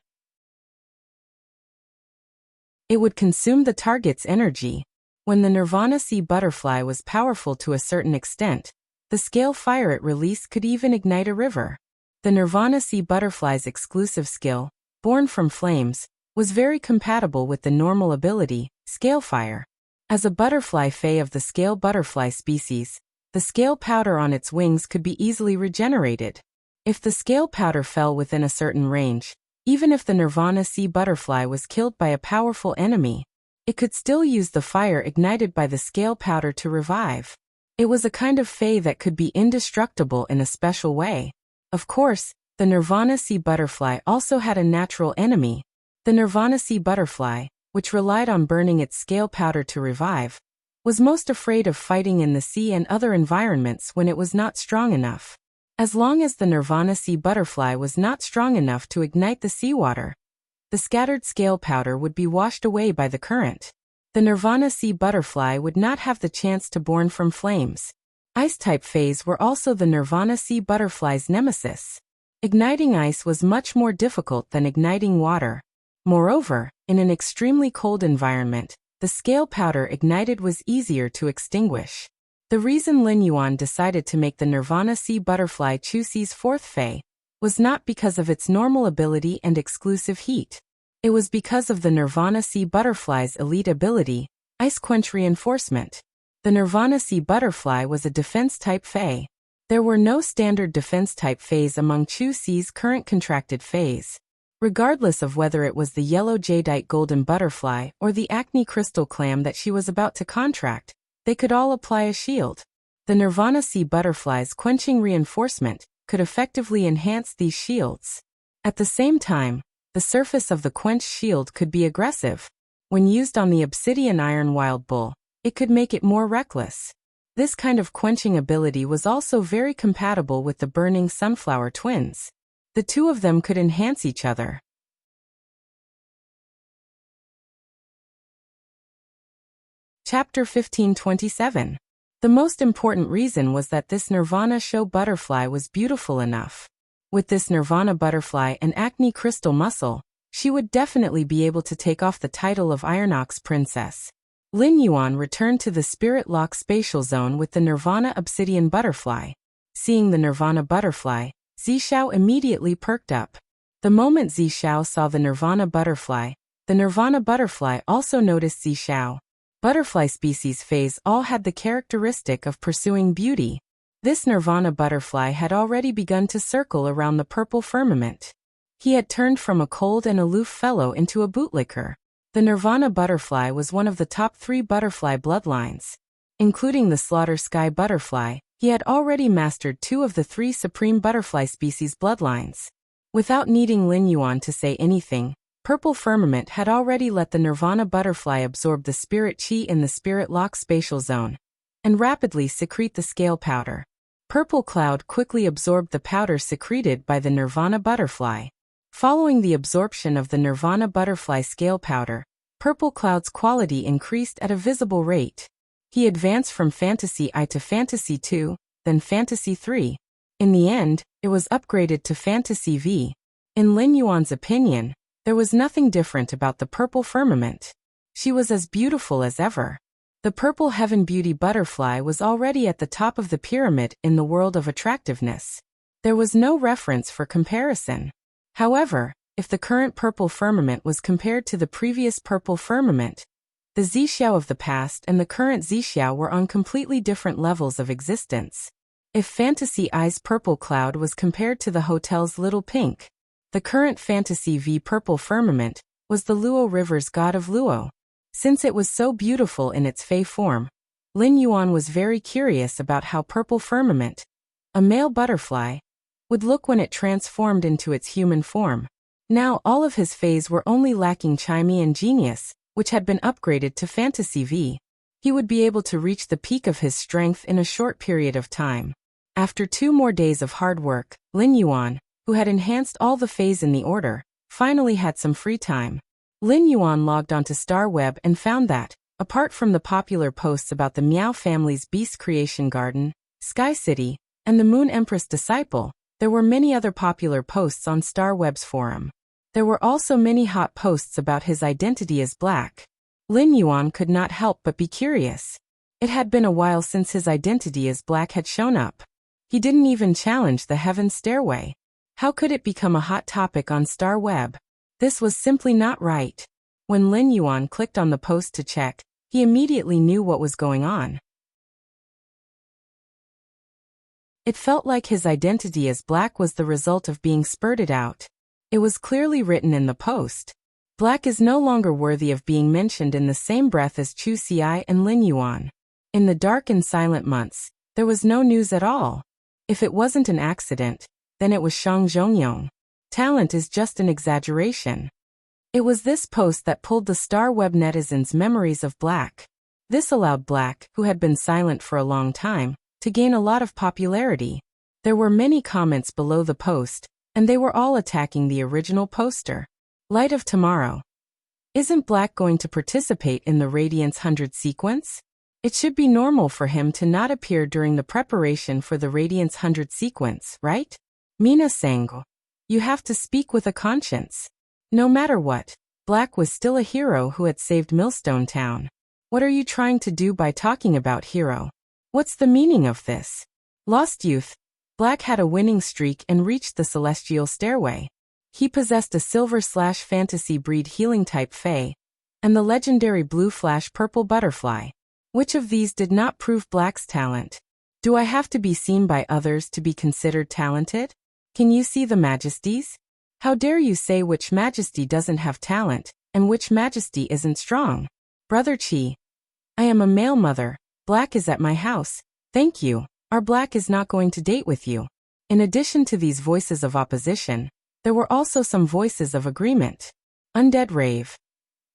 It would consume the target's energy. When the Nirvana sea butterfly was powerful to a certain extent, the scale fire it released could even ignite a river. The Nirvana sea butterfly's exclusive skill, born from flames, was very compatible with the normal ability, scale fire. As a butterfly fei of the scale butterfly species, the scale powder on its wings could be easily regenerated. If the scale powder fell within a certain range, even if the Nirvana sea butterfly was killed by a powerful enemy, it could still use the fire ignited by the scale powder to revive. It was a kind of fei that could be indestructible in a special way. Of course, the Nirvana sea butterfly also had a natural enemy. The Nirvana sea butterfly, which relied on burning its scale powder to revive, was most afraid of fighting in the sea and other environments when it was not strong enough. As long as the Nirvana sea butterfly was not strong enough to ignite the seawater, the scattered scale powder would be washed away by the current. The Nirvana sea butterfly would not have the chance to born from flames. Ice-type feis were also the Nirvana sea butterfly's nemesis. Igniting ice was much more difficult than igniting water. Moreover, in an extremely cold environment, the scale powder ignited was easier to extinguish. The reason Lin Yuan decided to make the Nirvana sea butterfly Chu Xi's fourth fei was not because of its normal ability and exclusive heat. It was because of the Nirvana sea butterfly's elite ability, ice quench reinforcement. The Nirvana sea butterfly was a defense-type fei. There were no standard defense-type feis among Chu Xi's current contracted feis. Regardless of whether it was the yellow jadeite golden butterfly or the acne crystal clam that she was about to contract, they could all apply a shield. The Nirvana sea butterfly's quenching reinforcement could effectively enhance these shields. At the same time, the surface of the quench shield could be aggressive. When used on the obsidian iron wild bull, it could make it more reckless. This kind of quenching ability was also very compatible with the burning sunflower twins. The two of them could enhance each other. Chapter 1527. The most important reason was that this Nirvana show butterfly was beautiful enough. With this Nirvana butterfly and acne crystal muscle, she would definitely be able to take off the title of Ironox Princess. Lin Yuan returned to the Spirit Lock spatial zone with the Nirvana obsidian butterfly. Seeing the Nirvana butterfly, Zishao immediately perked up. The moment Zishao saw the Nirvana butterfly also noticed Zishao. Butterfly species feis all had the characteristic of pursuing beauty. This Nirvana butterfly had already begun to circle around the purple firmament. He had turned from a cold and aloof fellow into a bootlicker. The Nirvana butterfly was one of the top 3 butterfly bloodlines. Including the slaughter sky butterfly, he had already mastered 2 of the 3 supreme butterfly species bloodlines. Without needing Lin Yuan to say anything, Purple Firmament had already let the Nirvana butterfly absorb the spirit chi in the Spirit Lock spatial zone and rapidly secrete the scale powder. Purple Cloud quickly absorbed the powder secreted by the Nirvana butterfly. Following the absorption of the Nirvana butterfly scale powder, Purple Cloud's quality increased at a visible rate. He advanced from Fantasy I to Fantasy II, then Fantasy III. In the end, it was upgraded to Fantasy V. In Lin Yuan's opinion, there was nothing different about the Purple Firmament. She was as beautiful as ever. The purple heaven beauty butterfly was already at the top of the pyramid in the world of attractiveness. There was no reference for comparison. However, if the current purple firmament was compared to the previous purple firmament, the Zixiao of the past and the current Zixiao were on completely different levels of existence. If Fantasy I's purple cloud was compared to the hotel's little pink, the current Fantasy V purple firmament was the Luo River's god of Luo. Since it was so beautiful in its fey form, Lin Yuan was very curious about how purple firmament, a male butterfly, would look when it transformed into its human form. Now all of his fays were only lacking Chimie and Genius, which had been upgraded to Fantasy V. He would be able to reach the peak of his strength in a short period of time. After 2 more days of hard work, Lin Yuan, who had enhanced all the fays in the order, finally had some free time. Lin Yuan logged onto StarWeb and found that, apart from the popular posts about the Miao family's Beast Creation Garden, Sky City, and the Moon Empress Disciple, there were many other popular posts on StarWeb's forum. There were also many hot posts about his identity as black. Lin Yuan could not help but be curious. It had been a while since his identity as black had shown up. He didn't even challenge the Heaven Stairway. How could it become a hot topic on StarWeb? This was simply not right. When Lin Yuan clicked on the post to check, he immediately knew what was going on. It felt like his identity as black was the result of being spurted out. It was clearly written in the post. Black is no longer worthy of being mentioned in the same breath as Chu Xi and Lin Yuan. In the dark and silent months, there was no news at all. If it wasn't an accident, then it was Shang Zhongyong. Talent is just an exaggeration. It was this post that pulled the StarWeb netizens' memories of Black. This allowed Black, who had been silent for a long time, to gain a lot of popularity. There were many comments below the post, and they were all attacking the original poster. Light of Tomorrow. Isn't Black going to participate in the Radiance 100 sequence? It should be normal for him to not appear during the preparation for the Radiance 100 sequence, right? Mina Sango. You have to speak with a conscience. No matter what, Black was still a hero who had saved Millstone Town. What are you trying to do by talking about hero? What's the meaning of this? Lost Youth. Black had a winning streak and reached the Celestial Stairway. He possessed a Silver/Fantasy breed healing type Fae, and the legendary Blue/Purple Butterfly. Which of these did not prove Black's talent? Do I have to be seen by others to be considered talented? Can you see the majesties? How dare you say which majesty doesn't have talent, and which majesty isn't strong? Brother Chi. I am a male mother. Black is at my house. Thank you. Our Black is not going to date with you. In addition to these voices of opposition, there were also some voices of agreement. Undead Rave.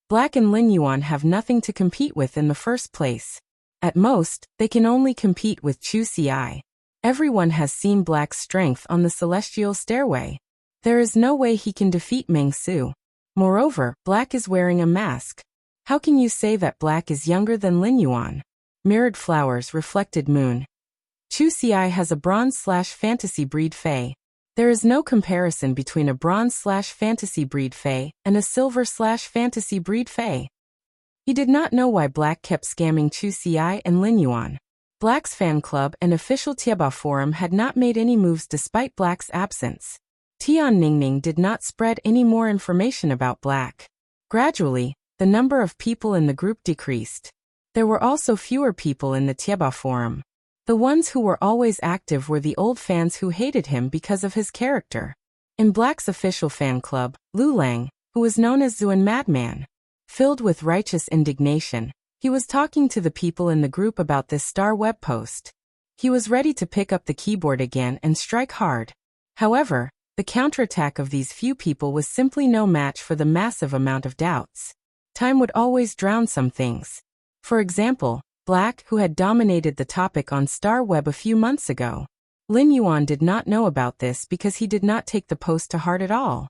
Black and Lin Yuan have nothing to compete with in the first place. At most, they can only compete with Chu Xi. Everyone has seen Black's strength on the Celestial Stairway. There is no way he can defeat Meng Su. Moreover, Black is wearing a mask. How can you say that Black is younger than Lin Yuan? Mirrored Flowers Reflected Moon. Chu Xi has a Bronze/Fantasy breed Fae. There is no comparison between a Bronze/Fantasy breed Fae and a Silver/Fantasy breed Fae. He did not know why Black kept scamming Chu Xi and Lin Yuan. Black's fan club and official Tieba forum had not made any moves despite Black's absence. Tian Ningning did not spread any more information about Black. Gradually, the number of people in the group decreased. There were also fewer people in the Tieba forum. The ones who were always active were the old fans who hated him because of his character. In Black's official fan club, Lu Lang, who was known as Zuan Madman, filled with righteous indignation, he was talking to the people in the group about this StarWeb post. He was ready to pick up the keyboard again and strike hard. However, the counterattack of these few people was simply no match for the massive amount of doubts. Time would always drown some things. For example, Black, who had dominated the topic on StarWeb a few months ago. Lin Yuan did not know about this because he did not take the post to heart at all.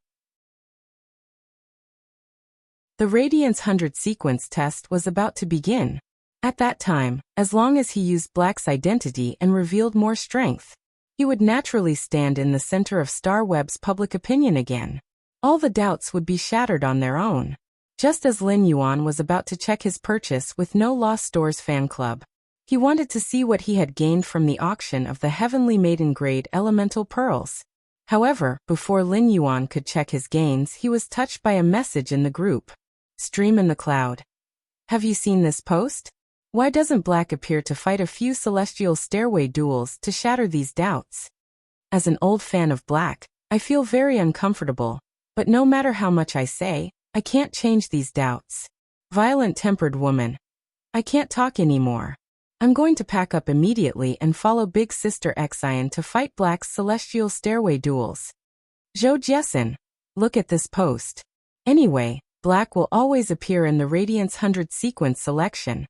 The Radiance 100 sequence test was about to begin. At that time, as long as he used Black's identity and revealed more strength, he would naturally stand in the center of StarWeb's public opinion again. All the doubts would be shattered on their own. just as Lin Yuan was about to check his purchase with No Lost Stores fan club. He wanted to see what he had gained from the auction of the heavenly maiden-grade elemental pearls. However, before Lin Yuan could check his gains, he was touched by a message in the group. Stream in the cloud. Have you seen this post? Why doesn't Black appear to fight a few celestial stairway duels to shatter these doubts? As an old fan of Black, I feel very uncomfortable, but no matter how much I say, I can't change these doubts. Violent-tempered woman. I can't talk anymore. I'm going to pack up immediately and follow Big Sister Xian to fight Black's celestial stairway duels. Zhou Jiesin. Look at this post. Anyway, Black will always appear in the Radiance 100 sequence selection.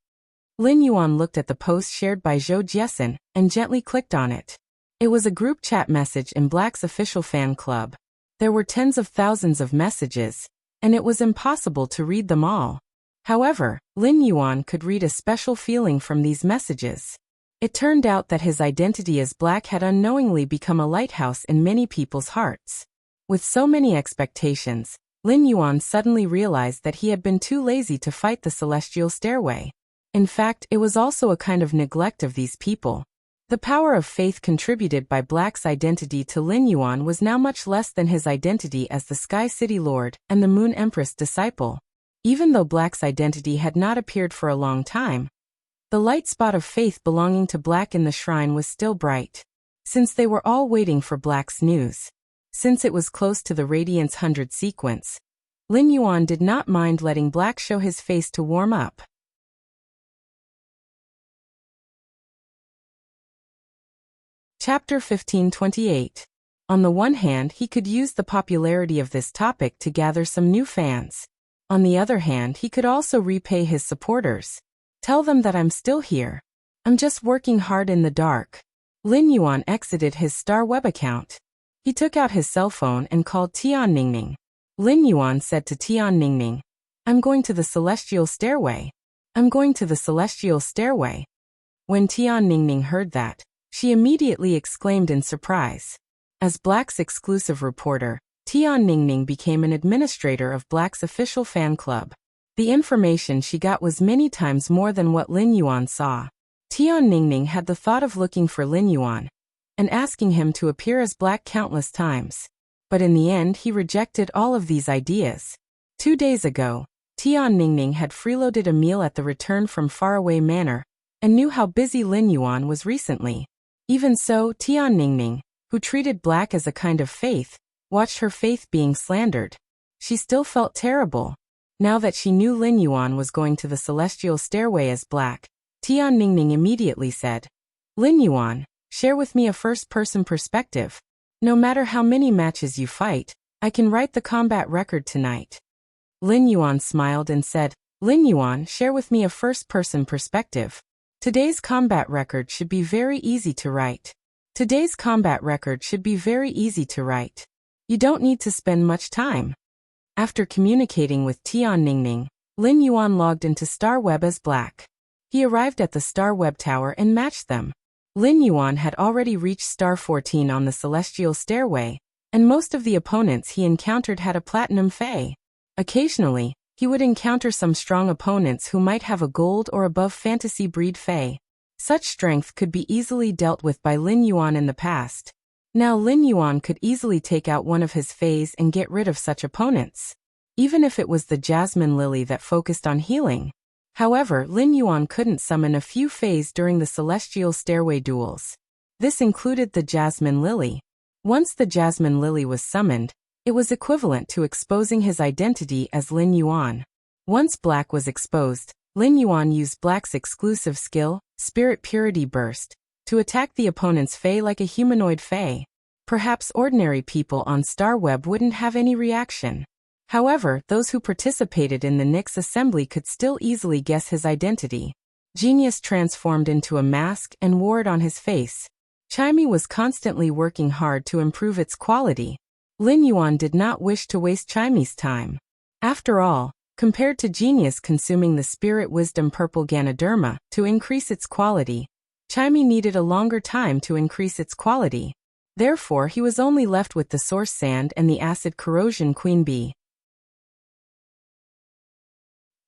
Lin Yuan looked at the post shared by Zhou Jiesin and gently clicked on it. It was a group chat message in Black's official fan club. There were tens of thousands of messages, and it was impossible to read them all. However, Lin Yuan could read a special feeling from these messages. It turned out that his identity as Black had unknowingly become a lighthouse in many people's hearts. With so many expectations, Lin Yuan suddenly realized that he had been too lazy to fight the celestial stairway. In fact, it was also a kind of neglect of these people. The power of faith contributed by Black's identity to Lin Yuan was now much less than his identity as the Sky City Lord and the Moon Empress disciple. Even though Black's identity had not appeared for a long time, the light spot of faith belonging to Black in the shrine was still bright. Since they were all waiting for Black's news. Since it was close to the Radiance 100 sequence, Lin Yuan did not mind letting Black show his face to warm up. Chapter 1528. On the one hand, he could use the popularity of this topic to gather some new fans. On the other hand, he could also repay his supporters. Tell them that I'm still here. I'm just working hard in the dark. Lin Yuan exited his Star Web account. He took out his cell phone and called Tian Ningning. Lin Yuan said to Tian Ningning, I'm going to the Celestial Stairway. I'm going to the Celestial Stairway. When Tian Ningning heard that, she immediately exclaimed in surprise. As Black's exclusive reporter, Tian Ningning became an administrator of Black's official fan club. The information she got was many times more than what Lin Yuan saw. Tian Ningning had the thought of looking for Lin Yuan and asking him to appear as Black countless times. But in the end he rejected all of these ideas. 2 days ago, Tian Ningning had freeloaded a meal at the return from Faraway Manor and knew how busy Lin Yuan was recently. Even so, Tian Ningning, who treated Black as a kind of faith, watched her faith being slandered. She still felt terrible. Now that she knew Lin Yuan was going to the Celestial Stairway as Black, Tian Ningning immediately said, Lin Yuan, share with me a first-person perspective. No matter how many matches you fight, I can write the combat record tonight. Lin Yuan smiled and said, Lin Yuan, share with me a first-person perspective. Today's combat record should be very easy to write. Today's combat record should be very easy to write. You don't need to spend much time. After communicating with Tian Ningning, Lin Yuan logged into Star Web as Black. He arrived at the Star Web Tower and matched them. Lin Yuan had already reached Star 14 on the Celestial Stairway, and most of the opponents he encountered had a Platinum Fae. Occasionally, he would encounter some strong opponents who might have a gold or above fantasy breed Fae. Such strength could be easily dealt with by Lin Yuan in the past. Now Lin Yuan could easily take out one of his Faes and get rid of such opponents. Even if it was the Jasmine Lily that focused on healing. However, Lin Yuan couldn't summon a few Faes during the Celestial Stairway duels. This included the Jasmine Lily. Once the Jasmine Lily was summoned, it was equivalent to exposing his identity as Lin Yuan. Once Black was exposed, Lin Yuan used Black's exclusive skill, Spirit Purity Burst, to attack the opponent's Fae like a humanoid Fae. Perhaps ordinary people on Star Web wouldn't have any reaction. However, those who participated in the Nyx assembly could still easily guess his identity. Genius transformed into a mask and wore it on his face. Chimey was constantly working hard to improve its quality. Lin Yuan did not wish to waste Chimey's time. After all, compared to Genius consuming the Spirit Wisdom Purple Ganoderma to increase its quality, Chimey needed a longer time to increase its quality. Therefore, he was only left with the Source Sand and the Acid Corrosion Queen Bee.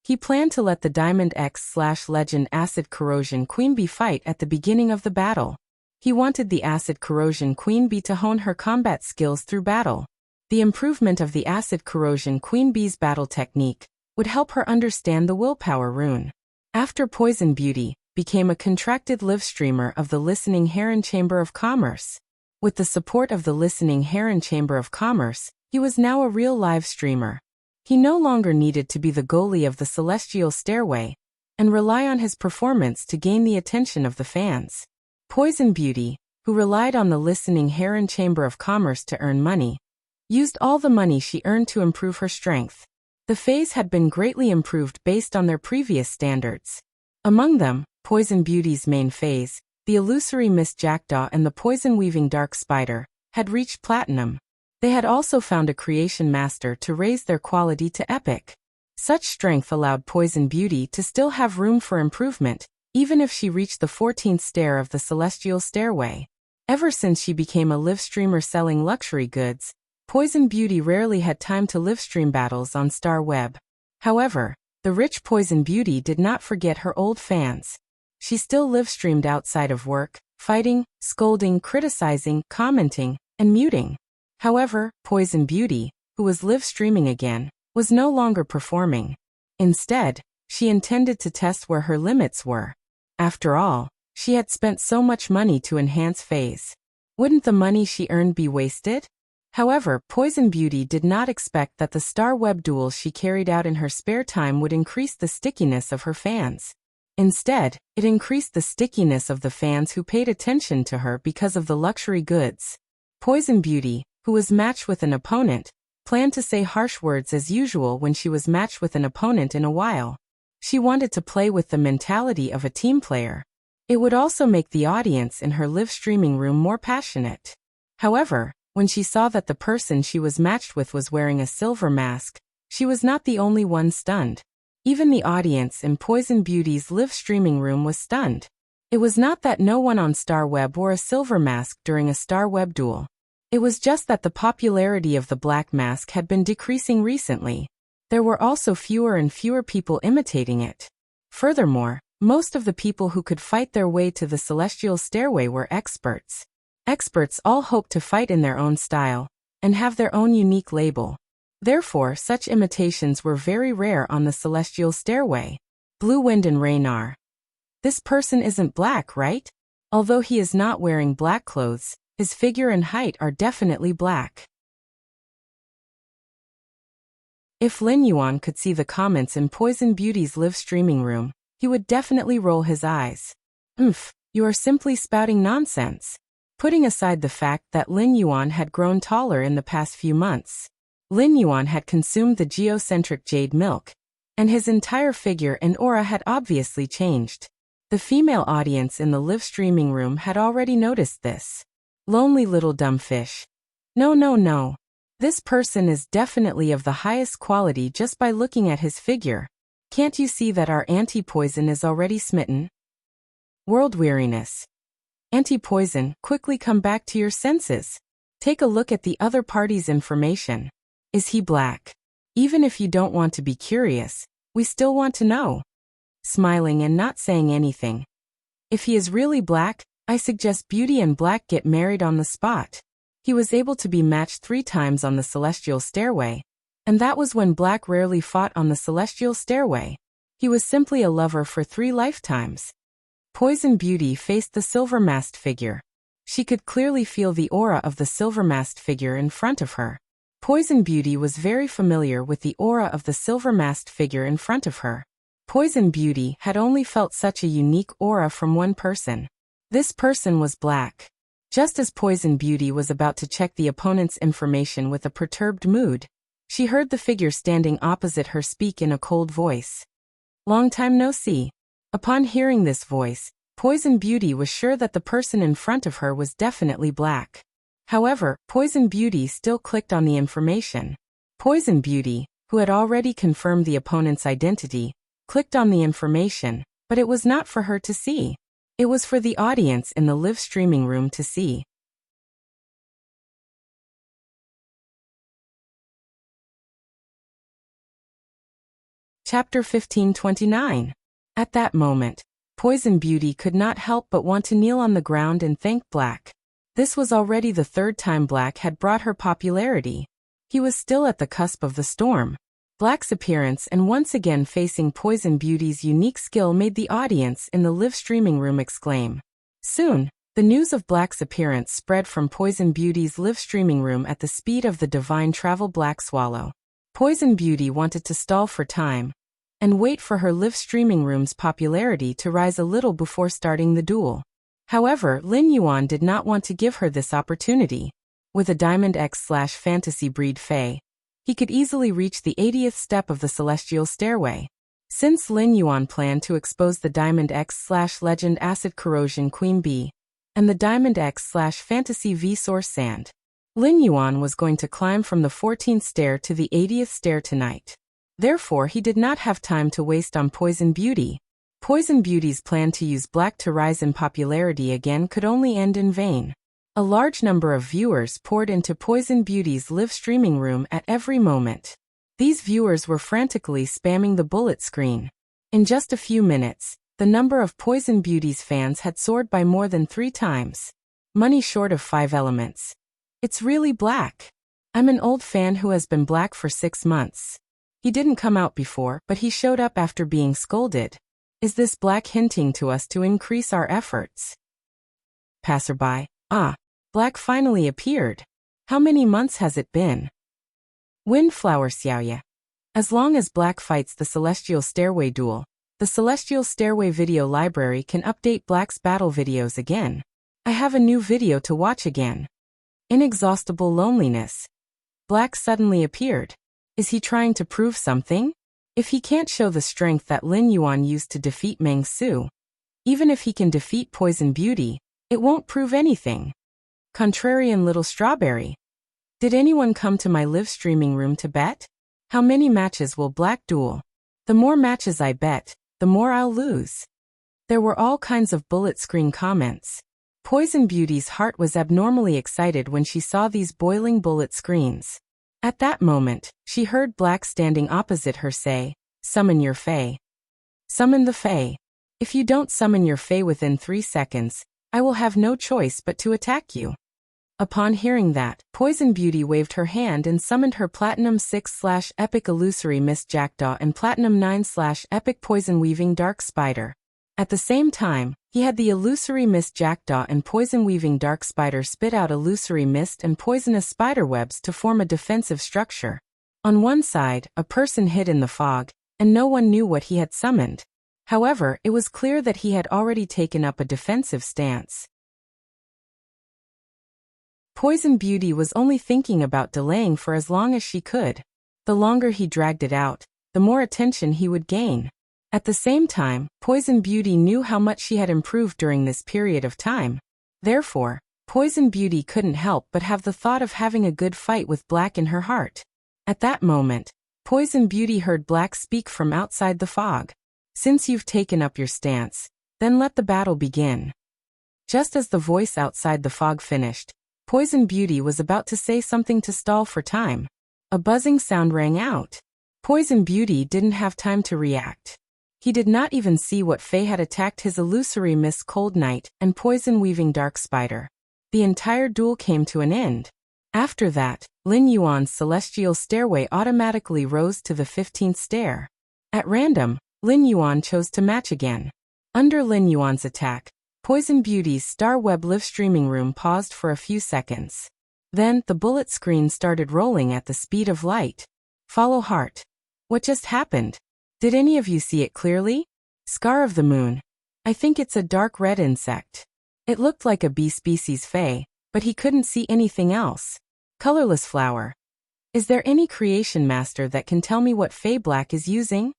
He planned to let the Diamond X/Legend Acid Corrosion Queen Bee fight at the beginning of the battle. He wanted the Acid Corrosion Queen Bee to hone her combat skills through battle. The improvement of the Acid Corrosion Queen Bee's battle technique would help her understand the Willpower Rune. After Poison Beauty became a contracted live streamer of the Listening Heron Chamber of Commerce. With the support of the Listening Heron Chamber of Commerce, he was now a real live streamer. He no longer needed to be the goalie of the Celestial Stairway and rely on his performance to gain the attention of the fans. Poison Beauty, who relied on the Listening Heron Chamber of Commerce to earn money, used all the money she earned to improve her strength. The phase had been greatly improved based on their previous standards. Among them, Poison Beauty's main phase, the Illusory Mist Jackdaw and the Poison-Weaving Dark Spider, had reached Platinum. They had also found a Creation Master to raise their quality to Epic. Such strength allowed Poison Beauty to still have room for improvement, even if she reached the 14th stair of the Celestial Stairway. Ever since she became a live streamer selling luxury goods, Poison Beauty rarely had time to live stream battles on Star Web. However, the rich Poison Beauty did not forget her old fans. She still live streamed outside of work, fighting, scolding, criticizing, commenting, and muting. However, Poison Beauty, who was live streaming again, was no longer performing. Instead, she intended to test where her limits were. After all, she had spent so much money to enhance phase. Wouldn't the money she earned be wasted? However, Poison Beauty did not expect that the Star Web duels she carried out in her spare time would increase the stickiness of her fans. Instead, it increased the stickiness of the fans who paid attention to her because of the luxury goods. Poison Beauty, who was matched with an opponent, planned to say harsh words as usual when she was matched with an opponent in a while. She wanted to play with the mentality of a team player. It would also make the audience in her live streaming room more passionate. However, when she saw that the person she was matched with was wearing a silver mask, she was not the only one stunned. Even the audience in Poison Beauty's live streaming room was stunned. It was not that no one on Star Web wore a silver mask during a Star Web duel. It was just that the popularity of the black mask had been decreasing recently. There were also fewer and fewer people imitating it. Furthermore, most of the people who could fight their way to the Celestial Stairway were experts. Experts all hoped to fight in their own style and have their own unique label. Therefore, such imitations were very rare on the Celestial Stairway. Blue Wind and Raynar. This person isn't black, right? Although he is not wearing black clothes, his figure and height are definitely black. If Lin Yuan could see the comments in Poison Beauty's live streaming room, he would definitely roll his eyes. You are simply spouting nonsense. Putting aside the fact that Lin Yuan had grown taller in the past few months, Lin Yuan had consumed the geocentric jade milk, and his entire figure and aura had obviously changed. The female audience in the live streaming room had already noticed this. Lonely little dumb fish. No. This person is definitely of the highest quality just by looking at his figure. Can't you see that our anti-poison is already smitten? World weariness. Anti-poison, quickly come back to your senses. Take a look at the other party's information. Is he black? Even if you don't want to be curious, we still want to know. Smiling and not saying anything. If he is really black, I suggest Beauty and Black get married on the spot. He was able to be matched 3 times on the Celestial Stairway, and that was when Black rarely fought on the Celestial Stairway. He was simply a lover for 3 lifetimes. Poison Beauty faced the silver masked figure. She could clearly feel the aura of the silver masked figure in front of her. Poison Beauty was very familiar with the aura of the silver masked figure in front of her. Poison Beauty had only felt such a unique aura from one person. This person was Black. Just as Poison Beauty was about to check the opponent's information with a perturbed mood, she heard the figure standing opposite her speak in a cold voice. Long time no see. Upon hearing this voice, Poison Beauty was sure that the person in front of her was definitely Black. However, Poison Beauty still clicked on the information. Poison Beauty, who had already confirmed the opponent's identity, clicked on the information, but it was not for her to see. It was for the audience in the live streaming room to see. Chapter 1529. At that moment, Poison Beauty could not help but want to kneel on the ground and thank Black. This was already the third time Black had brought her popularity. He was still at the cusp of the storm. Black's appearance and once again facing Poison Beauty's unique skill made the audience in the live streaming room exclaim. Soon, the news of Black's appearance spread from Poison Beauty's live streaming room at the speed of the divine travel Black Swallow. Poison Beauty wanted to stall for time and wait for her live streaming room's popularity to rise a little before starting the duel. However, Lin Yuan did not want to give her this opportunity. With a Diamond X/Fantasy Breed Fae, he could easily reach the 80th step of the Celestial Stairway. Since Lin Yuan planned to expose the Diamond X/Legend Acid Corrosion Queen Bee and the Diamond X/Fantasy V Source Sand, Lin Yuan was going to climb from the 14th stair to the 80th stair tonight. Therefore, he did not have time to waste on Poison Beauty. Poison Beauty's plan to use Black to rise in popularity again could only end in vain. A large number of viewers poured into Poison Beauty's live streaming room at every moment. These viewers were frantically spamming the bullet screen. In just a few minutes, the number of Poison Beauty's fans had soared by more than 3 times. Money short of 5 elements. It's really Black. I'm an old fan who has been Black for 6 months. He didn't come out before, but he showed up after being scolded. Is this Black hinting to us to increase our efforts? Passerby. Ah, Black finally appeared. How many months has it been? Windflower Xiaoya. As long as Black fights the Celestial Stairway duel, the Celestial Stairway video library can update Black's battle videos again. I have a new video to watch again. Inexhaustible loneliness. Black suddenly appeared. Is he trying to prove something? If he can't show the strength that Lin Yuan used to defeat Meng Su, even if he can defeat Poison Beauty, it won't prove anything. Contrarian Little Strawberry. Did anyone come to my live streaming room to bet? How many matches will Black duel? The more matches I bet, the more I'll lose. There were all kinds of bullet screen comments. Poison Beauty's heart was abnormally excited when she saw these boiling bullet screens. At that moment, she heard Black standing opposite her say, "Summon your Fae. Summon the Fae. If you don't summon your Fae within 3 seconds, I will have no choice but to attack you." Upon hearing that, Poison Beauty waved her hand and summoned her Platinum 6/Epic Illusory Mist Jackdaw and Platinum 9/Epic Poison Weaving Dark Spider. At the same time, he had the Illusory Mist Jackdaw and Poison Weaving Dark Spider spit out illusory mist and poisonous spider webs to form a defensive structure. On one side, a person hid in the fog, and no one knew what he had summoned. However, it was clear that he had already taken up a defensive stance. Poison Beauty was only thinking about delaying for as long as she could. The longer he dragged it out, the more attention he would gain. At the same time, Poison Beauty knew how much she had improved during this period of time. Therefore, Poison Beauty couldn't help but have the thought of having a good fight with Black in her heart. At that moment, Poison Beauty heard Black speak from outside the fog. "Since you've taken up your stance, then let the battle begin." Just as the voice outside the fog finished, Poison Beauty was about to say something to stall for time. A buzzing sound rang out. Poison Beauty didn't have time to react. He did not even see what Fae had attacked his Illusory Mist Cold Night and Poison Weaving Dark Spider. The entire duel came to an end. After that, Lin Yuan's Celestial Stairway automatically rose to the 15th stair. At random, Lin Yuan chose to match again. Under Lin Yuan's attack, Poison Beauty's Star Web live streaming room paused for a few seconds. Then, the bullet screen started rolling at the speed of light. Follow heart. What just happened? Did any of you see it clearly? Scar of the Moon. I think it's a dark red insect. It looked like a bee species Fae, but he couldn't see anything else. Colorless flower. Is there any creation master that can tell me what Fae Black is using?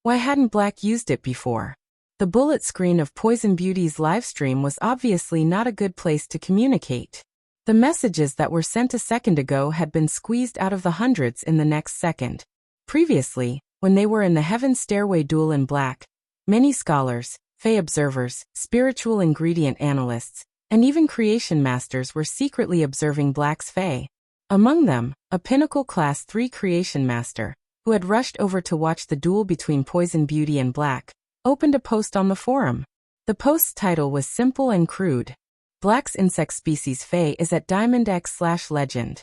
Why hadn't Black used it before? The bullet screen of Poison Beauty's livestream was obviously not a good place to communicate. The messages that were sent a second ago had been squeezed out of the hundreds in the next second. Previously, when they were in the Heaven Stairway duel in Black, many scholars, Fae observers, spiritual ingredient analysts, and even creation masters were secretly observing Black's Fae. Among them, a Pinnacle Class 3 creation master, who had rushed over to watch the duel between Poison Beauty and Black, opened a post on the forum. The post's title was simple and crude. Black's insect species Fae is at Diamond X/Legend.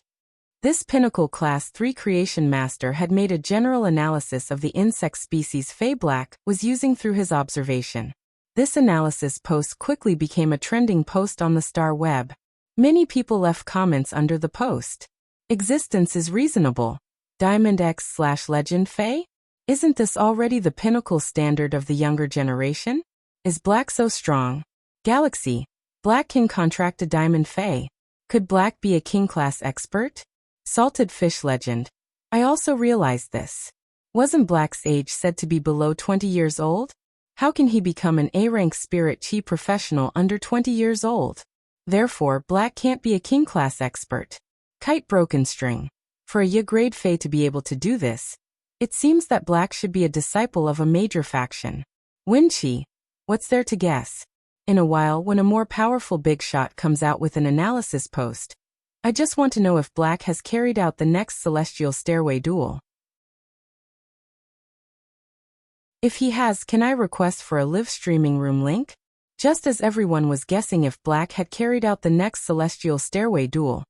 This Pinnacle Class 3 creation master had made a general analysis of the insect species Fae Black was using through his observation. This analysis post quickly became a trending post on the star web. Many people left comments under the post. Existence is reasonable. Diamond X/Legend Fae? Isn't this already the pinnacle standard of the younger generation? Is Black so strong? Galaxy. Black can contract a Diamond Fae. Could Black be a King Class expert? Salted Fish Legend. I also realized this. Wasn't Black's age said to be below 20 years old? How can he become an A-rank spirit chi professional under 20 years old? Therefore, Black can't be a King Class expert. Kite Broken String. For a Y-grade Fae to be able to do this, it seems that Black should be a disciple of a major faction. Winchi. What's there to guess? In a while, when a more powerful big shot comes out with an analysis post, I just want to know if Black has carried out the next Celestial Stairway duel. If he has, can I request for a live streaming room link? Just as everyone was guessing if Black had carried out the next Celestial Stairway duel,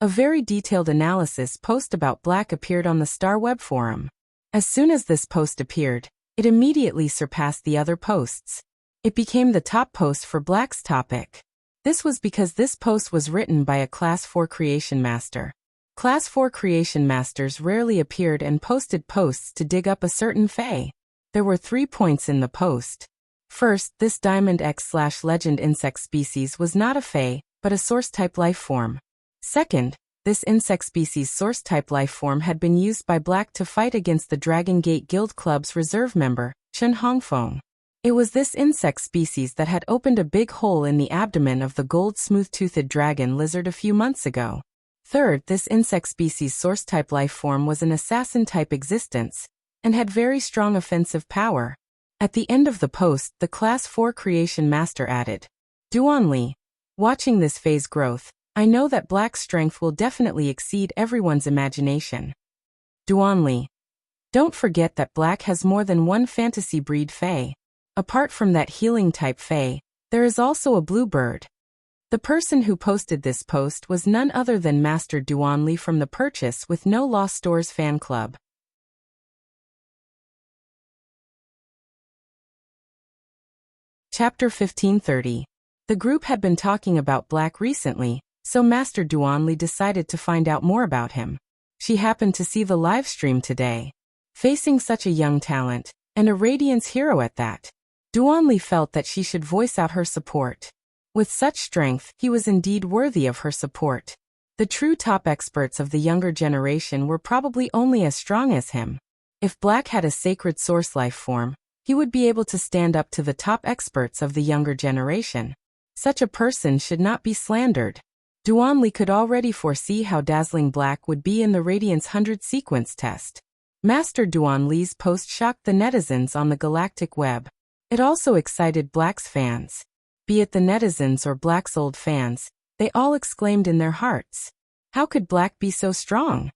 a very detailed analysis post about Black appeared on the Star Web forum. As soon as this post appeared, it immediately surpassed the other posts. It became the top post for Black's topic. This was because this post was written by a Class 4 creation master. Class 4 creation masters rarely appeared and posted posts to dig up a certain Fae. There were 3 points in the post. First, this Diamond X/Legend insect species was not a Fae, but a source-type life form. Second, this insect species source-type life form had been used by Black to fight against the Dragon Gate Guild Club's reserve member, Chen Hongfeng. It was this insect species that had opened a big hole in the abdomen of the gold smooth-toothed dragon lizard a few months ago. Third, this insect species source-type life form was an assassin-type existence, and had very strong offensive power. At the end of the post, the Class 4 creation master added, Duanli. Watching this phase growth, I know that Black's strength will definitely exceed everyone's imagination. Duanli. Don't forget that Black has more than one fantasy breed Fae. Apart from that healing-type Fae, there is also a bluebird. The person who posted this post was none other than Master Duanli from the Purchase with No Lost Stores fan club. Chapter 1530. The group had been talking about Black recently, so Master Duanli decided to find out more about him. She happened to see the live stream today. Facing such a young talent, and a Radiance hero at that, Duanli felt that she should voice out her support. With such strength, he was indeed worthy of her support. The true top experts of the younger generation were probably only as strong as him. If Black had a sacred source life form, he would be able to stand up to the top experts of the younger generation. Such a person should not be slandered. Duanli could already foresee how dazzling Black would be in the Radiance 100 sequence test. Master Duanli's post shocked the netizens on the galactic web. It also excited Black's fans. Be it the netizens or Black's old fans, they all exclaimed in their hearts. How could Black be so strong?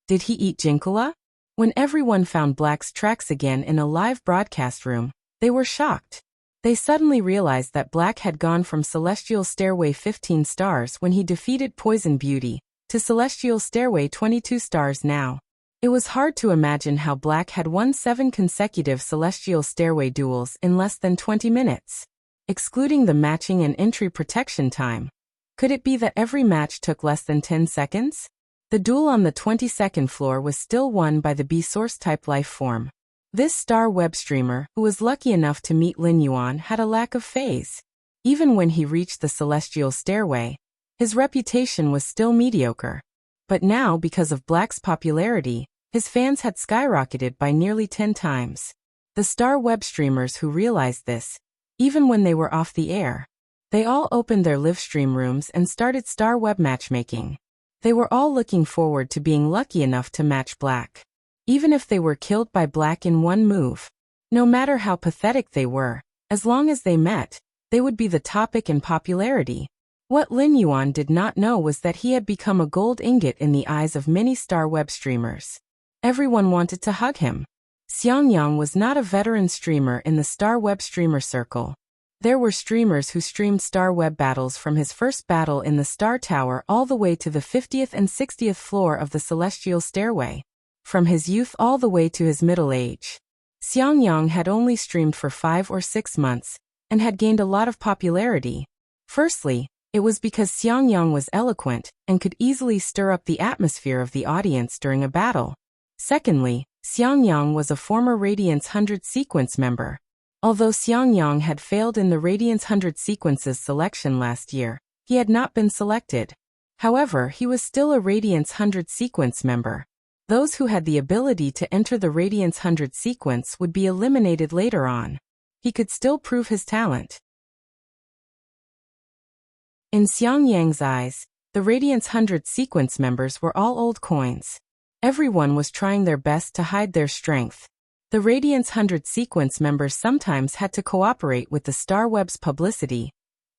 Did he eat Jinkula? When everyone found Black's tracks again in a live broadcast room, they were shocked. They suddenly realized that Black had gone from Celestial Stairway 15 stars when he defeated Poison Beauty, to Celestial Stairway 22 stars now. It was hard to imagine how Black had won 7 consecutive Celestial Stairway duels in less than 20 minutes. Excluding the matching and entry protection time. Could it be that every match took less than 10 seconds? The duel on the 22nd floor was still won by the B source-type life form. This star web streamer, who was lucky enough to meet Lin Yuan, had a lack of phase. Even when he reached the Celestial Stairway, his reputation was still mediocre. But now, because of Black's popularity, his fans had skyrocketed by nearly 10 times. The star web streamers who realized this, even when they were off the air, they all opened their live stream rooms and started star web matchmaking. They were all looking forward to being lucky enough to match Black. Even if they were killed by Black in one move. No matter how pathetic they were, as long as they met, they would be the topic in popularity. What Lin Yuan did not know was that he had become a gold ingot in the eyes of many star web streamers. Everyone wanted to hug him. Xiangyang was not a veteran streamer in the Star Web streamer circle. There were streamers who streamed Star Web battles from his first battle in the Star Tower all the way to the 50th and 60th floor of the Celestial Stairway. From his youth all the way to his middle age. Xiangyang had only streamed for 5 or 6 months, and had gained a lot of popularity. Firstly, it was because Xiangyang was eloquent, and could easily stir up the atmosphere of the audience during a battle. Secondly, Xiangyang was a former Radiance 100 sequence member. Although Xiangyang had failed in the Radiance 100 sequences selection last year, he had not been selected. However, he was still a Radiance 100 sequence member. Those who had the ability to enter the Radiance 100 sequence would be eliminated later on. He could still prove his talent. In Xiangyang's eyes, the Radiance 100 sequence members were all old coins. Everyone was trying their best to hide their strength. The Radiance 100 sequence members sometimes had to cooperate with the Star Web's publicity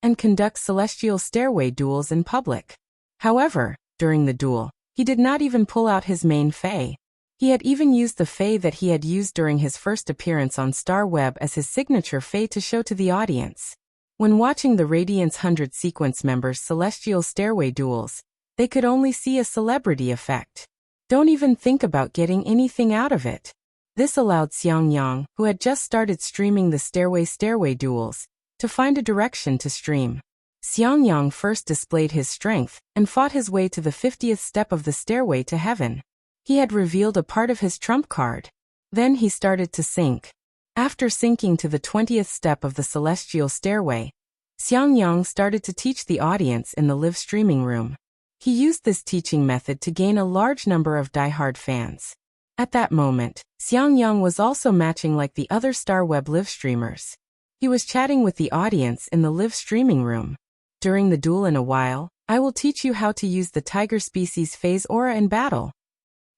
and conduct Celestial Stairway duels in public. However, during the duel, he did not even pull out his main Fei. He had even used the Fei that he had used during his first appearance on Star Web as his signature Fei to show to the audience. When watching the Radiance 100 sequence members' Celestial Stairway duels, they could only see a celebrity effect. Don't even think about getting anything out of it. This allowed Xiangyang, who had just started streaming the Stairway duels, to find a direction to stream. Xiangyang first displayed his strength and fought his way to the 50th step of the Stairway to Heaven. He had revealed a part of his trump card. Then he started to sink. After sinking to the 20th step of the Celestial Stairway, Xiangyang started to teach the audience in the live streaming room. He used this teaching method to gain a large number of diehard fans. At that moment, Xiangyang was also matching like the other Star Web live streamers. He was chatting with the audience in the live streaming room. During the duel in a while, I will teach you how to use the Tiger species phase aura in battle.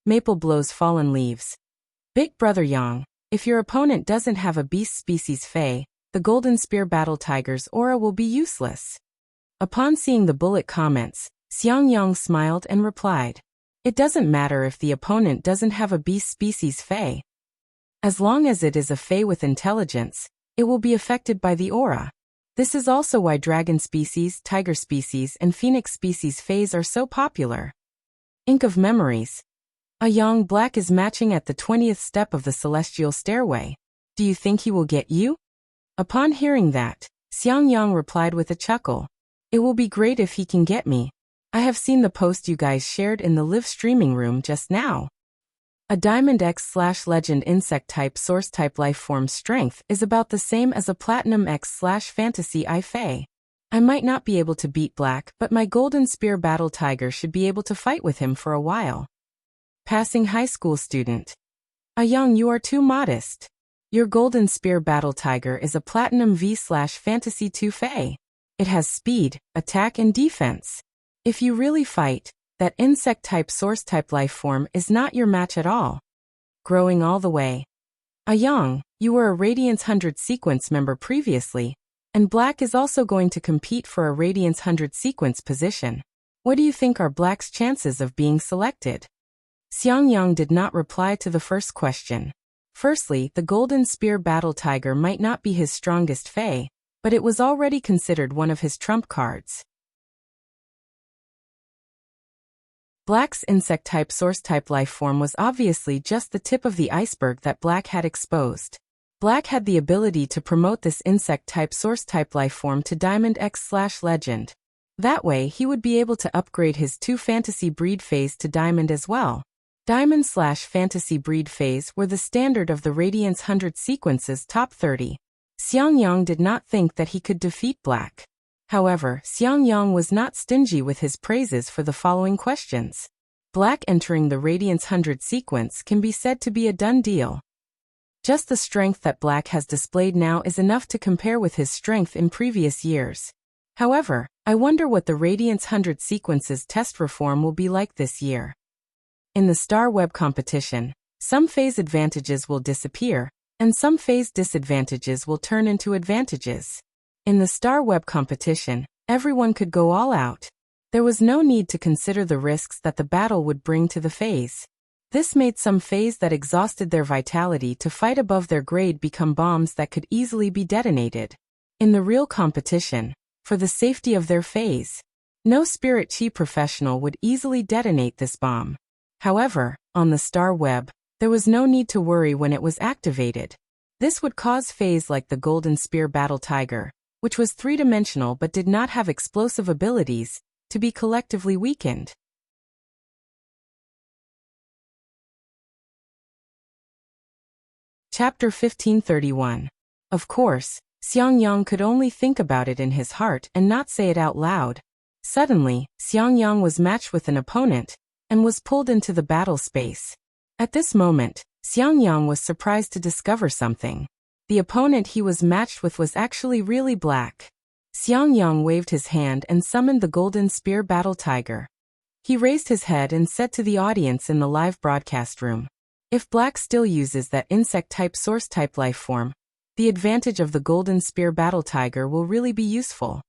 Maple blows fallen leaves. Big Brother Yang, if your opponent doesn't have a beast species Fei, the Golden Spear Battle Tiger's aura will be useless. Upon seeing the bullet comments, Xiangyang smiled and replied, "It doesn't matter if the opponent doesn't have a beast species Fei. As long as it is a Fei with intelligence, it will be affected by the aura. This is also why Dragon species, Tiger species, and Phoenix species Feis are so popular." Ink of Memories. A young Black is matching at the 20th step of the Celestial Stairway. Do you think he will get you? Upon hearing that, Xiangyang replied with a chuckle. It will be great if he can get me. I have seen the post you guys shared in the live streaming room just now. A Diamond X/Legend insect type source type life form strength is about the same as a Platinum X/Fantasy I Fei. I might not be able to beat Black, but my Golden Spear Battle Tiger should be able to fight with him for a while. Passing high school student. A young, you are too modest. Your Golden Spear Battle Tiger is a Platinum V/Fantasy 2 Fei. It has speed, attack and defense. If you really fight, that insect type source type life form is not your match at all. Growing all the way. A young, you were a Radiance 100 sequence member previously, and Black is also going to compete for a Radiance 100 sequence position. What do you think are Black's chances of being selected? Xiangyang did not reply to the first question. Firstly, the Golden Spear Battle Tiger might not be his strongest Fei, but it was already considered one of his trump cards. Black's insect-type source-type life form was obviously just the tip of the iceberg that Black had exposed. Black had the ability to promote this insect-type source-type life form to Diamond X/Legend. That way, he would be able to upgrade his 2 fantasy breed phase to Diamond as well. Diamond/fantasy breed phase were the standard of the Radiance 100 sequences top 30. Xiangyang did not think that he could defeat Black. However, Xiangyang was not stingy with his praises for the following questions. Black entering the Radiance 100 sequence can be said to be a done deal. Just the strength that Black has displayed now is enough to compare with his strength in previous years. However, I wonder what the Radiance 100 sequences test reform will be like this year. In the Star Web competition, some phase advantages will disappear, and some phase disadvantages will turn into advantages. In the Star Web competition, everyone could go all out. There was no need to consider the risks that the battle would bring to the phase. This made some Fays that exhausted their vitality to fight above their grade become bombs that could easily be detonated. In the real competition, for the safety of their Fays, no spirit chi professional would easily detonate this bomb. However, on the star web, there was no need to worry when it was activated. This would cause Fays like the Golden Spear Battle Tiger, which was three-dimensional but did not have explosive abilities, to be collectively weakened. Chapter 1531. Of course, Xiangyang could only think about it in his heart and not say it out loud. Suddenly, Xiangyang was matched with an opponent, and was pulled into the battle space. At this moment, Xiangyang was surprised to discover something. The opponent he was matched with was actually really black. Xiangyang waved his hand and summoned the Golden Spear Battle Tiger. He raised his head and said to the audience in the live broadcast room, "If black still uses that insect-type source-type life form, the advantage of the Golden Spear Battle Tiger will really be useful.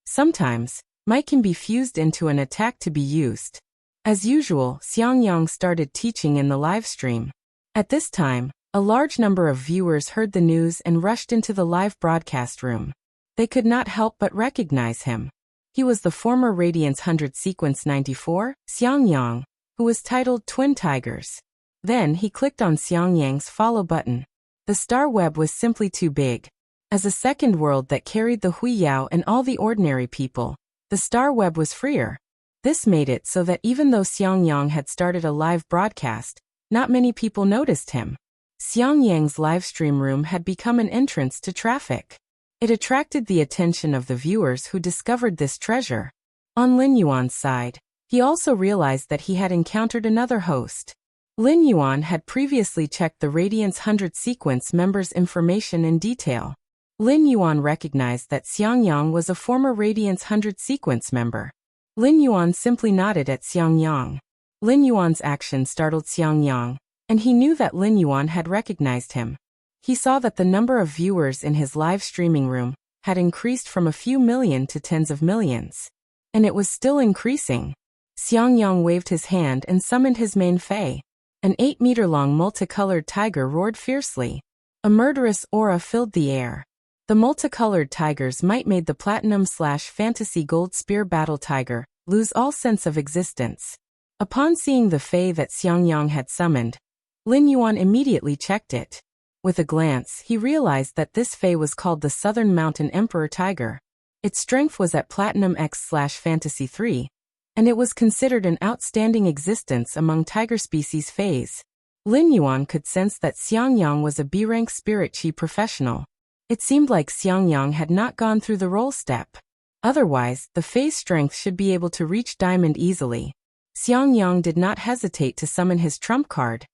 Sometimes, might can be fused into an attack to be used." As usual, Xiangyang started teaching in the live stream. At this time, a large number of viewers heard the news and rushed into the live broadcast room. They could not help but recognize him. He was the former Radiance 100 Sequence 94, Xiangyang, who was titled Twin Tigers. Then he clicked on Xiangyang's follow button. The star web was simply too big. As a second world that carried the Huiyao and all the ordinary people, the star web was freer. This made it so that even though Xiangyang had started a live broadcast, not many people noticed him. Xiangyang's livestream room had become an entrance to traffic. It attracted the attention of the viewers who discovered this treasure. On Lin Yuan's side, he also realized that he had encountered another host. Lin Yuan had previously checked the Radiance 100 Sequence members' information in detail. Lin Yuan recognized that Xiangyang was a former Radiance 100 Sequence member. Lin Yuan simply nodded at Xiangyang. Lin Yuan's action startled Xiangyang, and he knew that Lin Yuan had recognized him. He saw that the number of viewers in his live streaming room had increased from a few million to tens of millions. And it was still increasing. Xiangyang waved his hand and summoned his main Fei. An 8-meter-long multicolored tiger roared fiercely. A murderous aura filled the air. The multicolored tigers might made the Platinum/Fantasy Gold Spear Battle Tiger lose all sense of existence. Upon seeing the Fei that Xiangyang had summoned, Lin Yuan immediately checked it. With a glance, he realized that this Fei was called the Southern Mountain Emperor Tiger. Its strength was at Platinum X/Fantasy 3, and it was considered an outstanding existence among tiger species Feis. Lin Yuan could sense that Xiangyang was a B-rank spirit chi professional. It seemed like Xiangyang had not gone through the roll step. Otherwise, the Fei's strength should be able to reach Diamond easily. Xiangyang did not hesitate to summon his trump card,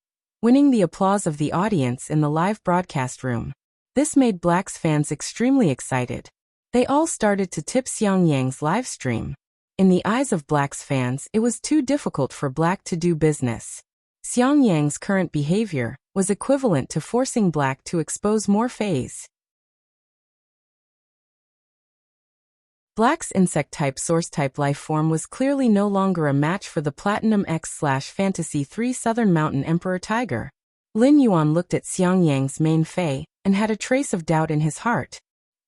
winning the applause of the audience in the live broadcast room. This made Black's fans extremely excited. They all started to tip Xiangyang's live stream. In the eyes of Black's fans, it was too difficult for Black to do business. Xiangyang's current behavior was equivalent to forcing Black to expose more Feis. Black's insect-type source-type life form was clearly no longer a match for the Platinum X/Fantasy 3 Southern Mountain Emperor Tiger. Lin Yuan looked at Xiangyang's main Fei and had a trace of doubt in his heart.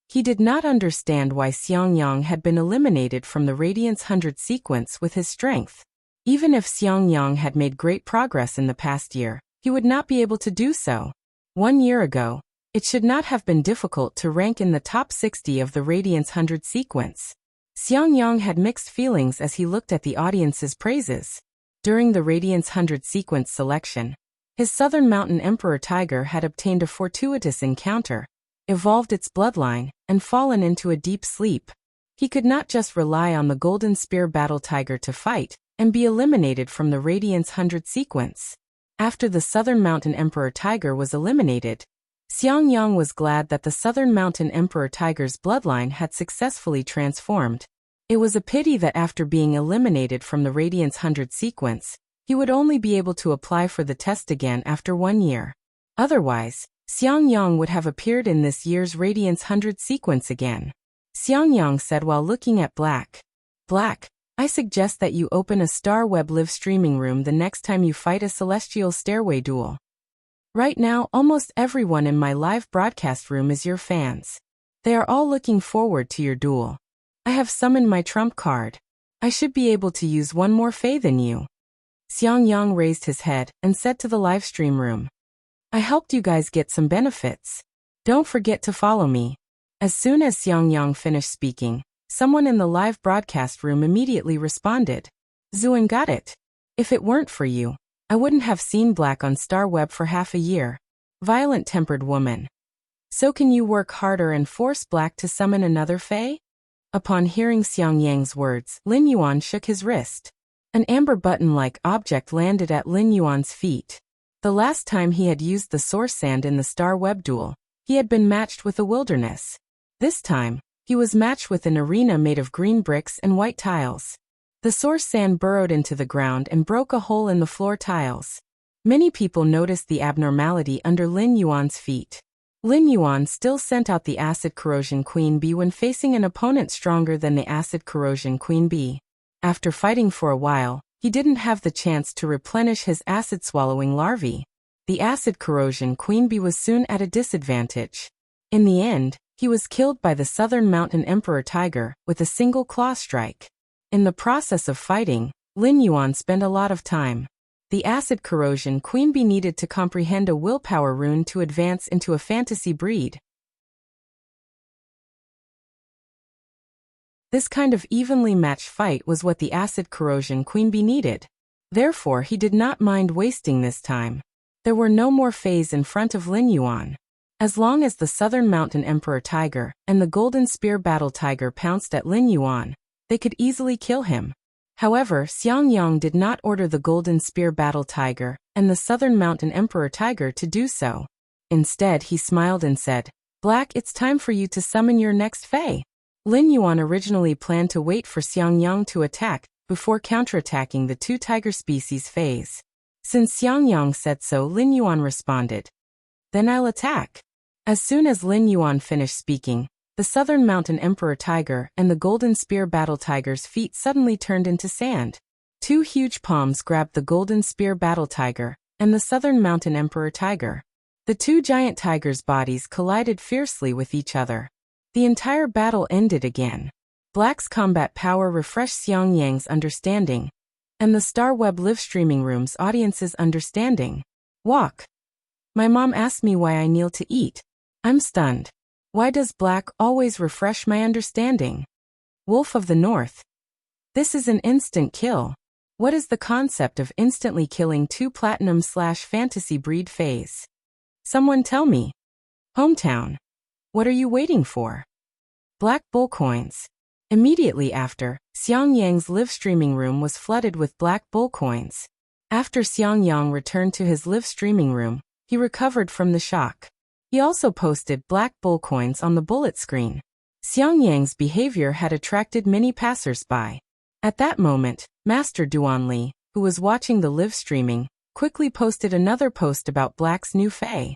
He did not understand why Xiangyang had been eliminated from the Radiance 100 sequence with his strength. Even if Xiangyang had made great progress in the past year, he would not be able to do so. 1 year ago, it should not have been difficult to rank in the top 60 of the Radiance 100 sequence. Xiangyang had mixed feelings as he looked at the audience's praises. During the Radiance 100 sequence selection, his Southern Mountain Emperor Tiger had obtained a fortuitous encounter, evolved its bloodline, and fallen into a deep sleep. He could not just rely on the Golden Spear Battle Tiger to fight and be eliminated from the Radiance 100 sequence. After the Southern Mountain Emperor Tiger was eliminated, Xiangyang was glad that the Southern Mountain Emperor Tiger's bloodline had successfully transformed. It was a pity that after being eliminated from the Radiance 100 sequence, he would only be able to apply for the test again after 1 year. Otherwise, Xiangyang would have appeared in this year's Radiance 100 sequence again. Xiangyang said while looking at Black. "Black, I suggest that you open a Star Web live streaming room the next time you fight a celestial stairway duel. Right now, almost everyone in my live broadcast room is your fans. They are all looking forward to your duel. I have summoned my trump card. I should be able to use one more Fey than you. Xiangyang raised his head and said to the livestream room. I helped you guys get some benefits. Don't forget to follow me. As soon as Xiangyang finished speaking, someone in the live broadcast room immediately responded. Zuan got it. If it weren't for you, I wouldn't have seen Black on Star Web for half a year. Violent-tempered woman. So can you work harder and force Black to summon another Fey? Upon hearing Xiangyang's words, Lin Yuan shook his wrist. An amber button-like object landed at Lin Yuan's feet. The last time he had used the source sand in the Star Web duel, he had been matched with a wilderness. This time, he was matched with an arena made of green bricks and white tiles. The source sand burrowed into the ground and broke a hole in the floor tiles. Many people noticed the abnormality under Lin Yuan's feet. Lin Yuan still sent out the Acid Corrosion Queen Bee when facing an opponent stronger than the Acid Corrosion Queen Bee. After fighting for a while, he didn't have the chance to replenish his acid-swallowing larvae. The Acid Corrosion Queen Bee was soon at a disadvantage. In the end, he was killed by the Southern Mountain Emperor Tiger with a single claw strike. In the process of fighting, Lin Yuan spent a lot of time. The Acid Corrosion Queen Bee needed to comprehend a willpower rune to advance into a fantasy breed. This kind of evenly matched fight was what the Acid Corrosion Queen Bee needed. Therefore, he did not mind wasting this time. There were no more Feys in front of Lin Yuan. As long as the Southern Mountain Emperor Tiger and the Golden Spear Battle Tiger pounced at Lin Yuan, they could easily kill him. However, Xiangyang did not order the Golden Spear Battle Tiger and the Southern Mountain Emperor Tiger to do so. Instead, he smiled and said, Black, it's time for you to summon your next Fey. Lin Yuan originally planned to wait for Xiangyang to attack before counterattacking the two tiger species Feys. Since Xiangyang said so, Lin Yuan responded, Then I'll attack. As soon as Lin Yuan finished speaking, the Southern Mountain Emperor Tiger and the Golden Spear Battle Tiger's feet suddenly turned into sand. Two huge palms grabbed the Golden Spear Battle Tiger and the Southern Mountain Emperor Tiger. The two giant tigers' bodies collided fiercely with each other. The entire battle ended again. Black's combat power refreshed Xiangyang's understanding, and the Star Web live streaming room's audience's understanding. Walk. My mom asked me why I kneel to eat. I'm stunned. Why does Black always refresh my understanding? Wolf of the North. This is an instant kill. What is the concept of instantly killing two platinum/fantasy breed Feys? Someone tell me. Hometown. What are you waiting for? Black bull coins. Immediately after, Xiangyang's live streaming room was flooded with black bull coins. After Xiangyang returned to his live streaming room, he recovered from the shock. He also posted black bull coins on the bullet screen. Xiangyang's behavior had attracted many passers-by. At that moment, Master Duanli, who was watching the live streaming, quickly posted another post about Black's new Fey.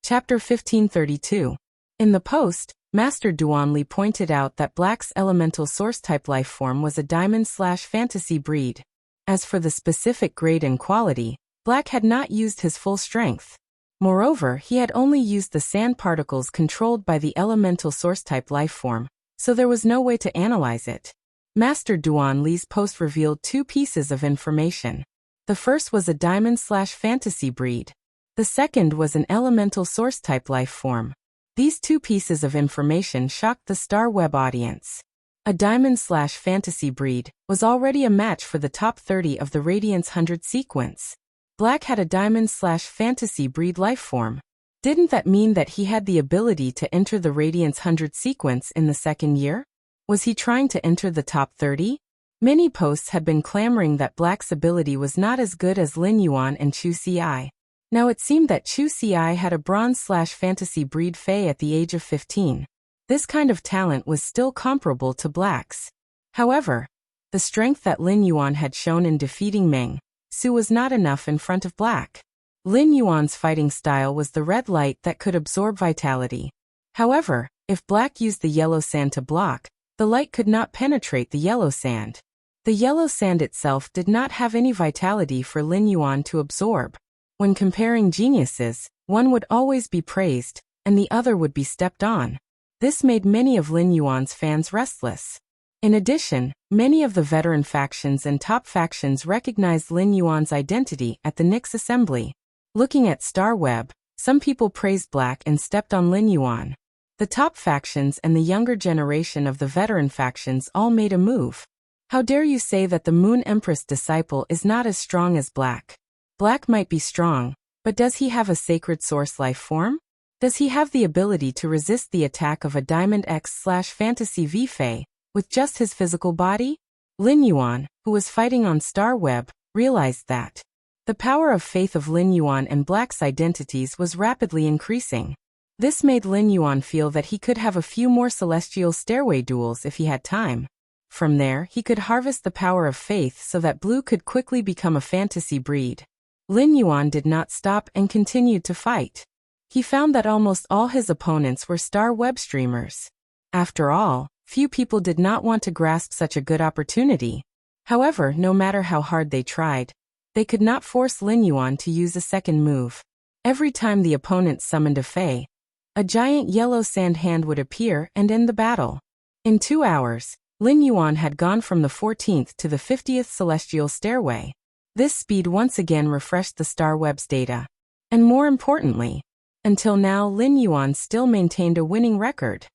Chapter 1532. In the post, Master Duanli pointed out that Black's elemental source-type life form was a diamond/fantasy breed. As for the specific grade and quality, Black had not used his full strength. Moreover, he had only used the sand particles controlled by the elemental source-type life form, so there was no way to analyze it. Master Duanli's post revealed two pieces of information. The first was a diamond/fantasy breed. The second was an elemental source-type life form. These two pieces of information shocked the Star Web audience. A diamond/fantasy breed was already a match for the top 30 of the Radiance 100 sequence. Black had a diamond/fantasy breed life form. Didn't that mean that he had the ability to enter the Radiance 100 sequence in the second year? Was he trying to enter the top 30? Many posts had been clamoring that Black's ability was not as good as Lin Yuan and Chu Ci. Now it seemed that Chu Ci had a bronze/fantasy breed Fey at the age of 15. This kind of talent was still comparable to Black's. However, the strength that Lin Yuan had shown in defeating Meng Su was not enough in front of Black. Lin Yuan's fighting style was the red light that could absorb vitality. However, if Black used the yellow sand to block, the light could not penetrate the yellow sand. The yellow sand itself did not have any vitality for Lin Yuan to absorb. When comparing geniuses, one would always be praised, and the other would be stepped on. This made many of Lin Yuan's fans restless. In addition, many of the veteran factions and top factions recognized Lin Yuan's identity at the Nyx assembly. Looking at StarWeb, some people praised Black and stepped on Lin Yuan. The top factions and the younger generation of the veteran factions all made a move. How dare you say that the Moon Empress disciple is not as strong as Black? Black might be strong, but does he have a sacred source life form? Does he have the ability to resist the attack of a Diamond X/Fantasy V-Fei with just his physical body? Lin Yuan, who was fighting on StarWeb, realized that the power of faith of Lin Yuan and Black's identities was rapidly increasing. This made Lin Yuan feel that he could have a few more celestial stairway duels if he had time. From there, he could harvest the power of faith so that Blue could quickly become a fantasy breed. Lin Yuan did not stop and continued to fight. He found that almost all his opponents were star web streamers. After all, few people did not want to grasp such a good opportunity. However, no matter how hard they tried, they could not force Lin Yuan to use a second move. Every time the opponent summoned a Fei, a giant yellow sand hand would appear and end the battle. In 2 hours, Lin Yuan had gone from the 14th to the 50th celestial stairway. This speed once again refreshed the StarWeb's data. And more importantly, until now Lin Yuan still maintained a winning record.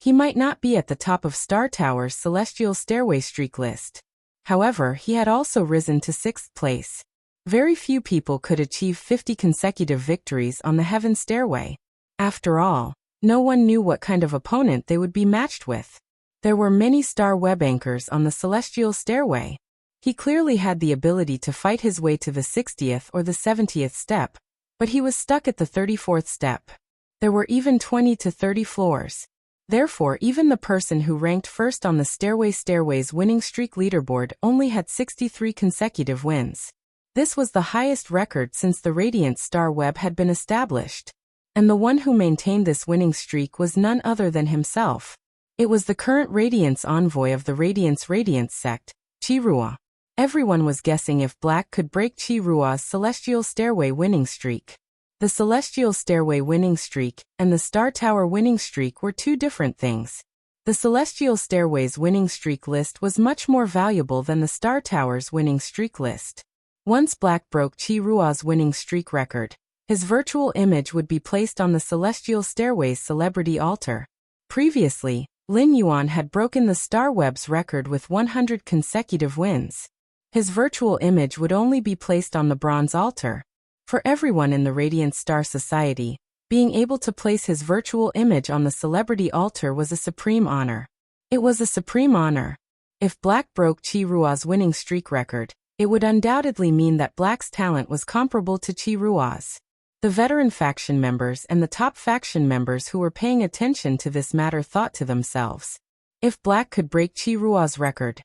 He might not be at the top of Star Tower's celestial stairway streak list. However, he had also risen to 6th place. Very few people could achieve 50 consecutive victories on the Heaven Stairway. After all, no one knew what kind of opponent they would be matched with. There were many star web anchors on the celestial stairway. He clearly had the ability to fight his way to the 60th or the 70th step, but he was stuck at the 34th step. There were even 20 to 30 floors. Therefore, even the person who ranked first on the Stairway's winning streak leaderboard only had 63 consecutive wins. This was the highest record since the Radiant Star Web had been established. And the one who maintained this winning streak was none other than himself. It was the current Radiance envoy of the Radiance sect, Qirua. Everyone was guessing if Black could break Qirua's Celestial Stairway winning streak. The Celestial Stairway winning streak and the Star Tower winning streak were two different things. The Celestial Stairway's winning streak list was much more valuable than the Star Tower's winning streak list. Once Black broke Qirua's winning streak record, his virtual image would be placed on the Celestial Stairway's celebrity altar. Previously, Lin Yuan had broken the Star Web's record with 100 consecutive wins. His virtual image would only be placed on the bronze altar. For everyone in the Radiant Star Society, being able to place his virtual image on the celebrity altar was a supreme honor. It was a supreme honor. If Black broke Qirua's winning streak record, it would undoubtedly mean that Black's talent was comparable to Qirua's. The veteran faction members and the top faction members who were paying attention to this matter thought to themselves, if Black could break Qirua's record,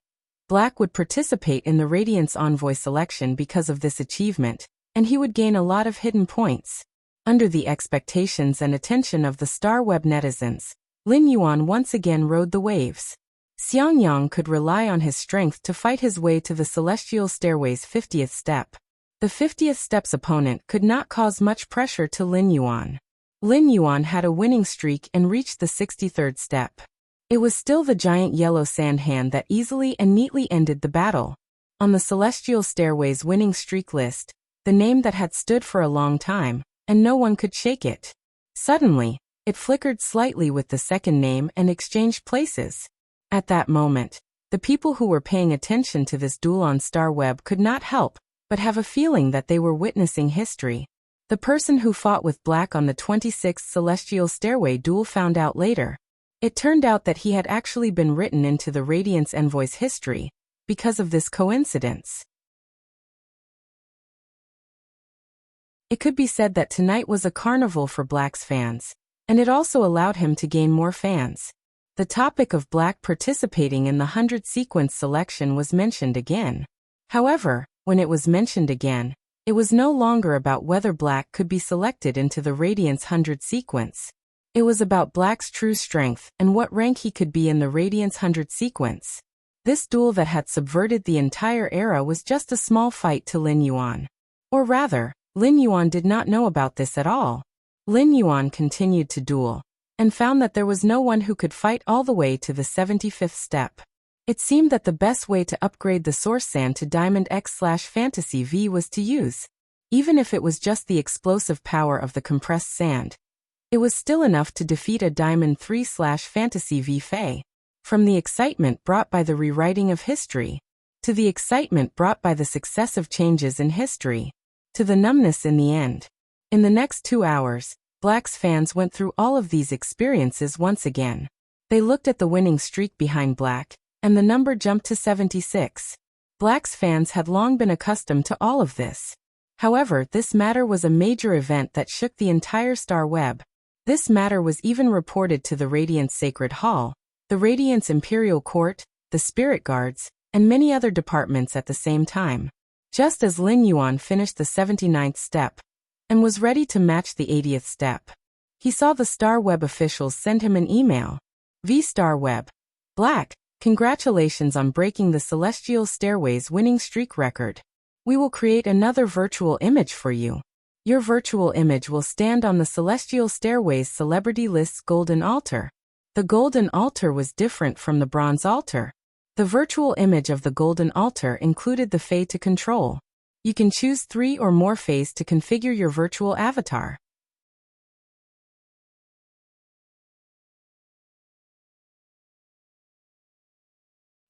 Black would participate in the Radiance Envoy selection because of this achievement, and he would gain a lot of hidden points. Under the expectations and attention of the Star Web netizens, Lin Yuan once again rode the waves. Xiangyang could rely on his strength to fight his way to the Celestial Stairway's 50th step. The 50th step's opponent could not cause much pressure to Lin Yuan. Lin Yuan had a winning streak and reached the 63rd step. It was still the giant yellow sand hand that easily and neatly ended the battle. On the Celestial Stairway's winning streak list, the name that had stood for a long time, and no one could shake it. Suddenly, it flickered slightly with the second name and exchanged places. At that moment, the people who were paying attention to this duel on StarWeb could not help but have a feeling that they were witnessing history. The person who fought with Black on the 26th Celestial Stairway duel found out later. It turned out that he had actually been written into the Radiance Envoy's history because of this coincidence. It could be said that tonight was a carnival for Black's fans, and it also allowed him to gain more fans. The topic of Black participating in the 100 sequence selection was mentioned again. However, When it was mentioned again, it was no longer about whether Black could be selected into the Radiance 100 sequence. It was about Black's true strength and what rank he could be in the Radiance 100 sequence. This duel that had subverted the entire era was just a small fight to Lin Yuan. Or rather, Lin Yuan did not know about this at all. Lin Yuan continued to duel, and found that there was no one who could fight all the way to the 75th step. It seemed that the best way to upgrade the Source Sand to Diamond X/Fantasy V was to use. Even if it was just the explosive power of the compressed sand, it was still enough to defeat a Diamond 3/Fantasy V Fei. From the excitement brought by the rewriting of history, to the excitement brought by the successive changes in history, to the numbness in the end. In the next 2 hours, Black's fans went through all of these experiences once again. They looked at the winning streak behind Black, and the number jumped to 76. Black's fans had long been accustomed to all of this. However, this matter was a major event that shook the entire Star Web. This matter was even reported to the Radiance Sacred Hall, the Radiance Imperial Court, the Spirit Guards, and many other departments at the same time. Just as Lin Yuan finished the 79th step, and was ready to match the 80th step, he saw the Star Web officials send him an email. V Star Web. Black, congratulations on breaking the Celestial Stairway's winning streak record. We will create another virtual image for you. Your virtual image will stand on the Celestial Stairway's celebrity list's golden altar. The golden altar was different from the bronze altar. The virtual image of the golden altar included the Fae to control. You can choose 3 or more Faes to configure your virtual avatar.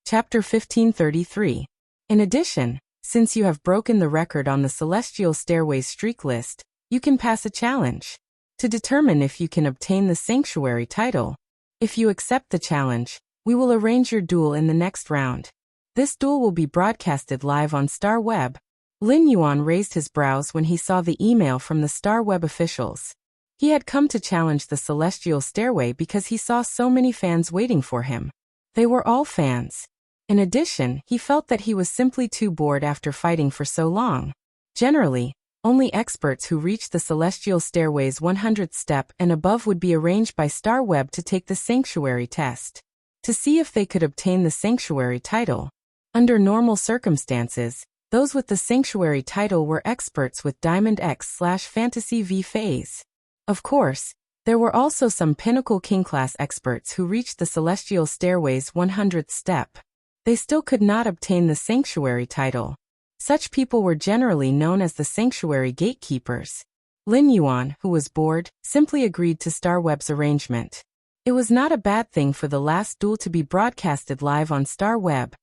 Chapter 1533. In addition, since you have broken the record on the Celestial Stairway's streak list, you can pass a challenge to determine if you can obtain the Sanctuary title. If you accept the challenge, we will arrange your duel in the next round. This duel will be broadcasted live on Star Web. Lin Yuan raised his brows when he saw the email from the Star Web officials. He had come to challenge the Celestial Stairway because he saw so many fans waiting for him. They were all fans. In addition, he felt that he was simply too bored after fighting for so long. Generally, only experts who reached the Celestial Stairway's 100th step and above would be arranged by Star Web to take the Sanctuary test, to see if they could obtain the Sanctuary title. Under normal circumstances, those with the Sanctuary title were experts with Diamond X/Fantasy V phase. Of course, there were also some Pinnacle King class experts who reached the Celestial Stairway's 100th step. They still could not obtain the Sanctuary title. Such people were generally known as the Sanctuary Gatekeepers. Lin Yuan, who was bored, simply agreed to Star Web's arrangement. It was not a bad thing for the last duel to be broadcasted live on Star Web.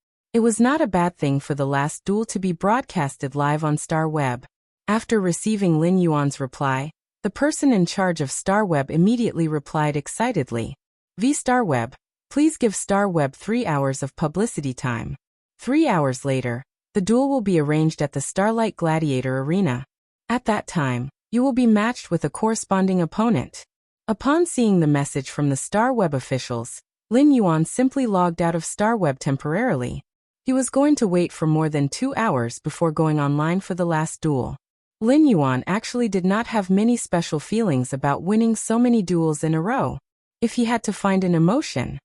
After receiving Lin Yuan's reply, the person in charge of Star Web immediately replied excitedly. V Star Web. Please give Star Web 3 hours of publicity time. 3 hours later, the duel will be arranged at the Starlight Gladiator Arena. At that time, you will be matched with a corresponding opponent. Upon seeing the message from the Star Web officials, Lin Yuan simply logged out of Star Web temporarily. He was going to wait for more than 2 hours before going online for the last duel. Lin Yuan actually did not have many special feelings about winning so many duels in a row. If he had to find an emotion,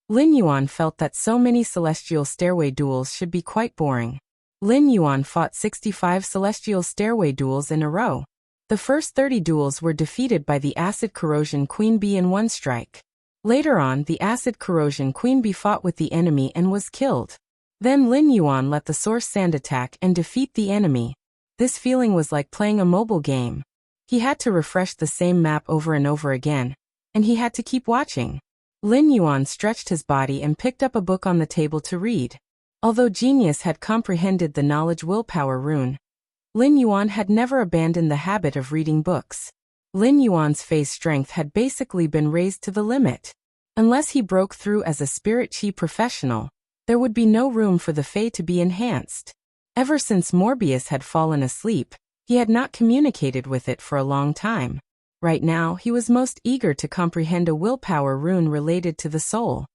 Lin Yuan felt that so many Celestial Stairway duels should be quite boring. Lin Yuan fought 65 Celestial Stairway duels in a row. The first 30 duels were defeated by the Acid Corrosion Queen Bee in one strike. Later on, the Acid Corrosion Queen Bee fought with the enemy and was killed. Then Lin Yuan let the Source Sand attack and defeat the enemy. This feeling was like playing a mobile game. He had to refresh the same map over and over again, and he had to keep watching. Lin Yuan stretched his body and picked up a book on the table to read. Although Genius had comprehended the Knowledge Willpower rune, Lin Yuan had never abandoned the habit of reading books. Lin Yuan's phase strength had basically been raised to the limit. Unless he broke through as a Spirit Chi professional, there would be no room for the Fae to be enhanced. Ever since Morbius had fallen asleep, he had not communicated with it for a long time. Right now, he was most eager to comprehend a willpower rune related to the soul.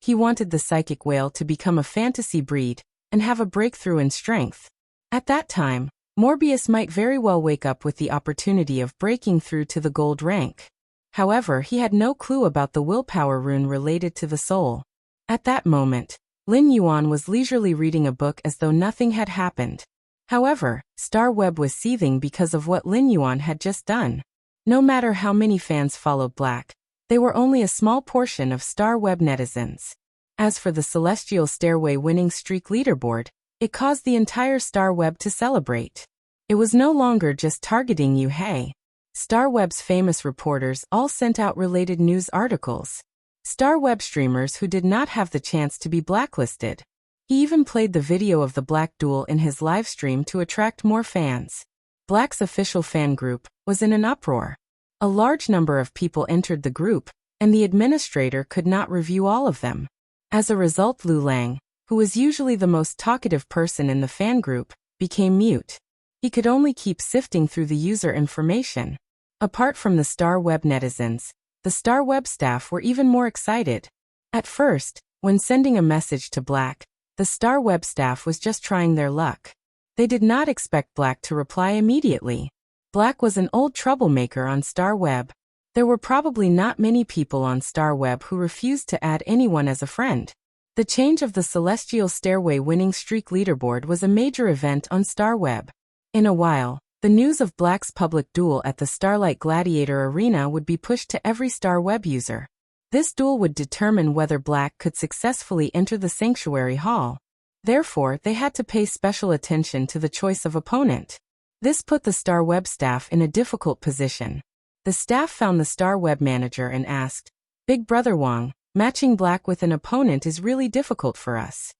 He wanted the psychic whale to become a fantasy breed and have a breakthrough in strength. At that time, Morbius might very well wake up with the opportunity of breaking through to the gold rank. However, he had no clue about the willpower rune related to the soul. At that moment, Lin Yuan was leisurely reading a book as though nothing had happened. However, Star Web was seething because of what Lin Yuan had just done. No matter how many fans followed Black, they were only a small portion of Star Web netizens. As for the Celestial Stairway winning streak leaderboard, it caused the entire Star Web to celebrate. It was no longer just targeting Yu Hei. Star Web's famous reporters all sent out related news articles. Star Web streamers who did not have the chance to be blacklisted. He even played the video of the Black duel in his livestream to attract more fans. Black's official fan group was in an uproar. A large number of people entered the group, and the administrator could not review all of them. As a result, Lu Lang, who was usually the most talkative person in the fan group, became mute. He could only keep sifting through the user information. Apart from the Star Web netizens, the Star Web staff were even more excited. At first, when sending a message to Black, the Star Web staff was just trying their luck. They did not expect Black to reply immediately. Black was an old troublemaker on Star Web. There were probably not many people on Star Web who refused to add anyone as a friend. The change of the Celestial Stairway winning streak leaderboard was a major event on Star Web. In a while, the news of Black's public duel at the Starlight Gladiator Arena would be pushed to every Star Web user. This duel would determine whether Black could successfully enter the Sanctuary Hall. Therefore, they had to pay special attention to the choice of opponent. This put the Star Web staff in a difficult position. The staff found the Star Web manager and asked, "Big Brother Wang, matching Black with an opponent is really difficult for us."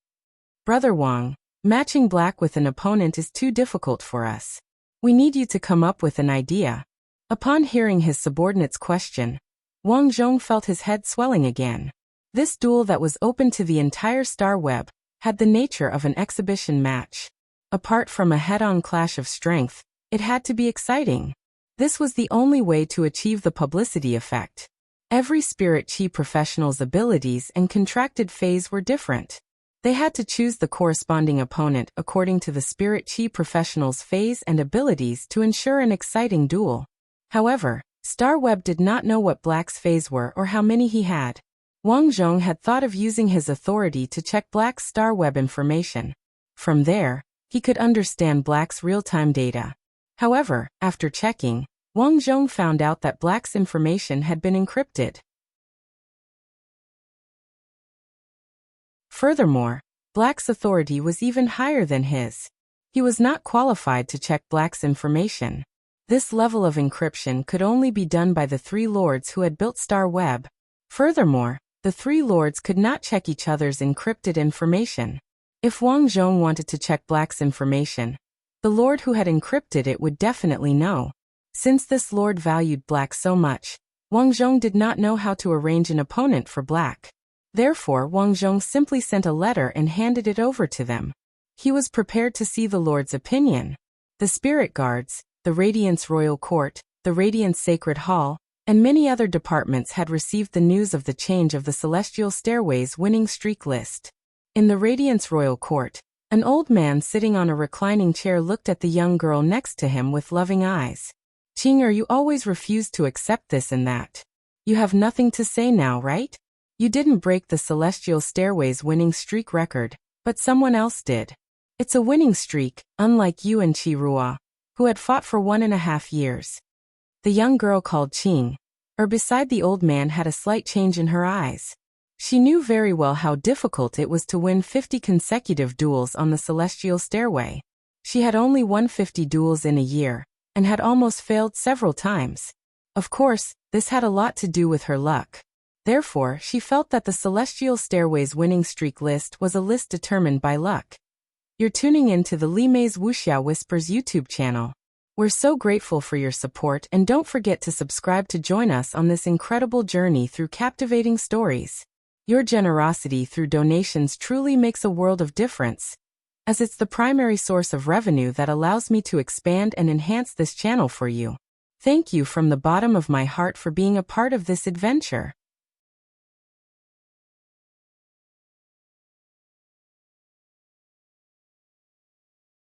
"Brother Wang, matching Black with an opponent is too difficult for us. We need you to come up with an idea." Upon hearing his subordinate's question, Wang Zhong felt his head swelling again. This duel that was open to the entire Star Web had the nature of an exhibition match. Apart from a head-on clash of strength, it had to be exciting. This was the only way to achieve the publicity effect. Every Spirit Chi professional's abilities and contracted phase were different. They had to choose the corresponding opponent according to the Spirit Chi professional's phase and abilities to ensure an exciting duel. However, Star Web did not know what Black's phase were or how many he had. Wang Zhong had thought of using his authority to check Black's Star Web information. From there, he could understand Black's real-time data. However, after checking, Wang Zhong found out that Black's information had been encrypted. Furthermore, Black's authority was even higher than his. He was not qualified to check Black's information. This level of encryption could only be done by the three lords who had built Star Web. Furthermore, the three lords could not check each other's encrypted information. If Wang Zhong wanted to check Black's information, the lord who had encrypted it would definitely know. Since this lord valued Black so much, Wang Zhong did not know how to arrange an opponent for Black. Therefore, Wang Zhong simply sent a letter and handed it over to them. He was prepared to see the Lord's opinion. The Spirit Guards, the Radiance Royal Court, the Radiance Sacred Hall, and many other departments had received the news of the change of the Celestial Stairway's winning streak list. In the Radiance Royal Court, an old man sitting on a reclining chair looked at the young girl next to him with loving eyes. "Qing'er, you always refuse to accept this and that. You have nothing to say now, right? You didn't break the Celestial Stairway's winning streak record, but someone else did. It's a winning streak, unlike you and Qi Rua, who had fought for 1.5 years. The young girl called Qing, beside the old man, had a slight change in her eyes. She knew very well how difficult it was to win 50 consecutive duels on the Celestial Stairway. She had only won 50 duels in a year, and had almost failed several times. Of course, this had a lot to do with her luck. Therefore, she felt that the Celestial Stairway's winning streak list was a list determined by luck. You're tuning in to the Li Mei's Wuxia Whispers YouTube channel. We're so grateful for your support, and don't forget to subscribe to join us on this incredible journey through captivating stories. Your generosity through donations truly makes a world of difference, as it's the primary source of revenue that allows me to expand and enhance this channel for you. Thank you from the bottom of my heart for being a part of this adventure.